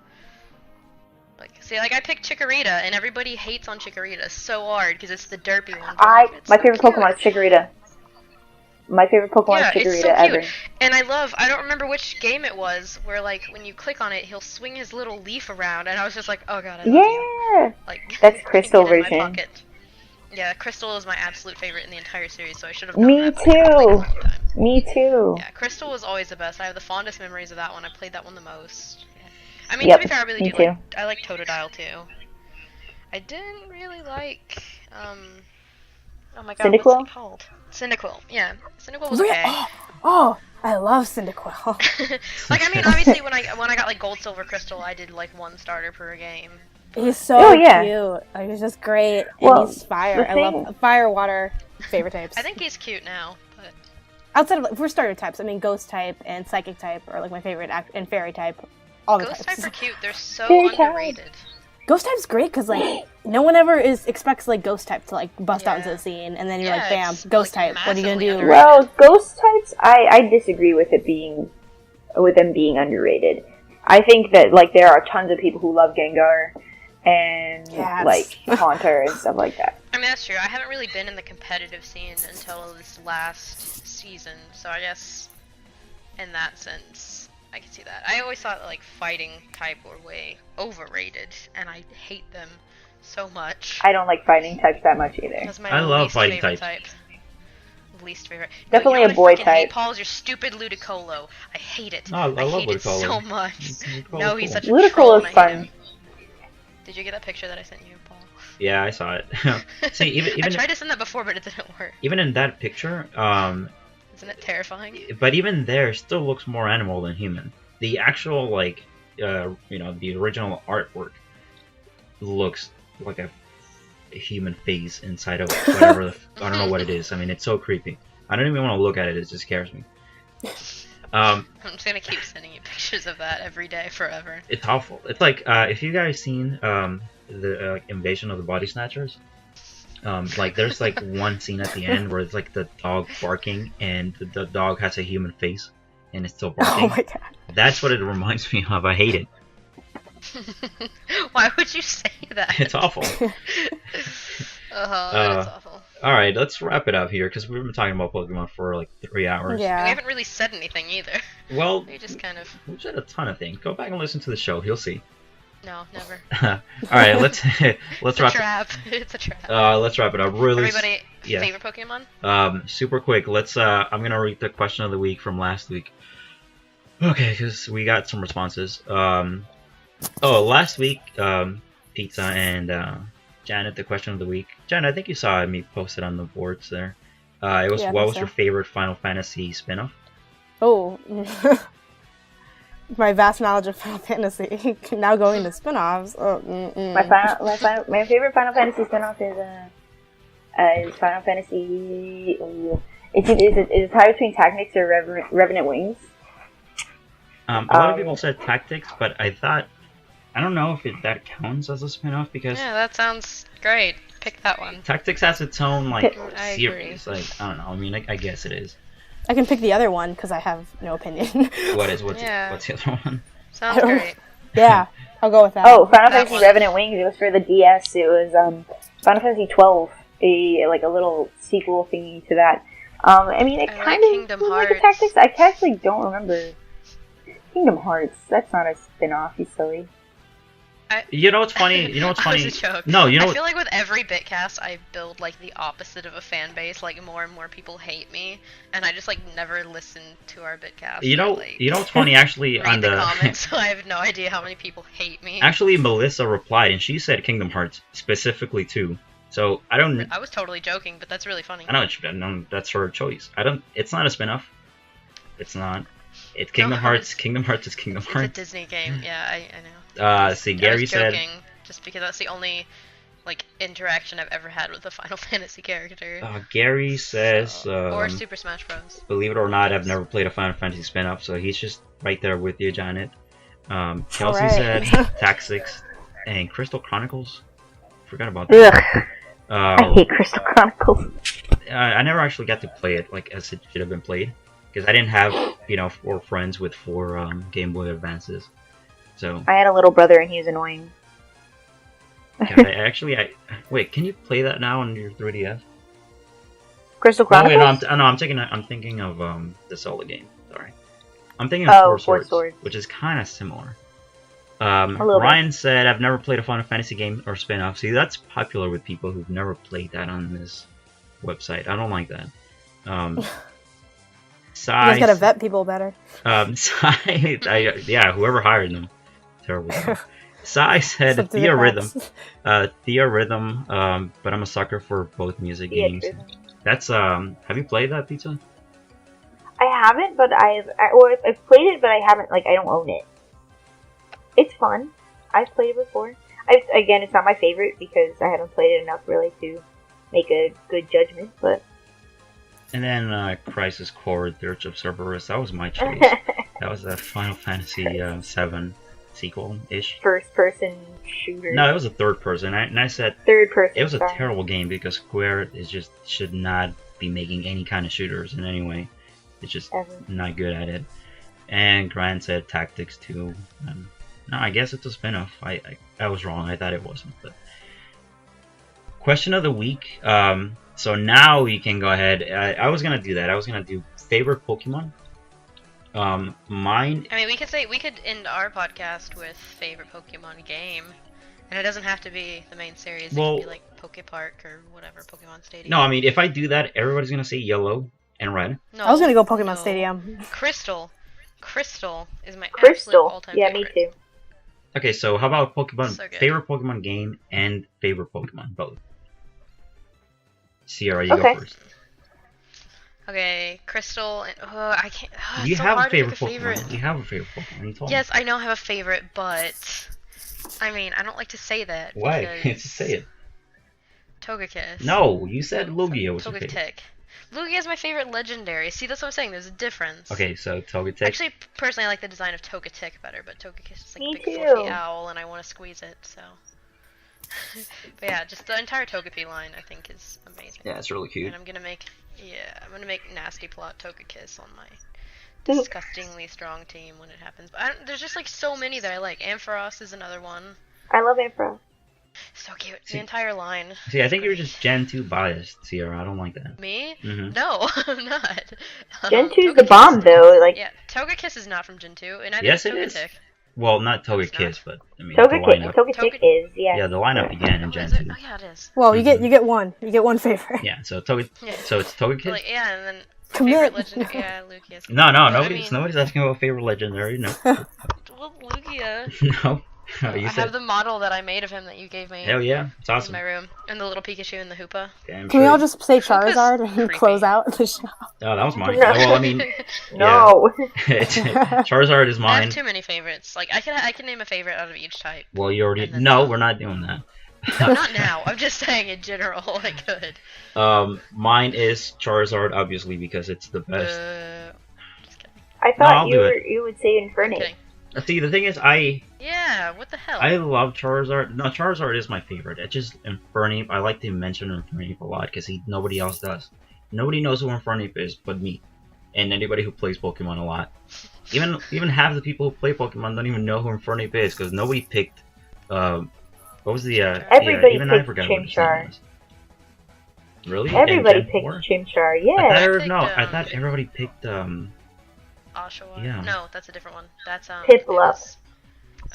See, like I picked Chikorita, and everybody hates on Chikorita so hard because it's the derpy one. My favorite Pokemon is Chikorita. My favorite Pokemon is Chikorita it's so ever. cute. And I don't remember which game it was, where like when you click on it, he'll swing his little leaf around, and I was just like, oh god, I love you. Like, that's Crystal get in version. my pocket. Yeah, Crystal is my absolute favorite in the entire series, so I should have. Me too. Me too. Yeah, Crystal was always the best. I have the fondest memories of that one. I played that one the most. Yeah. I mean, to be fair, I really do. I like Totodile too. I didn't really like. Oh my god, Cyndaquil? what's it called? Cyndaquil. Yeah, Cyndaquil was okay. Oh, I love Cyndaquil. Like, I mean, obviously, when I got like Gold, Silver, Crystal, I did like one starter per game. He's so cute. Like, he's just great. And he's fire. I love fire, water, favorite types. I think he's cute now, but outside of for starter types, I mean, Ghost type and Psychic type are like my favorite, and Fairy type. All the Ghost types. type are cute. They're so underrated. Ghost type's great because like no one ever expects like Ghost type to like bust out into the scene, and then you're like, bam, Ghost type. What are you gonna do? Underrated. Well, Ghost types, I disagree with them being underrated. I think that like there are tons of people who love Gengar and like Haunter and stuff like that. I mean, that's true. I haven't really been in the competitive scene until this last season, so I guess in that sense, I can see that. I always thought like fighting type were way overrated, and I hate them so much. I don't like fighting types that much either. That's my I love least fighting favorite types. type. Least favorite. Definitely you know a boy what I freaking hate, type. Paul, is your stupid Ludicolo. I hate it. No, I love hate it Ludicolo. so much. Ludicolo's No, he's cool. such a troll. Ludicolo is fun. Did you get that picture that I sent you, Paul? Yeah, I saw it. See, even I tried to send that before, but it didn't work. even in that picture, Isn't it terrifying? but even there, it still looks more animal than human. The actual like, the original artwork looks like a human face inside of whatever. I don't know what it is. I mean, it's so creepy. I don't even want to look at it. It just scares me. I'm just gonna keep sending you pictures of that every day forever. It's awful. It's like if you guys seen the Invasion of the Body Snatchers, like there's like one scene at the end where it's like the dog barking and the dog has a human face and it's still barking. Oh my god. That's what it reminds me of. I hate it. Why would you say that? It's awful. That's awful. Alright, let's wrap it up here because we've been talking about Pokemon for like 3 hours. We haven't really said anything either. Well, we just kind of. We've said a ton of things. Go back and listen to the show. You'll see. No, never. Alright, let's It's a wrap trap. It's a trap. Let's wrap it up. Really. Everybody, favorite Pokemon? Super quick. Let's. I'm gonna read the question of the week from last week. Okay, because we got some responses. Last week, Pizza and Janet, the question of the week. Janet, I think you saw me posted on the boards there. It was what was your favorite Final Fantasy spinoff? Oh, my vast knowledge of Final Fantasy. Now going to spinoffs. Oh, My favorite Final Fantasy spinoff is Final Fantasy. It's a tie between Tactics or Revenant Wings. A lot of people said Tactics, but I don't know if that counts as a spin-off because that sounds great. Pick that one. Tactics has its own series. Like I don't know. I mean, I guess it is. I can pick the other one because I have no opinion. What's the other one? Sounds great. Yeah, I'll go with that. Oh, Final Fantasy Revenant Wings. It was for the DS. It was Final Fantasy 12, a little sequel thingy to that. I mean, it kind of was like a Tactics. I actually don't remember. Kingdom Hearts. That's not a spin-off. You silly. You know what's funny? That was a joke. No, you know. I feel like with every bitcast, I build like the opposite of a fan base. Like more and more people hate me, and I just like never listen to our bitcast. You know what's funny? Actually, on the comments, so I have no idea how many people hate me. Actually, Melissa replied, and she said Kingdom Hearts specifically too. So I don't. I was totally joking, but that's really funny. I know that's her choice. It's not a spin-off. It's not. It's Kingdom Hearts. Kingdom Hearts is Kingdom Hearts. It's a Disney game. Yeah, I know. See, Gary said. Just because that's the only like interaction I've ever had with a Final Fantasy character. Gary says. Or Super Smash Bros. Believe it or not, I've never played a Final Fantasy spin-off, so he's just right there with you, Janet. Kelsey said Tactics and Crystal Chronicles. Forgot about that. I hate Crystal Chronicles. I never actually got to play it like as it should have been played because I didn't have 4 friends with 4 Game Boy Advances. So I had a little brother and he was annoying. Yeah, wait. Can you play that now on your 3DS? Crystal Oh Chronicles? wait, no, I'm thinking of the Zelda game. Sorry, I'm thinking Oh, of Four Four Swords, Swords. which is kind of similar. A little bit. Ryan said, "I've never played a Final Fantasy game or spin-off." See, that's popular with people who've never played that on this website. I don't like that. You guys gotta vet people better. Yeah, whoever hired them, terrible stuff. Sai said Theorhythm, but I'm a sucker for both music games. That's have you played that, Pizza? I haven't, but I've played it, but I haven't. Like, I don't own it. It's fun. I've played it before. Again, it's not my favorite because I haven't played it enough really to make a good judgment. But and then Crisis Core: Dirge of Cerberus. That was my choice. That was a Final Fantasy VII sequel-ish. First-person shooter. No, it was a third-person. And I said third-person. It was a terrible game because Square should not be making any kind of shooters in any way. It's just not good at it. And Grant said Tactics 2. No, I guess it's a spin-off. I was wrong. I thought it wasn't. But question of the week. So now you can go ahead. I was gonna do that. I was gonna do favorite Pokemon. Mine. I mean, we could end our podcast with favorite Pokemon game, and it doesn't have to be the main series. It could be like Poke Park or whatever, Pokemon Stadium. No, I mean if I do that, everybody's gonna say yellow and red. No, I was gonna go Pokemon Stadium. Crystal is my absolute all-time favorite. Me too. Okay, so how about Pokemon favorite Pokemon game and favorite Pokemon both? Sierra, you go first. Okay, Crystal. I can't. You have a favorite Pokemon. You have a favorite Pokemon. You told me. Yes, I know I have a favorite, but I mean, I don't like to say that. Why? Just say it. Togekiss. No, you said Lugia was your favorite. Togetic. Lugia is my favorite legendary. See, that's what I'm saying. There's a difference. Okay, so Togetic. Actually, personally, I like the design of Togetic better, but Togekiss is like a big too. fluffy owl, and I want to squeeze it. So, but yeah, just the entire Togepi line I think is amazing. Yeah, it's really cute. And I'm gonna make nasty plot Togekiss on my disgustingly strong team when it happens. But there's just like so many that I like. Ampharos is another one. I love Ampharos. So cute. The entire line. See, I think you're just Gen 2 biased, Sierra. I don't like that. Me? Mm-hmm. No, I'm not. Gen 2's the bomb, though. Like, yeah, Togekiss is not from Gen 2, and neither yes, is it is. Togetic. Well, not Togekiss, but I mean Togetic is, yeah. Yeah, the lineup began in Gen 2. Oh yeah, it is. Well, you get one. You get one favorite. Yeah, so so it's Togekiss. Like, yeah, and then Commit. favorite legendary. Yeah, Lugia. No, nobody's asking about favorite legendary. No. Well, Lugia. No. I have the model that I made of him that you gave me. Hell yeah, it's awesome. In my room, and the little Pikachu and the Hoopa. Damn Can we all just say Charizard and close out the show? Oh, that was mine. Well, I mean, no. Charizard is mine. I have too many favorites. Like I can name a favorite out of each type. Well, you already. No, we're not doing that. No, not now. I'm just saying in general. I could. Mine is Charizard, obviously, because it's the best. Just kidding. I thought you would say Infernape. See, the thing is, Yeah, what the hell? I love Charizard. No, Charizard is my favorite. It's just Infernape. I like to mention Infernape a lot because nobody else does. Nobody knows who Infernape is but me, and anybody who plays Pokemon a lot. Even half the people who play Pokemon don't even know who Infernape is because nobody picked. What was the? Everybody even picked I forgot what his name Chimchar. was. Really? Everybody picked Chimchar. Yeah. I thought everybody picked Oshawa? Yeah. No, that's a different one. That's Piplup.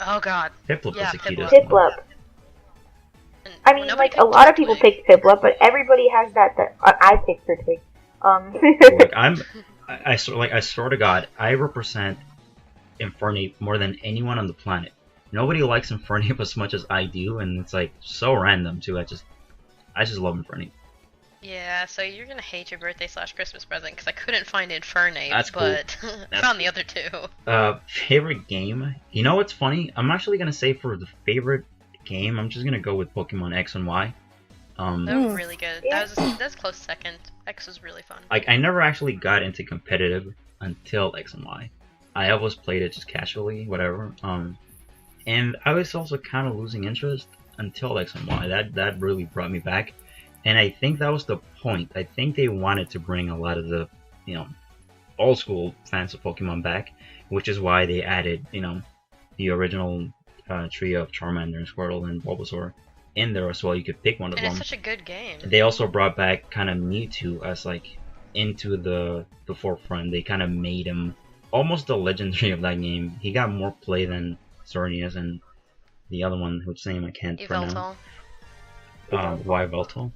Oh god. Piplup yeah, was the cutest. Piplup. I mean, like a lot of people picked Piplup, but everybody has that. I picked Turtwig. Like I swear to God, I represent Infernape more than anyone on the planet. Nobody likes Infernape as much as I do, and it's like so random too. I just love Infernape. Yeah, so you're gonna hate your birthday/Christmas present because I couldn't find Infernape, That's cool. but I found the other two. Favorite game? You know what's funny? I'm actually gonna say for the favorite game, I'm just gonna go with Pokemon X and Y. That was really good. That was close second. X was really fun. Like I never actually got into competitive until X and Y. I always played it just casually, whatever. And I was also kind of losing interest until X and Y. That really brought me back. And I think that was the point. I think they wanted to bring a lot of the, old school fans of Pokemon back, which is why they added, the original trio of Charmander and Squirtle and Bulbasaur. in there as well. You could pick one of And them. it's such a good game. They also brought back kind of Mewtwo as like into the forefront. They kind of made him almost the legendary of that game. He got more play than Xerneas and the other one, whose name I can't pronounce. Yveltal.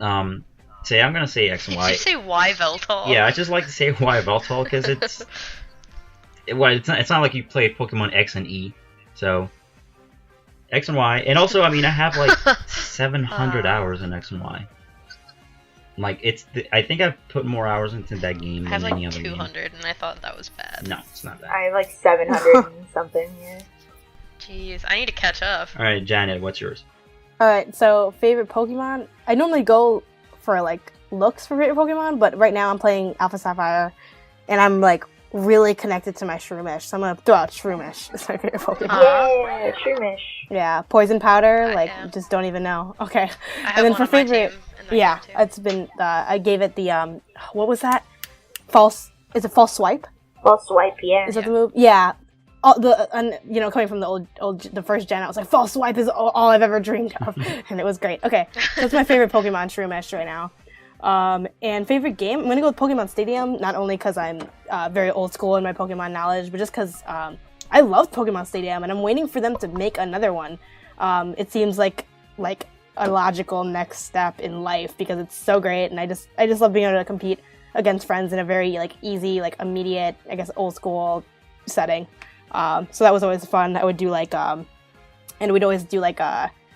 I'm gonna say X and Y. Did you say Yveltal? Yeah, I just like to say Yveltal because it's it's not like you play Pokemon X and E, so X and Y, and also I have like 700 hours in X and Y. Like I think I've put more hours into that game I have than any like other 200, and I thought that was bad. No, it's not bad. I have like 700 and something. Yeah. Jeez, I need to catch up. All right, Janet, what's yours? Alright, so favorite Pokemon? I normally go for like looks for favorite Pokemon, but right now I'm playing Alpha Sapphire, and I'm like really connected to my Shroomish, so I'm gonna throw out Shroomish as my favorite Pokemon. Yeah, Shroomish. Yeah, Poison Powder, just don't even know. Okay, and then for favorite, it's been I gave it the what was that? Is it False Swipe? False Swipe, yeah. Is that the move? Yeah. Coming from the first gen, I was like, False Swipe is all I've ever dreamed of, and it was great. Okay, that's my favorite Pokemon, Shroomish, right now. And favorite game, I'm gonna go with Pokemon Stadium, not only because I'm very old school in my Pokemon knowledge, but just because I love Pokemon Stadium, and I'm waiting for them to make another one. It seems like a logical next step in life because it's so great, and I just love being able to compete against friends in a very easy, immediate, I guess, old school setting. So that was always fun. I would do and we'd always do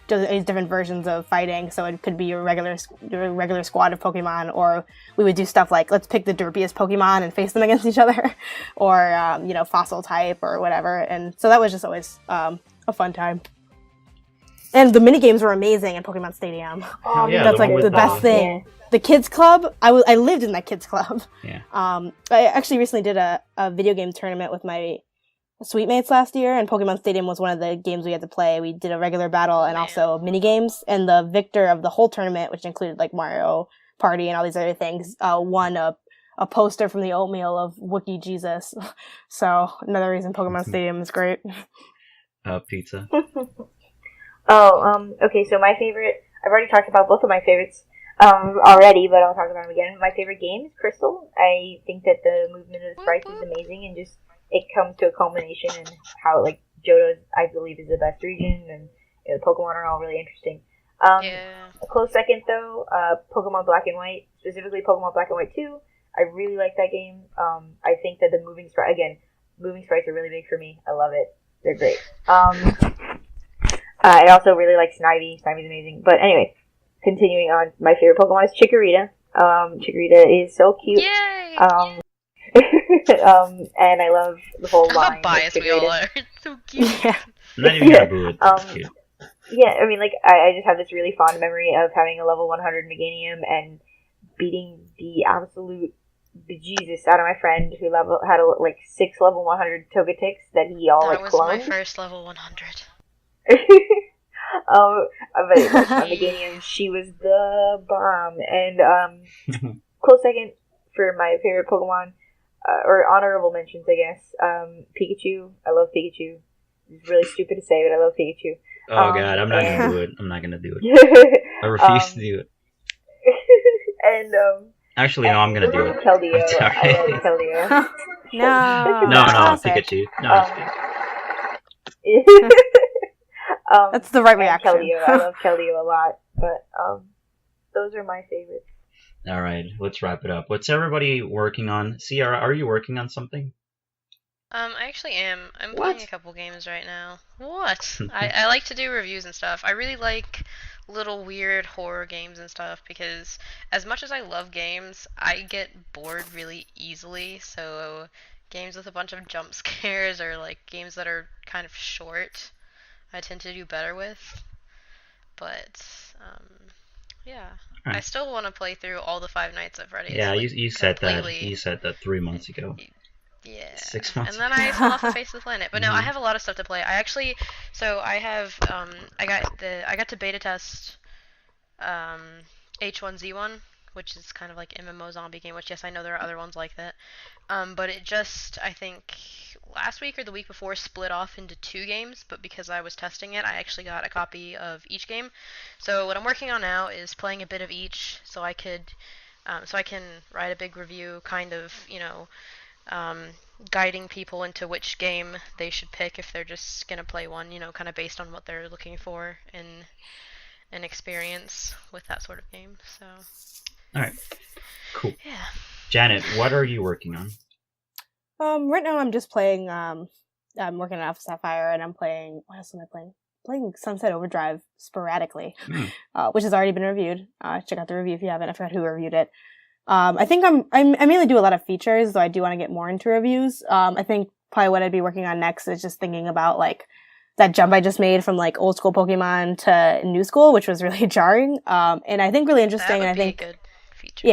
different versions of fighting. So it could be a regular squad of Pokemon, or we would do stuff like let's pick the derpiest Pokemon and face them against each other, or fossil type or whatever. And so that was just always a fun time. And the mini games were amazing in Pokemon Stadium. Oh, yeah, that's the best thing. Yeah. The kids club, I lived in that kids club. Yeah. I actually recently did a video game tournament with my Sweet Mates last year, and Pokemon Stadium was one of the games we had to play. We did a regular battle and also mini games, and the victor of the whole tournament, which included Mario Party and all these other things, won a poster from the oatmeal of Wookiee Jesus. So another reason Pokemon Stadium is great. Pizza. Okay, so my favorite, I've already talked about both of my favorites already, but I'll talk about them again. My favorite game is Crystal. I think that the movement of the sprites is amazing, and just it comes to a culmination in how Johto, I believe, is the best region, and the Pokemon are all really interesting. A close second though, Pokemon Black and White, specifically Pokemon Black and White 2. I really like that game. I think that the moving sprites are really big for me. I love it. They're great. I also really like Snivy. Snivy's amazing. But anyway, continuing on, my favorite Pokemon is Chikorita. Chikorita is so cute. Yay! And I love the whole line. How biased we all are. It's so cute. Yeah. I'm not even gonna boo it. It's cute. Yeah, I just have this really fond memory of having a level 100 Meganium and beating the absolute bejesus out of my friend who had 6 level 100 Togetix that he all cloned. That was my first level 100. But Meganium, she was the bomb. And close second for my favorite Pokemon, or honorable mentions, I guess. Pikachu. I love Pikachu. It's really stupid to say, but I love Pikachu. Oh god, I'm not gonna do it. I'm not gonna do it. I refuse to do it. And actually, no, I'm gonna do it. Keldeo. I love Keldeo. No, Pikachu. No, that's the right reaction. Keldeo. I love Keldeo a lot, but those are my favorites. All right, let's wrap it up. What's everybody working on? Sierra, are you working on something? I actually am. I'm playing a couple games right now. What? I like to do reviews and stuff. I really like little weird horror games and stuff because as much as I love games, I get bored really easily. So games with a bunch of jump scares or games that are kind of short, I tend to do better with. But yeah. Right. I still want to play through all the 5 Nights at Freddy's. Yeah, you said that. You said that 3 months ago. Yeah. 6 months. And then I fell off the face of the planet. But no, I have a lot of stuff to play. I got to beta test H1Z1, which is kind of like MMO zombie game, which yes, I know there are other ones like that. But it just, I think, last week or the week before split off into 2 games, but because I was testing it, I actually got a copy of each game. So what I'm working on now is playing a bit of each, so I can write a big review, kind of, guiding people into which game they should pick if they're just gonna play one, kind of based on what they're looking for in an experience with that sort of game. So. All right. Cool. Yeah. Janet, what are you working on? Right now I'm just playing. I'm working on Alpha Sapphire, and I'm playing. What else am I playing? Playing Sunset Overdrive sporadically, which has already been reviewed. Check out the review if you haven't. I forgot who reviewed it. I think I mainly do a lot of features, though I do want to get more into reviews. I think probably what I'd be working on next is just thinking about like that jump I just made from like old school Pokemon to new school, which was really jarring. And I think really interesting. That would and I think be a good feature.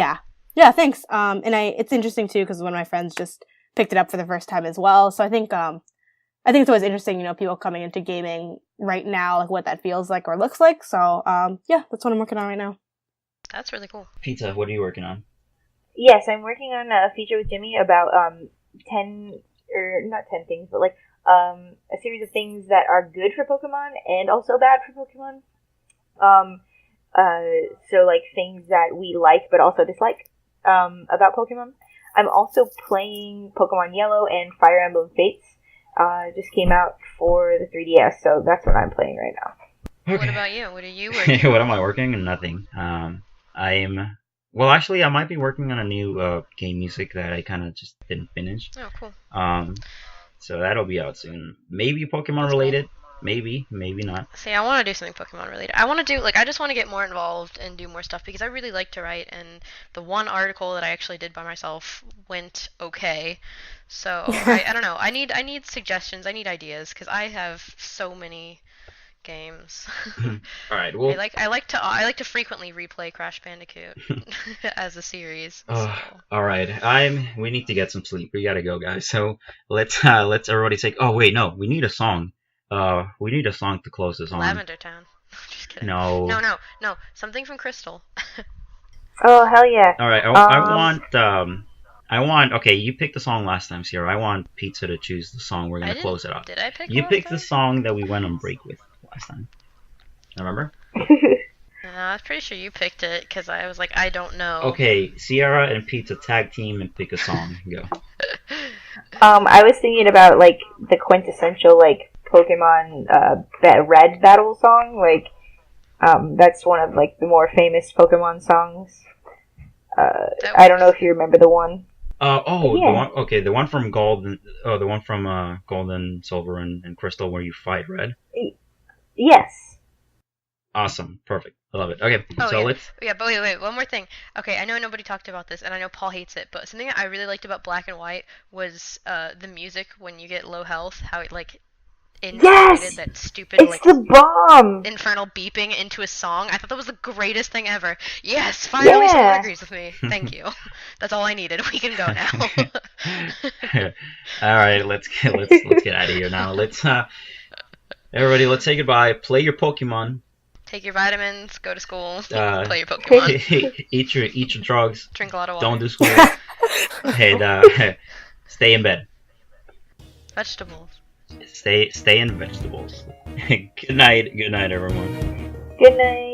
Yeah, thanks. And it's interesting too because one of my friends just picked it up for the first time as well. So I think it's always interesting, people coming into gaming right now, like what that feels like or looks like. So yeah, that's what I'm working on right now. That's really cool. Pizza, what are you working on? Yes, I'm working on a feature with Jimmy about 10, or not 10 things, but like a series of things that are good for Pokemon and also bad for Pokemon. So like things that we like but also dislike about Pokemon. I'm also playing Pokemon Yellow and Fire Emblem Fates. Just came out for the 3DS, so that's what I'm playing right now. Okay. What about you? What are you working on? What am I working on? Nothing. Well, actually, I might be working on a new game music that I kind of just didn't finish. Oh, cool. So that'll be out soon. Maybe Pokemon related. Maybe not. See, I want to do something Pokemon related. I just want to get more involved and do more stuff because I really like to write, and the one article that I actually did by myself went okay. So I don't know. I need suggestions. I need ideas because I have so many games. All right. Well, I like to frequently replay Crash Bandicoot as a series. So. All right. We need to get some sleep. We gotta go, guys. So let's everybody take. Oh wait, no. We need a song. We need a song to close this on. Lavender Town. Just kidding. No. No. Something from Crystal. Oh hell yeah! All right. I want. Okay, you picked the song last time, Sierra. I want Pizza to choose the song we're gonna close it off. Did I pick? You picked the song that we went on break with last time. Remember? No, I was pretty sure you picked it because I was like, I don't know. Okay, Sierra and Pizza tag team and pick a song. Go. I was thinking about like the quintessential like Pokemon that Red battle song. Like that's one of like the more famous Pokemon songs. I don't know if you remember the one. The one. Okay, the one from Gold. The one from Gold and Silver and Crystal where you fight Red. Yes. Awesome. Perfect. I love it. Okay, let's... Yeah, but wait, one more thing. Okay, I know nobody talked about this, and I know Paul hates it, but something that I really liked about Black and White was the music when you get low health, how it, like, integrated that stupid, it's like, the bomb! infernal beeping into a song. I thought that was the greatest thing ever. Yes, finally someone agrees with me. Thank you. That's all I needed. We can go now. Alright, let's get out of here now. Everybody, let's say goodbye. Play your Pokemon. Take your vitamins, go to school, play your Pokemon. Eat your drugs. Drink a lot of water. Don't do school. And stay in bed. Vegetables. Stay in vegetables. Good night, everyone. Good night.